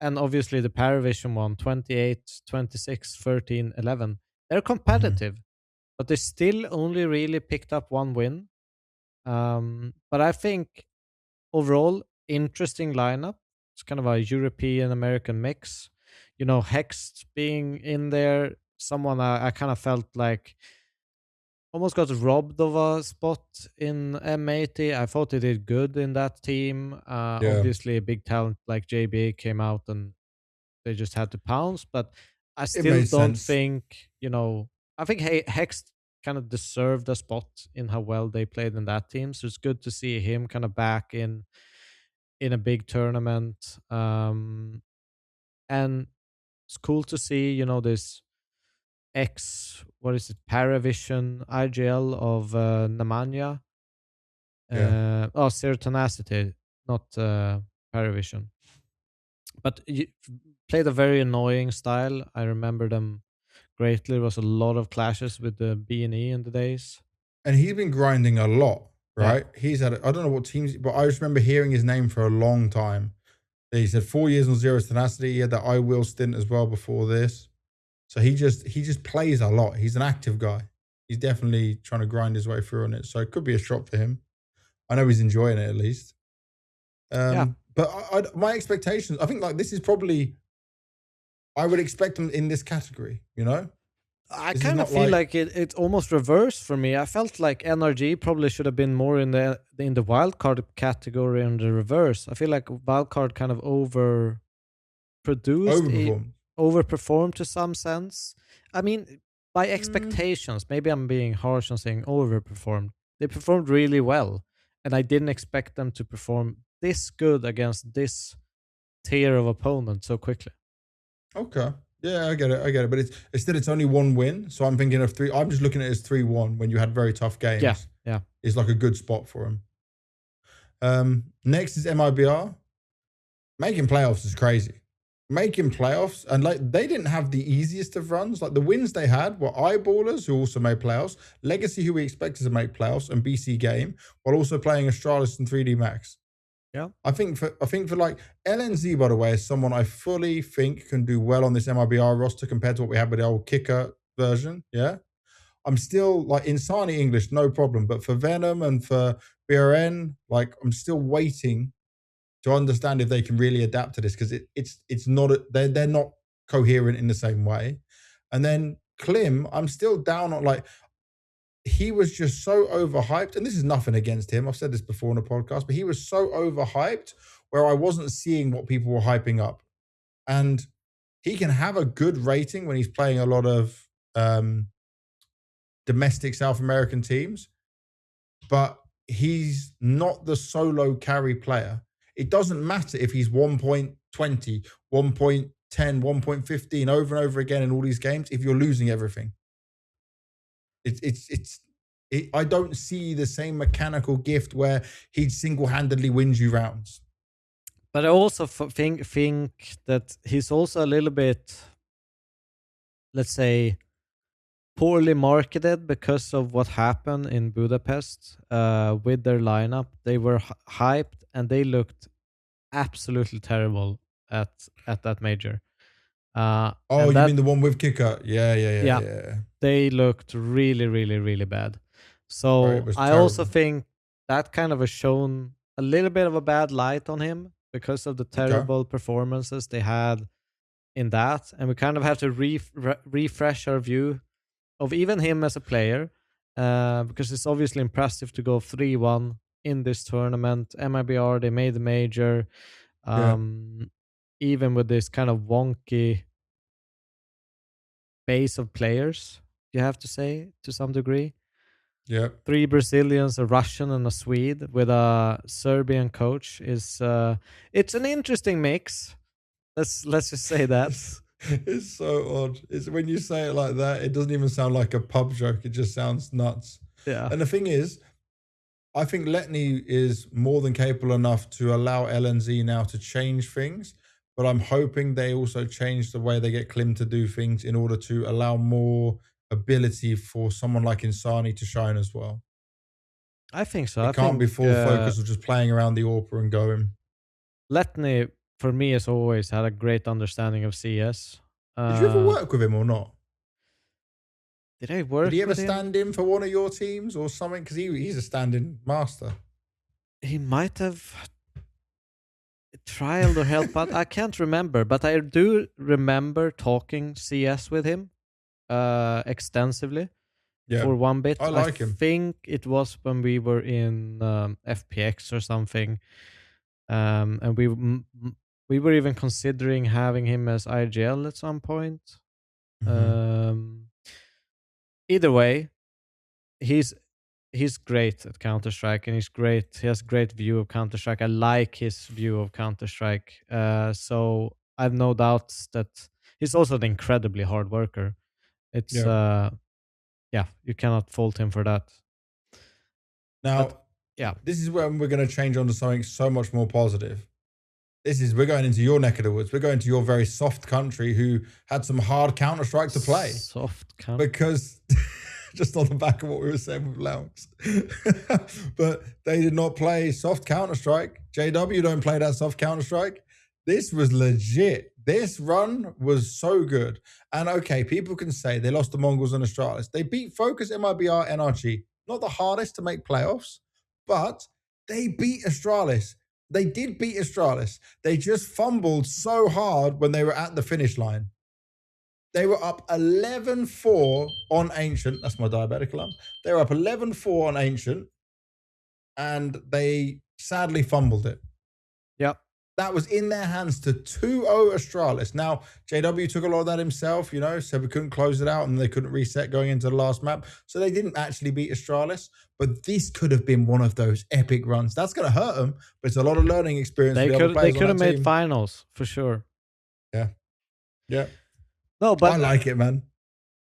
And obviously the Parivision one, 28, 26, 13, 11. They're competitive, but they still only really picked up one win. But I think overall, interesting lineup. It's kind of a European-American mix. Hex being in there, someone I kind of felt like almost got robbed of a spot in M80. I thought he did good in that team. Obviously, a big talent like JB came out and they just had to pounce. But I still don't think, I think Hex kind of deserved a spot in how well they played in that team. So it's good to see him kind of back in a big tournament. And it's cool to see, this Parivision IGL of Nemanja. Serotonacity, not Parivision. But played a very annoying style. I remember them greatly. There was a lot of clashes with the B&E in the days. And he's been grinding a lot, right? He's had, I don't know what teams, but I just remember hearing his name for a long time. He said 4 years on Zero's Tenacity. He had that I Will stint as well before this. So he just plays a lot. He's an active guy. He's definitely trying to grind his way through on it. So it could be a shot for him. I know he's enjoying it at least. But my expectations, I think like this is probably, I would expect him in this category, you know? I kind of feel like it's almost reversed for me. I felt like NRG probably should have been more in the wildcard category and the reverse. I feel like wildcard kind of overperformed to some sense. I mean, by expectations, maybe I'm being harsh on saying overperformed. They performed really well, and I didn't expect them to perform this good against this tier of opponent so quickly. Okay. Yeah, I get it. But it's only one win, so I'm thinking of 3. I'm just looking at it as 3-1 when you had very tough games. Yeah. It's like a good spot for him. Next is MIBR. Making playoffs is crazy. Making playoffs, and like they didn't have the easiest of runs. Like the wins they had were Eyeballers, who also made playoffs, Legacy, who we expected to make playoffs, and BC Game, while also playing Astralis and 3D Max. Yeah, I think for like LNZ, by the way, is someone I fully think can do well on this MIBR roster compared to what we had with the old kicker version. Yeah, I'm still like Insani English, no problem, but for Venom and for BRN, like I'm still waiting to understand if they can really adapt to this, because it's not they're not coherent in the same way. And then Klim, I'm still down on like. He was just so overhyped, and this is nothing against him. I've said this before on the podcast, but he was so overhyped where I wasn't seeing what people were hyping up. And he can have a good rating when he's playing a lot of domestic South American teams, but he's not the solo carry player. It doesn't matter if he's 1.20, 1.10, 1.15 over and over again in all these games if you're losing everything. I don't see the same mechanical gift where he single-handedly wins you rounds. But I also think that he's also a little bit, let's say, poorly marketed because of what happened in Budapest with their lineup. They were hyped and they looked absolutely terrible at that major. You mean the one with kicker? Yeah. They looked really, really, really bad. So I also think that kind of has shown a little bit of a bad light on him because of the terrible performances they had in that. And we kind of have to refresh our view of even him as a player, because it's obviously impressive to go 3-1 in this tournament. MIBR, they made the major. Even with this kind of wonky base of players, you have to say, to some degree. Yeah. 3 Brazilians, a Russian, and a Swede with a Serbian coach is it's an interesting mix. Let's just say that. It's so odd. It's when you say it like that, it doesn't even sound like a pub joke. It just sounds nuts. Yeah. And the thing is, I think Letney is more than capable enough to allow LNZ now to change things, but I'm hoping they also change the way they get Klim to do things in order to allow more ability for someone like Insani to shine as well. I think so. It can't be full focus of just playing around the AWPer and going. Letney, for me, has always had a great understanding of CS. Did you ever work with him or not? Did I work with him? Did he ever stand in for one of your teams or something? Because he's a stand-in master. He might have trialed or helped out. I can't remember, but I do remember talking CS with him extensively for one bit. I like him. I think it was when we were in FPX or something, and we were even considering having him as IGL at some point. Either way, he's great at Counter-Strike, and he has great view of Counter-Strike. I like his view of Counter-Strike. So I have no doubts that he's also an incredibly hard worker. It's you cannot fault him for that. Now, this is when we're going to change on to something so much more positive. We're going into your neck of the woods. We're going to your very soft country who had some hard Counter-Strike to play. Soft country. Because just on the back of what we were saying with lauNX. But they did not play soft Counter-Strike. JW don't play that soft Counter-Strike. This was legit. This run was so good. And okay, people can say they lost the Mongolz and Astralis. They beat Focus, MIBR, NRG. Not the hardest to make playoffs, but they beat Astralis. They did beat Astralis. They just fumbled so hard when they were at the finish line. They were up 11-4 on Ancient. That's my diabetic alarm. They were up 11-4 on Ancient, and they sadly fumbled it. Yep. That was in their hands to 2-0 Astralis. Now, JW took a lot of that himself, said we couldn't close it out and they couldn't reset going into the last map. So they didn't actually beat Astralis, but this could have been one of those epic runs. That's going to hurt them, but it's a lot of learning experience. They could have made finals for sure. Yeah. Yeah. No, but I like it, man.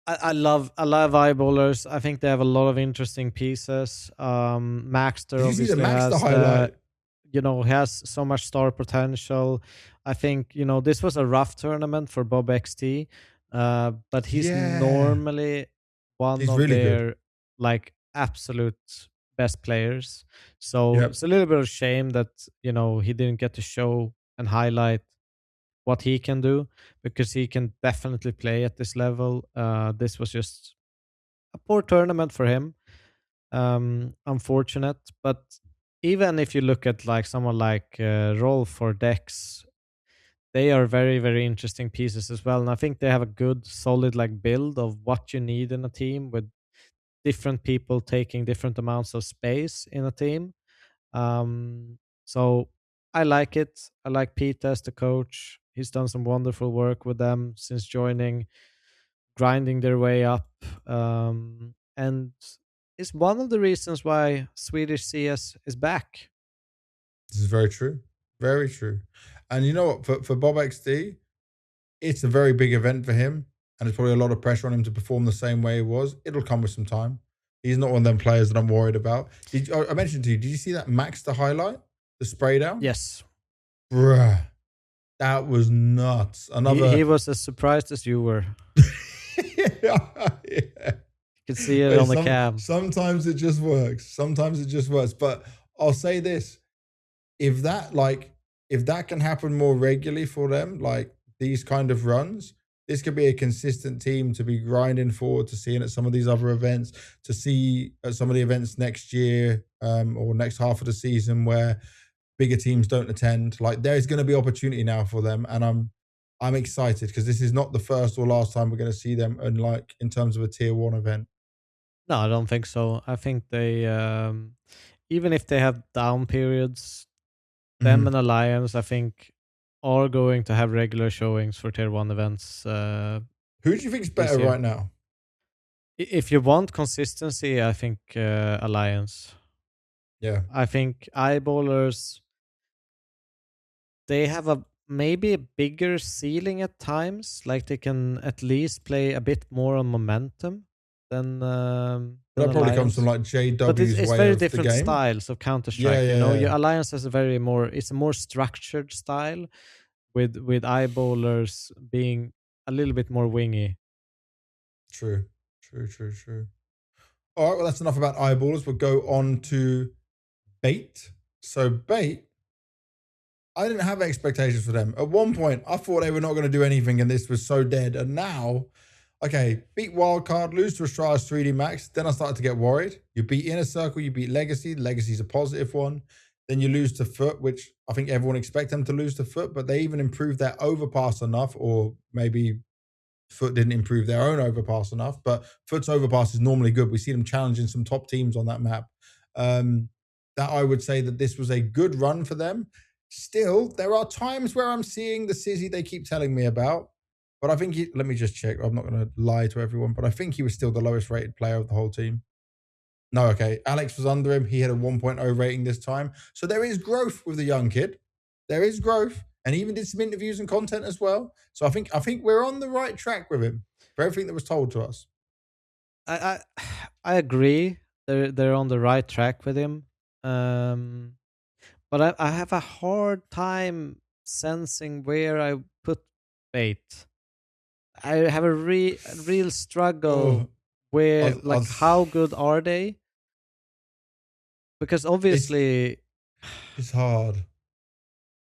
I love eyeballers. I think they have a lot of interesting pieces. Maxter obviously has has so much star potential. I think, this was a rough tournament for bobeksde, but he's normally one of really their absolute best players. So it's a little bit of a shame that, he didn't get to show and highlight what he can do, because he can definitely play at this level. This was just a poor tournament for him. Unfortunate, but even if you look at someone like Rolf or Dex, they are very, very interesting pieces as well. And I think they have a good, solid build of what you need in a team, with different people taking different amounts of space in a team. So I like it. I like Peter as the coach. He's done some wonderful work with them since joining, grinding their way up. And it's one of the reasons why Swedish CS is back. This is very true. Very true. And you know what? For bobeksde, it's a very big event for him. And there's probably a lot of pressure on him to perform the same way he was. It'll come with some time. He's not one of them players that I'm worried about. I mentioned to you, did you see that Maxter highlight? The spray down? Yes. Bruh. That was nuts. He was as surprised as you were. Yeah. You can see it on the cam. Sometimes it just works. But I'll say this. If that can happen more regularly for them, these kind of runs, this could be a consistent team to be grinding forward to seeing at some of these other events, to see at some of the events next year or next half of the season where bigger teams don't attend. There's going to be opportunity now for them, and I'm excited because this is not the first or last time we're going to see them in terms of a tier 1 event. No, I don't think so. I think they, even if they have down periods, them and Alliance, I think, are going to have regular showings for tier 1 events. Who do you think is better right now? If you want consistency, I think Alliance. Yeah. I think eyeballers, they have maybe a bigger ceiling at times. They can at least play a bit more on momentum than that probably Alliance. comes from JW's but it's way very of different the game. styles of Counter-Strike. Your Alliance has it's a more structured style, with eyeballers being a little bit more wingy. True. All right, well, that's enough about eyeballers. We'll go on to Bait. So Bait, I didn't have expectations for them. At one point, I thought they were not going to do anything and this was so dead. And now, okay, beat Wildcard, lose to Astralis 3D Max. Then I started to get worried. You beat Inner Circle, you beat Legacy. Legacy's a positive one. Then you lose to FUT, which I think everyone expects them to lose to FUT, but they even improved their overpass enough, or maybe FUT didn't improve their own overpass enough, but FUT's overpass is normally good. We see them challenging some top teams on that map. That I would say that this was a good run for them. Still, there are times where I'm seeing the Sizzy they keep telling me about, but I think let me just check. I'm not going to lie to everyone, but I think he was still the lowest rated player of the whole team. No, okay. Alex was under him. He had a 1.0 rating this time. So there is growth with the young kid. There is growth. And he even did some interviews and content as well. So I think we're on the right track with him for everything that was told to us. I agree. They're on the right track with him. But I have a hard time sensing where I put Bait. I have a real struggle where I'll- how good are they? Because obviously, It's hard.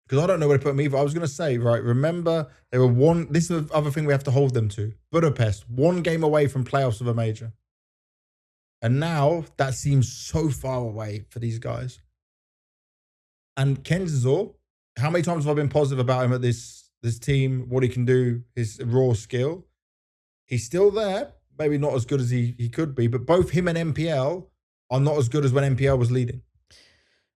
Because I don't know where to put them either. I was going to say, right, remember, they were one. This is the other thing we have to hold them to. Budapest, one game away from playoffs of a major. And now that seems so far away for these guys. And Kenzor, how many times have I been positive about him at this team, what he can do, his raw skill? He's still there, maybe not as good as he could be, but both him and MPL are not as good as when MPL was leading.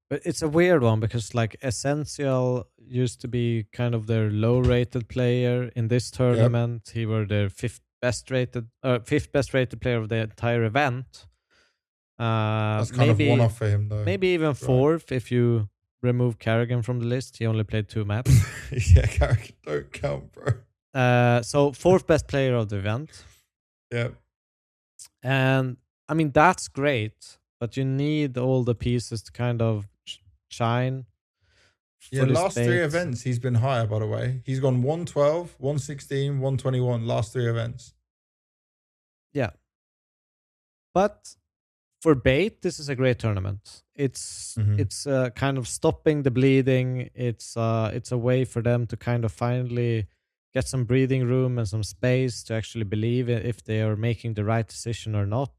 but it's a weird one because like Essential used to be kind of their low-rated player in this tournament. He were their fifth best rated player of the entire event. That's kind of one off for him, though. Maybe even fourth if you remove Carrigan from the list. He only played 2 maps. Yeah, Carrigan don't count, bro. So fourth best player of the event. Yeah. And I mean, that's great, but you need all the pieces to kind of shine. Yeah, last 3 events, he's been higher, by the way. He's gone 112, 116, 121, last 3 events. Yeah. But for Bait, this is a great tournament. It's kind of stopping the bleeding. It's a way for them to kind of finally get some breathing room and some space to actually believe if they are making the right decision or not.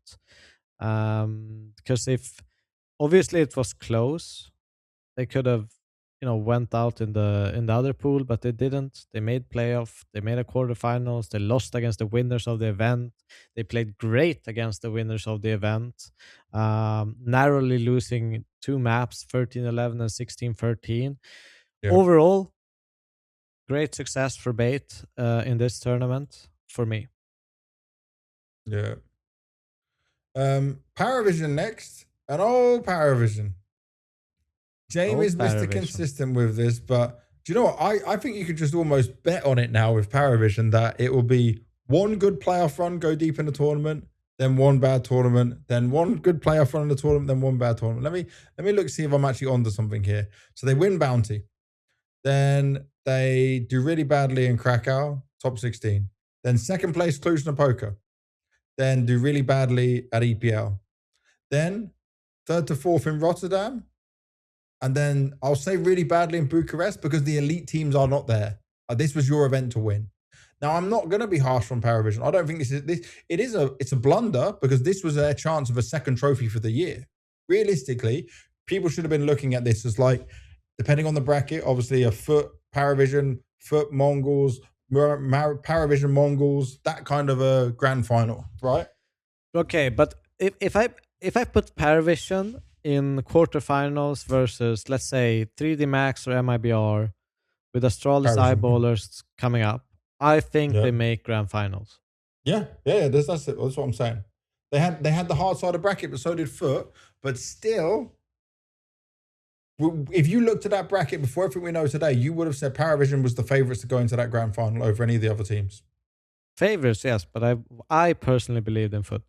Because if obviously it was close, they could have went out in the other pool, but they didn't. They made playoff. They made a quarterfinals. They lost against the winners of the event. They played great against the winners of the event, narrowly losing 2 maps, 13-11 and 16-13. Yeah. Overall, great success for Bait in this tournament for me. Yeah. Parivision next. And Parivision. Jamie is Mr. Consistent with this, but do you know what? I think you could just almost bet on it now with Parivision that it will be one good playoff run, go deep in the tournament, then one bad tournament, then one good playoff run in the tournament, then one bad tournament. Let me look, see if I'm actually onto something here. So they win Bounty. Then they do really badly in Krakow, top 16. Then second place, Cluj-Napoca. Then do really badly at EPL. Then third to fourth in Rotterdam. And then I'll say really badly in Bucharest because the elite teams are not there. This was your event to win. Now, I'm not going to be harsh on Parivision. I don't think it's a blunder because this was their chance of a second trophy for the year. Realistically, people should have been looking at this as like, depending on the bracket, obviously a FUT, Parivision, FUT, Mongolz, Parivision, Mongolz, that kind of a grand final, right? Okay, but if I put Parivision in quarterfinals versus, let's say, 3D Max or MIBR with Astralis Eyeballers coming up, I think they make grand finals. Yeah, that's it. That's what I'm saying. They had the hard side of bracket, but so did FUT. But still, if you looked at that bracket before everything we know today, you would have said Parivision was the favourites to go into that grand final over any of the other teams. Favorites, yes, but I personally believed in FUT.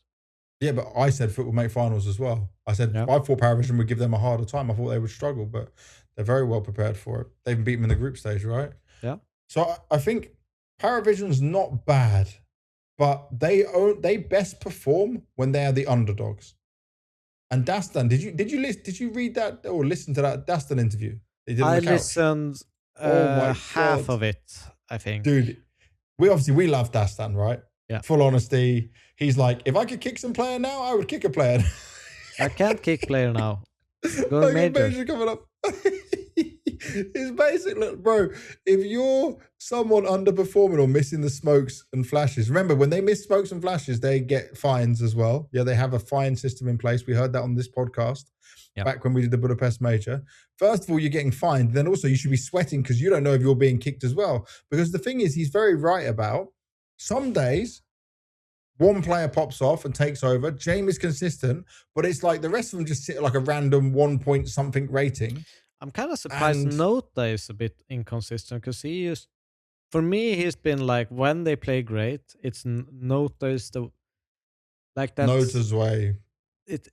Yeah, but I said FUT would make finals as well. I said I thought Parivision would give them a harder time. I thought they would struggle, but they're very well prepared for it. They even beat them in the group stage, right? Yeah. So I think Parivision's not bad, but they best perform when they are the underdogs. And Dastan, did you read that or listen to that Dastan interview? I listened half of it, I think. Dude, we love Dastan, right? Yeah. Full honesty. He's like, if I could kick some player now, I would kick a player. I can't kick player now. Go major coming up. It's basic, look, bro. If you're someone underperforming or missing the smokes and flashes, remember when they miss smokes and flashes, they get fines as well. Yeah, they have a fine system in place. We heard that on this podcast back when we did the Budapest Major. First of all, you're getting fined. Then also you should be sweating because you don't know if you're being kicked as well. Because the thing is, he's very right about some days one player pops off and takes over. Jamie's consistent, but it's like the rest of them just sit at like a random 1 point something rating. I'm kind of surprised Nota is a bit inconsistent because for me, he's been like, when they play great, it's Nota is Nota's way.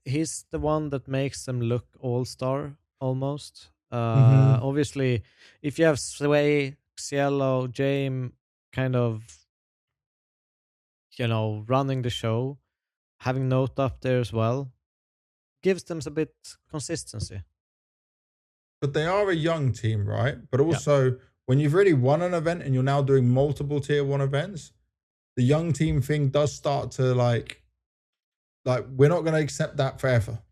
He's the one that makes them look all-star almost. Obviously, if you have Sway, Cielo, James kind of, running the show, having Note up there as well gives them a bit consistency. But they are a young team, right? But Yeah. also, when you've already won an event and you're now doing multiple tier 1 events, the young team thing does start to like we're not going to accept that forever.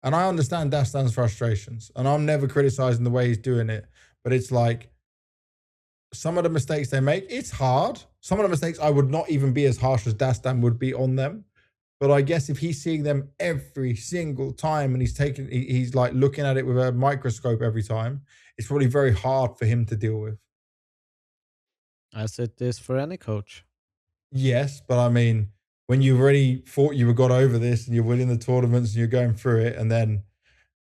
And I understand Dastan's frustrations, and I'm never criticizing the way he's doing it, but it's like some of the mistakes they make, it's hard. Some of the mistakes I would not even be as harsh as Dastan would be on them. But I guess if he's seeing them every single time and he's like looking at it with a microscope every time, it's probably very hard for him to deal with. As it is for any coach. Yes, but I mean, when you've already thought you got over this and you're winning the tournaments and you're going through it, and then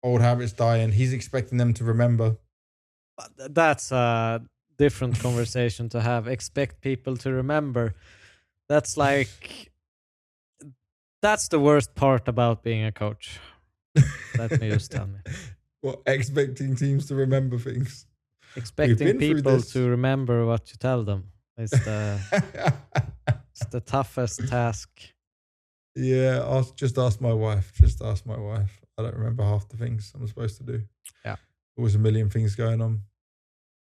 old habits die and he's expecting them to remember. That's a different conversation to have. Expect people to remember. That's like... That's the worst part about being a coach. Let me just tell me. What, expecting teams to remember things? Expecting people to remember what you tell them is it's the toughest task. Yeah, just ask my wife. Just ask my wife. I don't remember half the things I'm supposed to do. Yeah. Always a million things going on.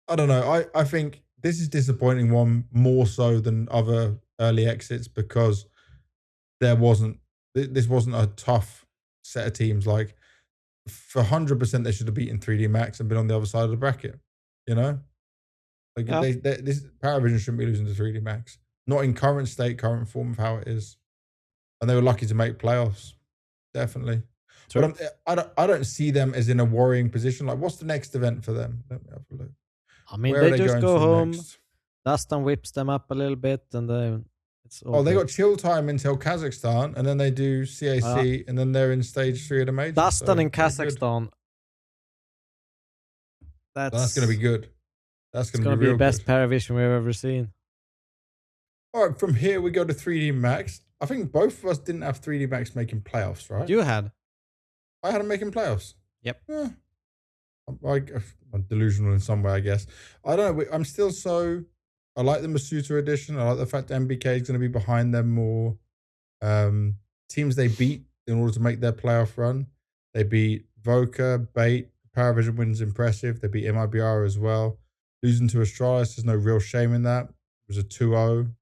I don't know. I think this is disappointing one more so than other early exits because this wasn't a tough set of teams. Like for 100%, they should have beaten 3D Max and been on the other side of the bracket. You know, like this Parivision shouldn't be losing to 3D Max. Not in current form of how it is, and they were lucky to make playoffs. Definitely, true. But I don't see them as in a worrying position. Like, what's the next event for them? Let me have a look. I mean, they just go home. Dastan whips them up a little bit, and then it's all they got chill time until Kazakhstan, and then they do CAC, and then they're in stage 3 of the major. Dastan in Kazakhstan. That's going to be good. That's going to be the best Parivision we've ever seen. All right, from here we go to 3D Max. I think both of us didn't have 3D Max making playoffs, right? You had. I had them making playoffs. Yep. Yeah. I'm delusional in some way, I guess. I don't know. I'm still so... I like the Masuta edition. I like the fact that MBK is going to be behind them more. Teams they beat in order to make their playoff run. They beat Voka, Bait. Parivision wins impressive. They beat MIBR as well. Losing to Astralis, there's no real shame in that. It was a 2-0.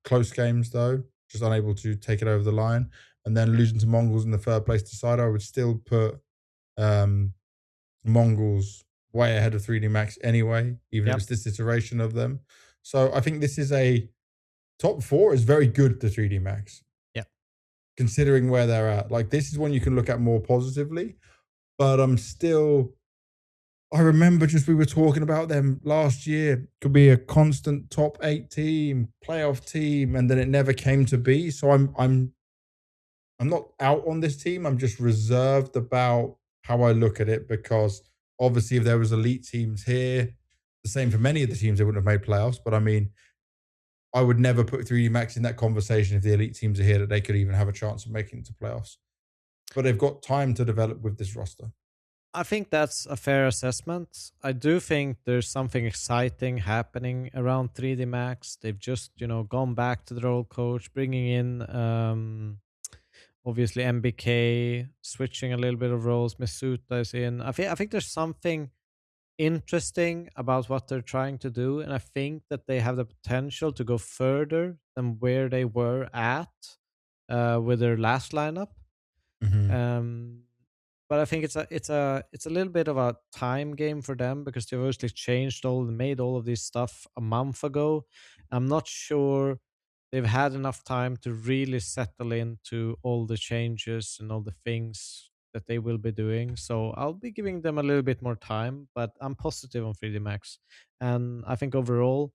Close games, though. Just unable to take it over the line. And then losing to Mongolz in the third place decider, I would still put Mongolz way ahead of 3D Max anyway, even if it's this iteration of them. So I think this is a top 4 is very good to 3D Max. Yeah. Considering where they're at. Like, this is one you can look at more positively. But I remember we were talking about them last year. Could be a constant top 8 team, playoff team, and then it never came to be. So I'm not out on this team. I'm just reserved about how I look at it, because obviously if there was elite teams here, the same for many of the teams, they wouldn't have made playoffs. But I mean, I would never put 3D Max in that conversation if the elite teams are here that they could even have a chance of making it to playoffs. But they've got time to develop with this roster. I think that's a fair assessment. I do think there's something exciting happening around 3D Max. They've just, gone back to their old coach, bringing in obviously MBK, switching a little bit of roles. Masuta is in. I think there's something interesting about what they're trying to do, and I think that they have the potential to go further than where they were at with their last lineup. Mm-hmm. But I think it's a little bit of a time game for them, because they obviously made all of this stuff a month ago. I'm not sure they've had enough time to really settle into all the changes and all the things that they will be doing. So I'll be giving them a little bit more time, but I'm positive on 3D Max. And I think overall,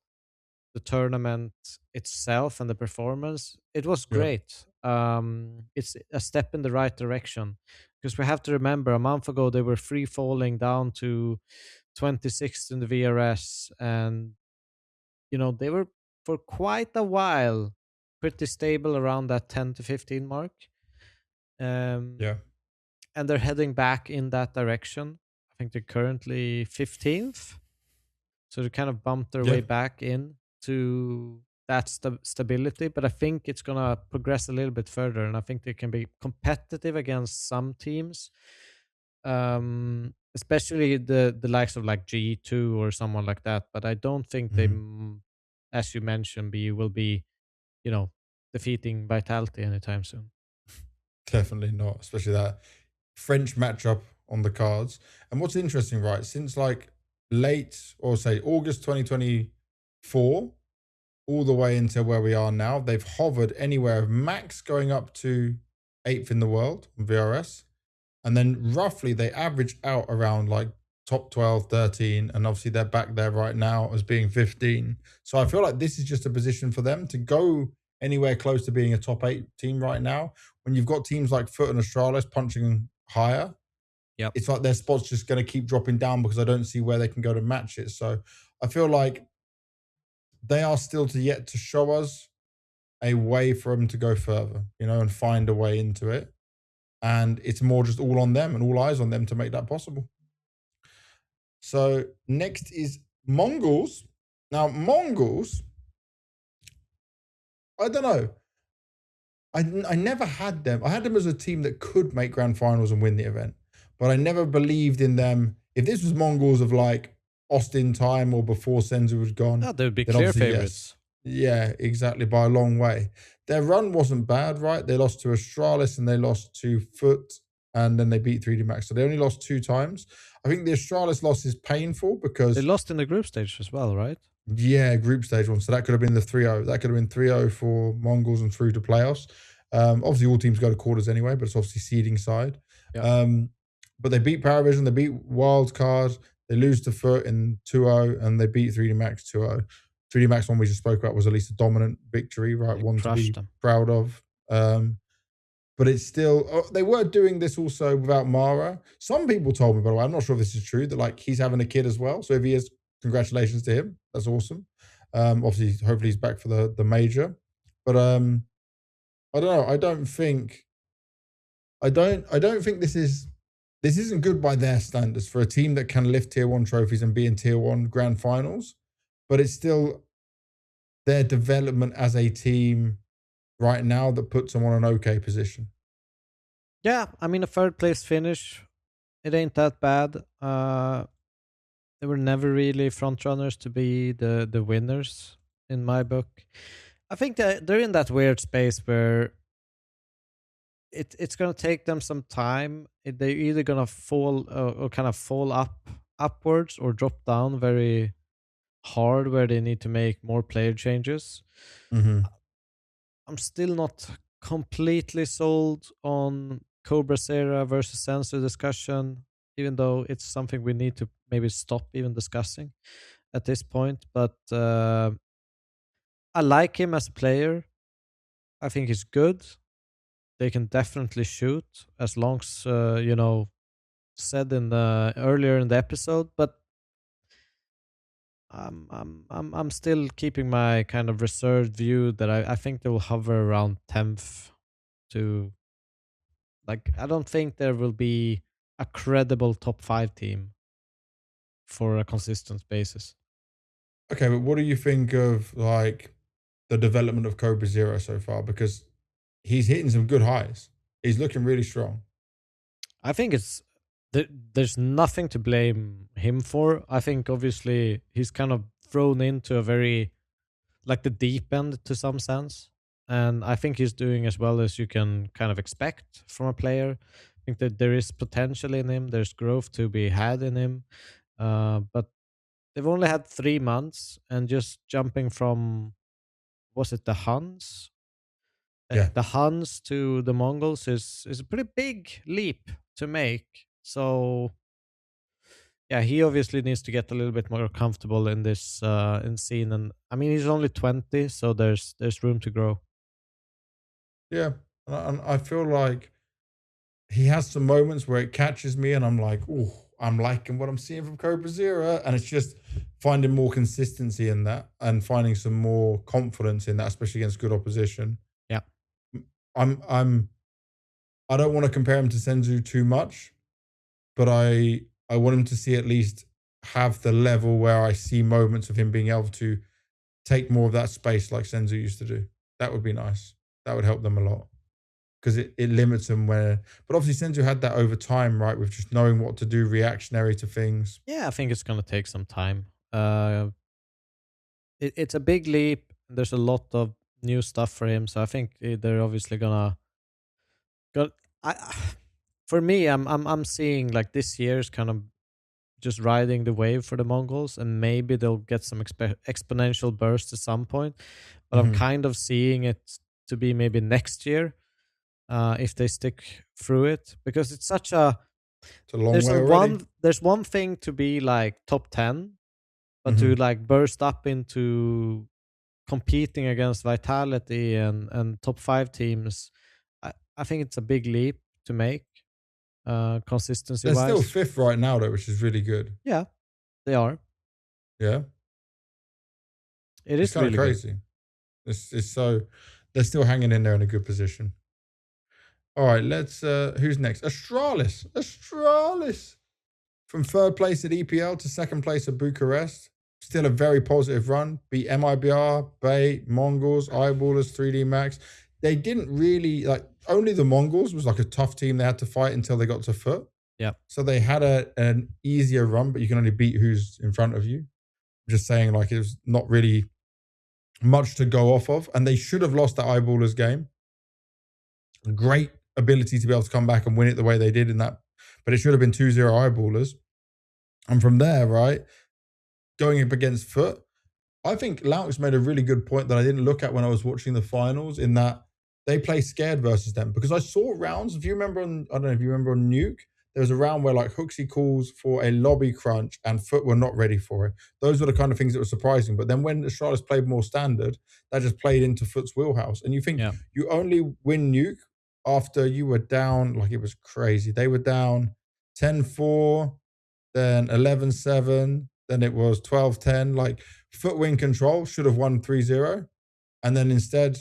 the tournament itself and the performance, it was great. It's a step in the right direction, because we have to remember a month ago they were free falling down to 26th in the VRS, and they were for quite a while pretty stable around that 10 to 15 mark. And they're heading back in that direction. I think they're currently 15th, so they kind of bumped their way back in to that stability, but I think it's gonna progress a little bit further, and I think they can be competitive against some teams, especially the likes of like G2 or someone like that. But I don't think they, as you mentioned, will be, defeating Vitality anytime soon. Definitely not, especially that French matchup on the cards. And what's interesting, right, since like late or say August 2024 all the way into where we are now, they've hovered anywhere max going up to 8th in the world on VRS, and then roughly they average out around like top 12, 13, and obviously they're back there right now as being 15. So I feel like this is just a position for them to go anywhere close to being a top 8 team right now. When you've got teams like FUT and Astralis punching higher, it's like their spot's just going to keep dropping down because I don't see where they can go to match it. So I feel like they are still yet to show us a way for them to go further, and find a way into it. And it's more just all on them and all eyes on them to make that possible. So next is Mongolz. Now, Mongolz, I don't know. I never had them. I had them as a team that could make grand finals and win the event, but I never believed in them. If this was Mongolz of like Austin time or before Senzu was gone, they would be clear favorites. Yes. Yeah, exactly, by a long way. Their run wasn't bad, right? They lost to Astralis and they lost to FUT, and then they beat 3D Max. So they only lost 2 times. I think the Astralis loss is painful because they lost in the group stage as well, right? Yeah, group stage one. So that could have been the 3-0. That could have been 3-0 for Mongolz and through to playoffs. Obviously, all teams go to quarters anyway, but it's obviously seeding side. Yeah. But they beat Parivision, they beat Wildcard, they lose to FUT in 2-0, and they beat 3D Max 2-0. 3D Max one we just spoke about was at least a dominant victory, right? One to be proud of. But it's still, they were doing this also without Mara. Some people told me, by the way, I'm not sure if this is true, that like he's having a kid as well. So if he is, congratulations to him. That's awesome. Obviously, hopefully he's back for the major. But I don't know. I don't think this isn't good by their standards for a team that can lift tier 1 trophies and be in tier 1 grand finals. But it's still their development as a team right now that puts them on an okay position. Yeah, I mean, a 3rd place finish, it ain't that bad. They were never really front runners to be the winners in my book. I think that they're in that weird space where it's gonna take them some time. They're either gonna fall or kind of fall upwards or drop down very hard where they need to make more player changes. Mm-hmm. I'm still not completely sold on Cobra Sera versus Sensor discussion, even though it's something we need to maybe stop even discussing at this point. But I like him as a player. I think he's good. They can definitely shoot, as long as said in earlier in the episode. But I'm still keeping my kind of reserved view that I think they will hover around 10th to, like, I don't think there will be a credible top 5 team for a consistent basis. Okay, but what do you think of like the development of Cobra Zero so far? Because he's hitting some good highs. He's looking really strong. I think there's nothing to blame him for. I think obviously he's kind of thrown into a very, like, the deep end to some sense. And I think he's doing as well as you can kind of expect from a player. I think that there is potential in him. There's growth to be had in him. But they've only had 3 months, and just jumping from, was it the Huns? Yeah. The Huns to the Mongolz is a pretty big leap to make. So yeah, he obviously needs to get a little bit more comfortable in this in scene. And I mean, he's only 20, so there's room to grow. Yeah, and I feel like he has some moments where it catches me and I'm like, oh, I'm liking what I'm seeing from Cobra Zero. And it's just finding more consistency in that and finding some more confidence in that, especially against good opposition. Yeah. I don't want to compare him to Senzu too much, but I want him to see at least have the level where I see moments of him being able to take more of that space like Senzu used to do. That would be nice. That would help them a lot. Because it limits them where... But obviously Senzu had that over time, right? With just knowing what to do, reactionary to things. Yeah, I think it's going to take some time. It's a big leap. There's a lot of new stuff for him. So I think they're obviously going to... For me, I'm seeing like this year's kind of just riding the wave for the Mongols, and maybe they'll get some exponential burst at some point. But I'm kind of seeing it to be maybe next year, if they stick through it, because it's such a... It's a long way already. There's one thing to be like top 10, but to like burst up into competing against Vitality and top 5 teams, I think it's a big leap to make. Consistency wise, they're still 5th right now though, which is really good. Yeah, they are. Yeah, it's kind really of crazy. It's so they're still hanging in there in a good position. All right, let's who's next? Astralis from 3rd place at EPL to 2nd place at Bucharest. Still a very positive run. Beat MIBR, Bait, Mongolz, Eyeballers, 3D Max. They didn't really like... Only the Mongolz was like a tough team they had to fight until they got to FUT. Yeah. So they had an easier run, but you can only beat who's in front of you. I'm just saying, like, it was not really much to go off of. And they should have lost that Eyeballers game. Great ability to be able to come back and win it the way they did in that. But it should have been 2-0 Eyeballers. And from there, right, going up against FUT, I think lauNX made a really good point that I didn't look at when I was watching the finals, in that they play scared versus them. Because I saw rounds, if you remember I don't know if you remember on Nuke, there was a round where like Hooksy calls for a lobby crunch and FUT were not ready for it. Those were the kind of things that were surprising. But then when the Charlottes played more standard, that just played into FUT's wheelhouse. And you think you only win Nuke after you were down, like it was crazy. They were down 10-4, then 11-7, then it was 12-10. Like FUT win control, should have won 3-0. And then instead...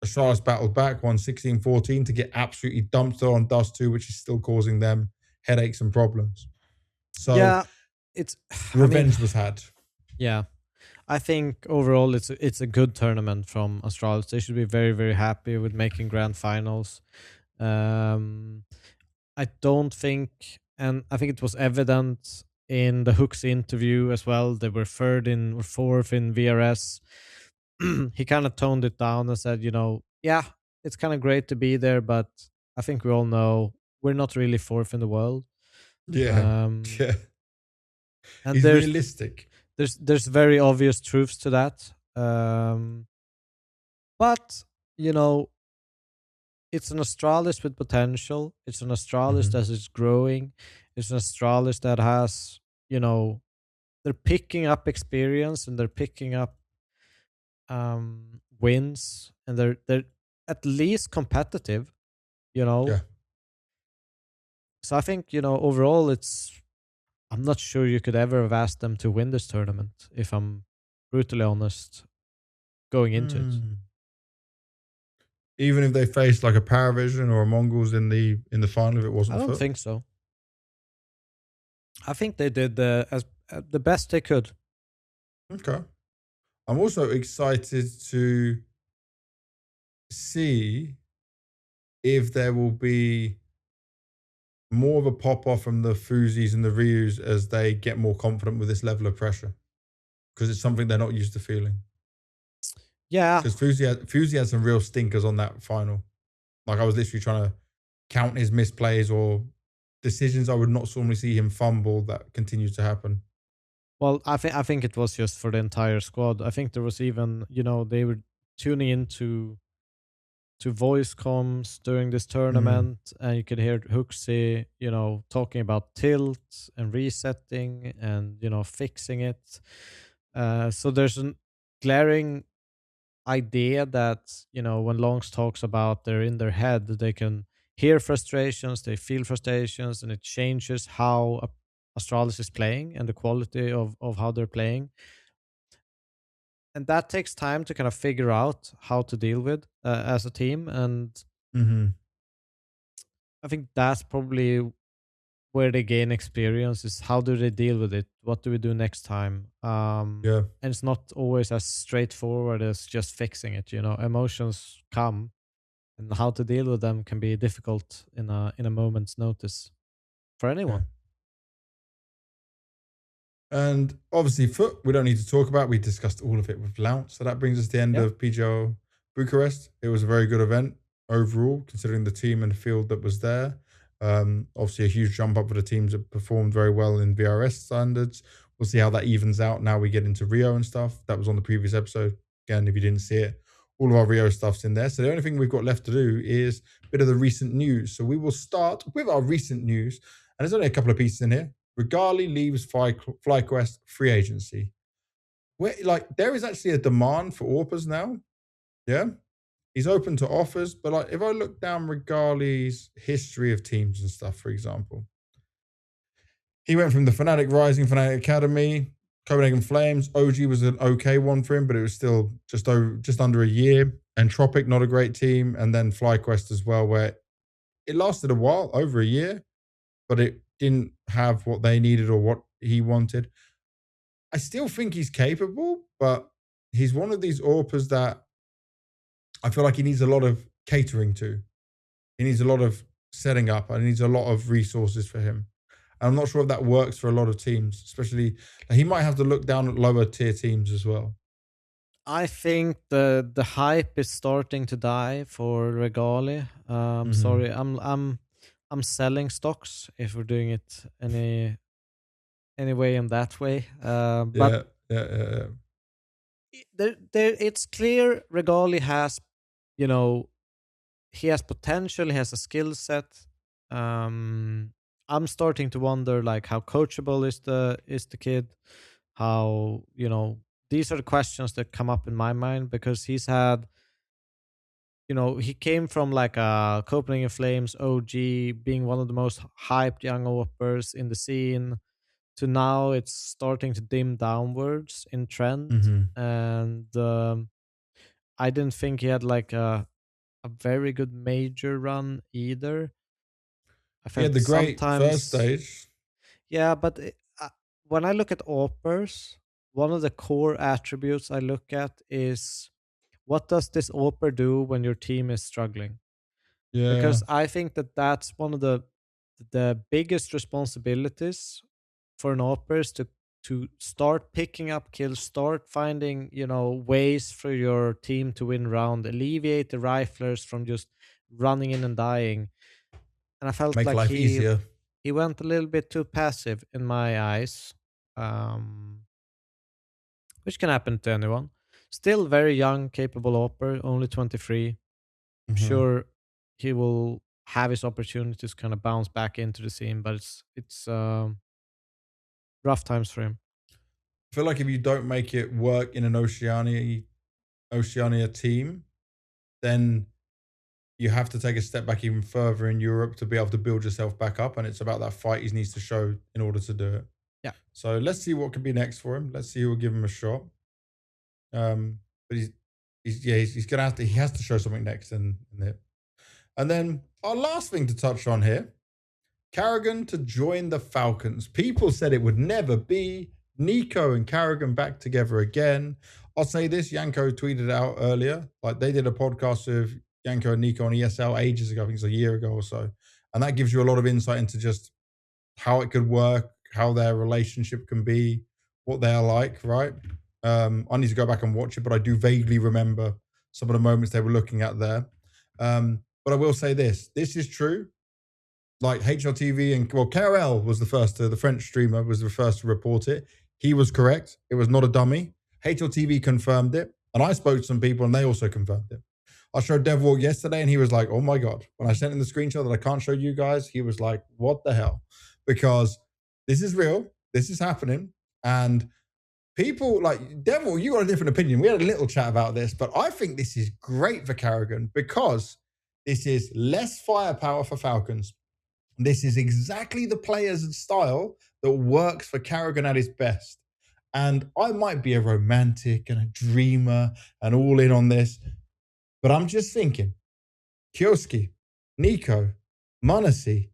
Charlotte battled back, won 16-14 to get absolutely dumped on Dust 2, which is still causing them headaches and problems. So yeah, revenge was had. Yeah, I think overall it's a good tournament from Astralis. They should be very, very happy with making grand finals. I don't think, and I think it was evident in the Hooks interview as well. They were 4th in VRS. He kind of toned it down and said, yeah, it's kind of great to be there, but I think we all know we're not really 4th in the world. Yeah. Yeah. And he's realistic. There's very obvious truths to that. But, it's an Astralis with potential. It's an Astralis that is growing. It's an Astralis that has, they're picking up experience and they're picking up wins, and they're at least competitive, Yeah. So I think, overall I'm not sure you could ever have asked them to win this tournament, if I'm brutally honest, going into it. Even if they faced like a Parivision or a Mongolz in the final, if it wasn't I don't think so. I think they did the best they could. Okay. I'm also excited to see if there will be more of a pop-off from the Fuzis and the Ryus as they get more confident with this level of pressure. Because it's something they're not used to feeling. Yeah. Because Fuzi had some real stinkers on that final. Like, I was literally trying to count his misplays or decisions I would not normally see him fumble that continues to happen. Well, I think it was just for the entire squad. I think there was even, they were tuning into voice comms during this tournament, and you could hear Hooksy, talking about tilt and resetting and, fixing it. So there's a glaring idea that, when Longs talks about they're in their head, they can hear frustrations, they feel frustrations, and it changes how Astralis is playing and the quality of how they're playing. And that takes time to kind of figure out how to deal with as a team. And I think that's probably where they gain experience. Is how do they deal with it? What do we do next time? Yeah. And it's not always as straightforward as just fixing it. Emotions come, and how to deal with them can be difficult in a moment's notice for anyone. And obviously, FUT, we don't need to talk about. We discussed all of it with lauNX. So that brings us to the end of PGL Bucharest. It was a very good event overall, considering the team and the field that was there. Obviously, a huge jump up for the teams that performed very well in VRS standards. We'll see how that evens out now we get into Rio and stuff. That was on the previous episode. Again, if you didn't see it, all of our Rio stuff's in there. So the only thing we've got left to do is a bit of the recent news. So we will start with our recent news. And there's only a couple of pieces in here. Regali leaves FlyQuest free agency. There is actually a demand for AWPers now. Yeah. He's open to offers, but if I look down Regali's history of teams and stuff, for example, he went from the Fnatic Rising, Fnatic Academy, Copenhagen Flames. OG was an okay one for him, but it was still just under a year. Entropic, not a great team. And then FlyQuest as well, where it lasted a while, over a year, but it didn't have what they needed or what he wanted. I still think he's capable, but he's one of these AWPers that I feel like he needs a lot of catering to. He needs a lot of setting up, and he needs a lot of resources for him. And I'm not sure if that works for a lot of teams, especially he might have to look down at lower tier teams as well. I think the hype is starting to die for Regali. Sorry, I'm selling stocks if we're doing it any way in that way. But yeah. It's clear Regali has, he has potential, he has a skill set. I'm starting to wonder how coachable is the kid, how these are the questions that come up in my mind, because he's had, he came from a Copenhagen Flames OG, being one of the most hyped young AWPers in the scene, to now it's starting to dim downwards in trend. And I didn't think he had a very good major run either. I felt he had the great first stage. Yeah, but when I look at AWPers, one of the core attributes I look at is, what does this AWPer do when your team is struggling? Yeah. Because I think that's one of the biggest responsibilities for an AWPer is to start picking up kills, start finding, ways for your team to win round, alleviate the riflers from just running in and dying. And I felt make life easier. He went a little bit too passive in my eyes, which can happen to anyone. Still very young, capable AWPer, only 23. I'm sure he will have his opportunities kind of bounce back into the scene, but it's rough times for him. I feel like if you don't make it work in an Oceania team, then you have to take a step back even further in Europe to be able to build yourself back up. And it's about that fight he needs to show in order to do it. Yeah. So let's see what could be next for him. Let's see who will give him a shot. But he's gonna have to. He has to show something next in it. And then our last thing to touch on here, Karrigan to join the Falcons. People said it would never be. Nico and Karrigan back together again. I'll say this, Yanko tweeted out earlier, they did a podcast with Yanko and Nico on ESL ages ago, I think it's a year ago or so. And that gives you a lot of insight into just how it could work, how their relationship can be, what they're like, right? I need to go back and watch it, but I do vaguely remember some of the moments they were looking at there. But I will say this is true. HLTV and KRL was the French streamer was the first to report it. He was correct. It was not a dummy. HLTV confirmed it. And I spoke to some people and they also confirmed it. I showed Devilwalk yesterday and he was like, oh my God. When I sent him the screenshot that I can't show you guys, he was like, what the hell? Because this is real. This is happening. And people Devil, you got a different opinion. We had a little chat about this, but I think this is great for Karrigan because this is less firepower for Falcons. This is exactly the player's style that works for Karrigan at his best. And I might be a romantic and a dreamer and all in on this, but I'm just thinking, Kioski, Nico, Manasi,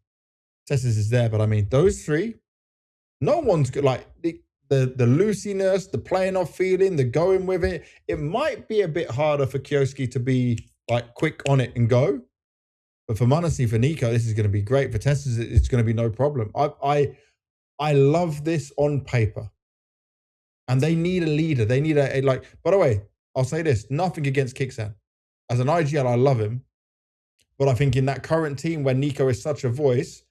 Tessus is there, but I mean, those three, no one's good. Like the loosiness, the playing off feeling, the going with it. It might be a bit harder for Kioski to be like quick on it and go. But for Monasi, for Nico, this is going to be great. For Tessus, it's going to be no problem. I love this on paper. And they need a leader. They need a like, by the way, I'll say this, nothing against Kixan. As an IGL, I love him. But I think in that current team where Nico is such a voice,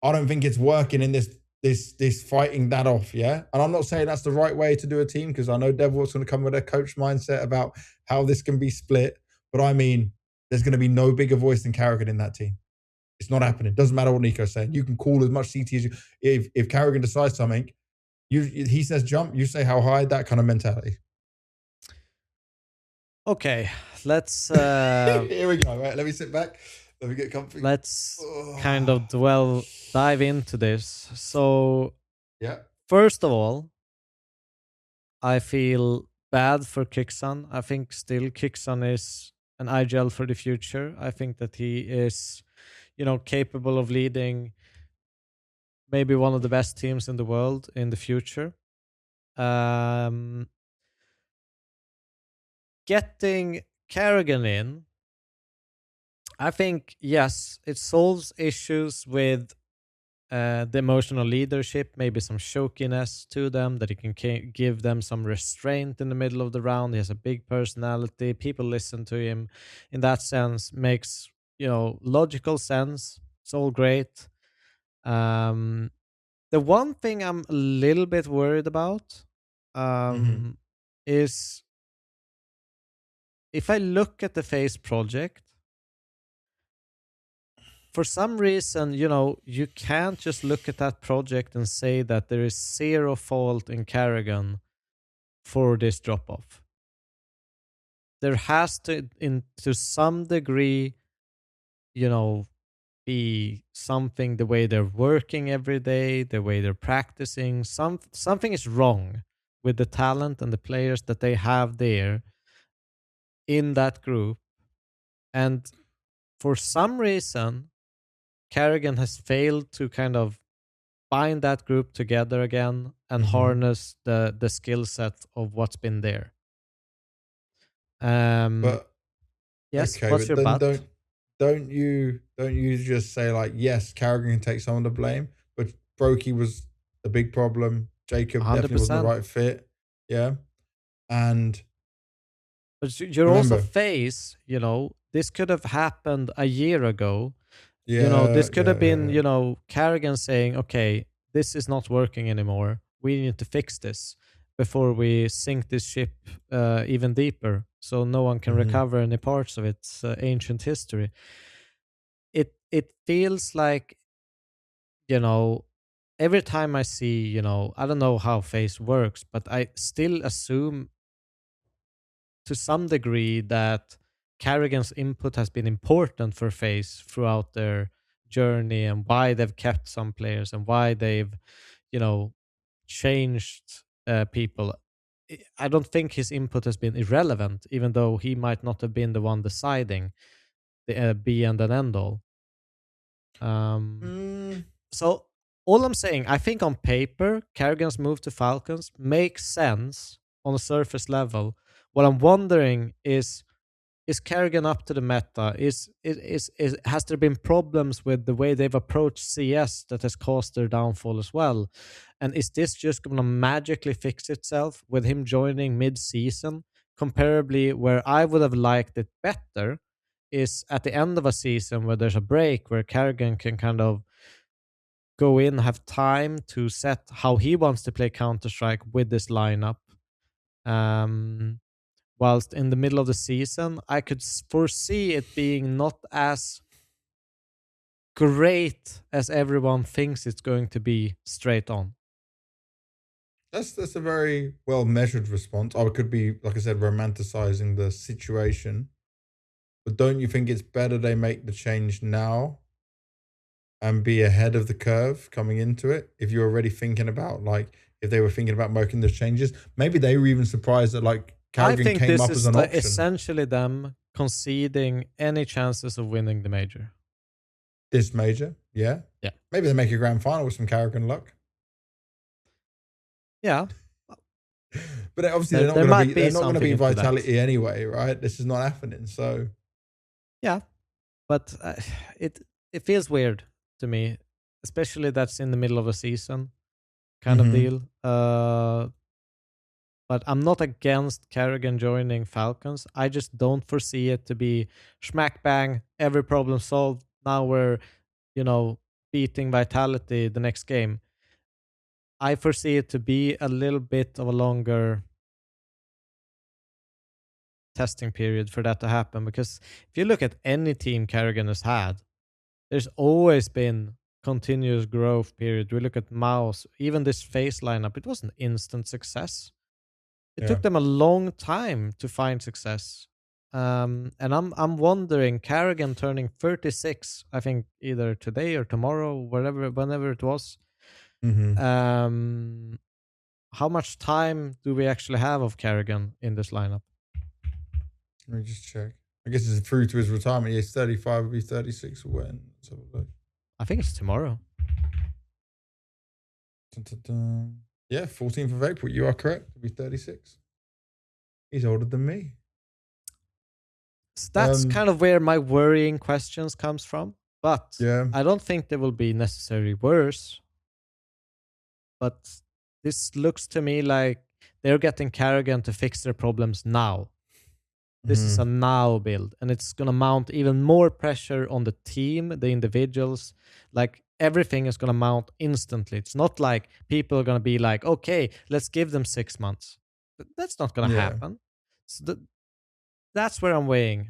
I don't think it's working in this fighting that off, yeah? And I'm not saying that's the right way to do a team, because I know Devilwalk's going to come with a coach mindset about how this can be split. But I mean, there's going to be no bigger voice than Carrigan in that team. It's not happening. Doesn't matter what Nico's saying. You can call as much CT as you... If Carrigan decides something, he says jump, you say how high, that kind of mentality. Okay, let's... Here we go, right? Let me sit back. Let me get comfy. Let's kind of dive into this. So, yeah. First of all, I feel bad for Kixan. I think still Kixan is an IGL for the future. I think that he is, capable of leading maybe one of the best teams in the world in the future. Getting Carrigan in, I think, yes, it solves issues with the emotional leadership, maybe some chokiness to them, that he can give them some restraint in the middle of the round. He has a big personality. People listen to him. In that sense, makes, logical sense. It's all great. The one thing I'm a little bit worried about is if I look at the FaZe project, for some reason, you can't just look at that project and say that there is zero fault in Carrigan for this drop-off. There has to some degree, be something, the way they're working every day, the way they're practicing. Something is wrong with the talent and the players that they have there in that group. And for some reason, Carrigan has failed to kind of bind that group together again and harness the skill set of what's been there. But yes, okay, what's but your but? Don't you just say like, yes, Carrigan can take some of the blame, but Brokey was a big problem. Jacob 100%. Definitely wasn't the right fit. Yeah. But you're also FaZe, this could have happened a year ago. Yeah, this could have been, Carrigan saying, okay, this is not working anymore. We need to fix this before we sink this ship even deeper, so no one can recover any parts of its ancient history. It feels like, every time I see, I don't know how FaZe works, but I still assume to some degree that Carrigan's input has been important for FaZe throughout their journey, and why they've kept some players and why they've, changed people. I don't think his input has been irrelevant, even though he might not have been the one deciding the be and an end all. So all I'm saying, I think on paper, Carrigan's move to Falcons makes sense on a surface level. What I'm wondering is Carrigan up to the meta? Has there been problems with the way they've approached CS that has caused their downfall as well? And is this just going to magically fix itself with him joining mid-season? Comparably, where I would have liked it better is at the end of a season where there's a break, where Carrigan can kind of go in, have time to set how he wants to play Counter-Strike with this lineup. Whilst in the middle of the season, I could foresee it being not as great as everyone thinks it's going to be straight on. That's a very well measured response. I could be, like I said, romanticizing the situation. But don't you think it's better they make the change now and be ahead of the curve coming into it? If you're already thinking about, like, if they were thinking about making those changes, maybe they were even surprised that, like, Carrigan I think came this up is as an option. Essentially them conceding any chances of winning the major. This major, yeah. Yeah. Maybe they make a grand final with some Karrigan luck. Yeah. But obviously There they're not going to something be into that. Vitality anyway, right? This is not happening. So Yeah, but it feels weird to me, especially that's in the middle of a season kind of deal. But I'm not against Karrigan joining Falcons. I just don't foresee it to be smack bang, every problem solved. Now we're, beating Vitality the next game. I foresee it to be a little bit of a longer testing period for that to happen, because if you look at any team Karrigan has had, there's always been continuous growth period. We look at Mouse, even this FaZe lineup, it was an instant success. It took them a long time to find success. And I'm wondering, Karrigan turning 36, I think either today or tomorrow, whenever it was. How much time do we actually have of Karrigan in this lineup? Let me just check. I guess it's through to his retirement. He's 35, will be 36 when? Let's have a look. I think it's tomorrow. Dun, dun, dun. Yeah, 14th of April. You are correct. He'll be 36. He's older than me. So that's kind of where my worrying questions comes from. But I don't think they will be necessarily worse. But this looks to me like they're getting Karrigan to fix their problems now. This is a now build, and it's going to mount even more pressure on the team, the individuals. Like, everything is going to mount instantly. It's not like people are going to be like, okay, let's give them 6 months. That's not going to happen. So that's where I'm weighing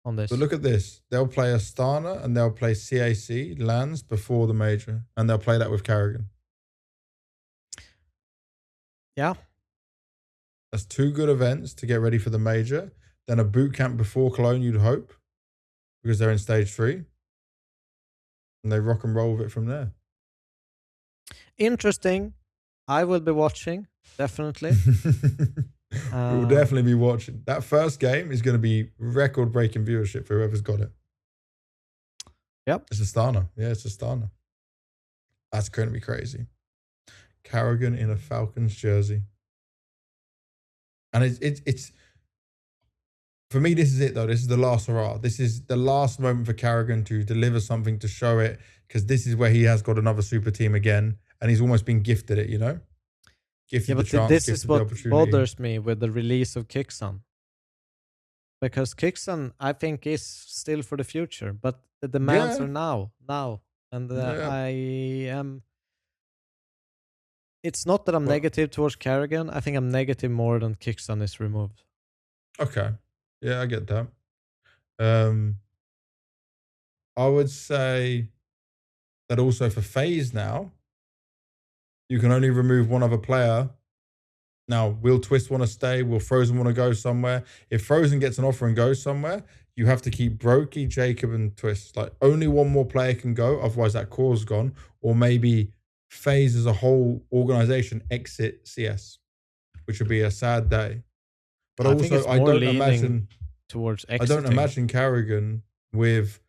on this. But look at this. They'll play Astana and they'll play CAC, LANs, before the major. And they'll play that with Karrigan. Yeah. That's 2 good events to get ready for the major. Then a boot camp before Cologne, you'd hope, because they're in stage 3. And they rock and roll with it from there. Interesting. I will be watching, definitely. We will definitely be watching. That first game is going to be record-breaking viewership for whoever's got it. Yep. It's Astana. Yeah, it's Astana. That's going to be crazy. Karrigan in a Falcons jersey. And it's for me, this is it, though. This is the last hurrah. This is the last moment for Karrigan to deliver something, to show it, because this is where he has got another super team again, and he's almost been gifted it, Gifted the chance, this is what bothers me with the release of Kixan. Because Kixan, I think, is still for the future, but the demands are now. And I am... It's not that I'm negative towards Karrigan. I think I'm negative more than Kixan is removed. Okay. Yeah, I get that. I would say that also for FaZe now, you can only remove one other player. Now, will Twist want to stay? Will Frozen want to go somewhere? If Frozen gets an offer and goes somewhere, you have to keep Brokey, Jacob, and Twist. Like, only one more player can go, otherwise that core's gone. Or maybe FaZe as a whole organization exit CS, which would be a sad day. But also, I don't imagine towards exiting. I don't imagine Karrigan with...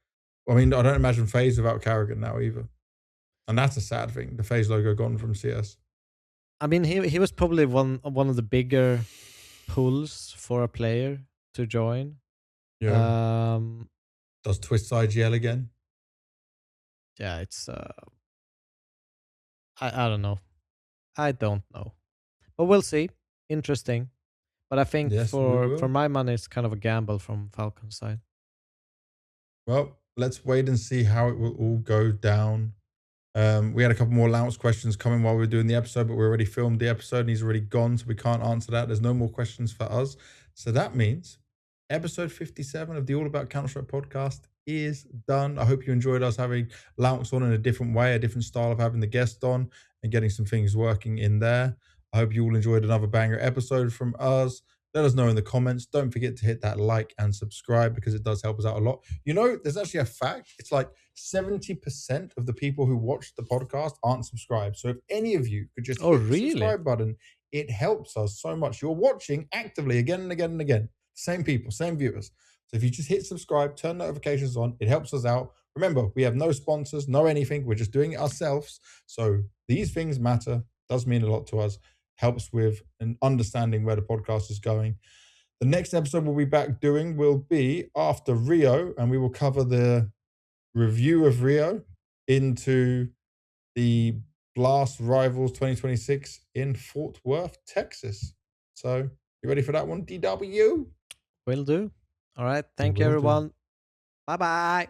I mean, I don't imagine FaZe without Karrigan now either. And that's a sad thing. The FaZe logo gone from CS. I mean, he was probably one of the bigger pulls for a player to join. Yeah. Does Twist IGL again? Yeah, it's... I don't know. I don't know. But we'll see. Interesting. But I think for my money, it's kind of a gamble from Falcons side. Well, let's wait and see how it will all go down. We had a couple more LauNX questions coming while we were doing the episode, but we already filmed the episode and he's already gone, so we can't answer that. There's no more questions for us. So that means episode 57 of the All About Counter-Strike podcast is done. I hope you enjoyed us having LauNX on in a different way, a different style of having the guest on and getting some things working in there. I hope you all enjoyed another banger episode from us. Let us know in the comments. Don't forget to hit that like and subscribe, because it does help us out a lot. There's actually a fact. It's like 70% of the people who watch the podcast aren't subscribed. So if any of you could just hit the subscribe button, it helps us so much. You're watching actively again and again and again. Same people, same viewers. So if you just hit subscribe, turn notifications on, it helps us out. Remember, we have no sponsors, no anything. We're just doing it ourselves. So these things matter. Does mean a lot to us. Helps with an understanding where the podcast is going. The next episode we'll be back doing will be after Rio, and we will cover the review of Rio into the Blast Rivals 2026 in Fort Worth, Texas. So, you ready for that one, DW? Will do. All right. Thank you, everyone. Bye-bye.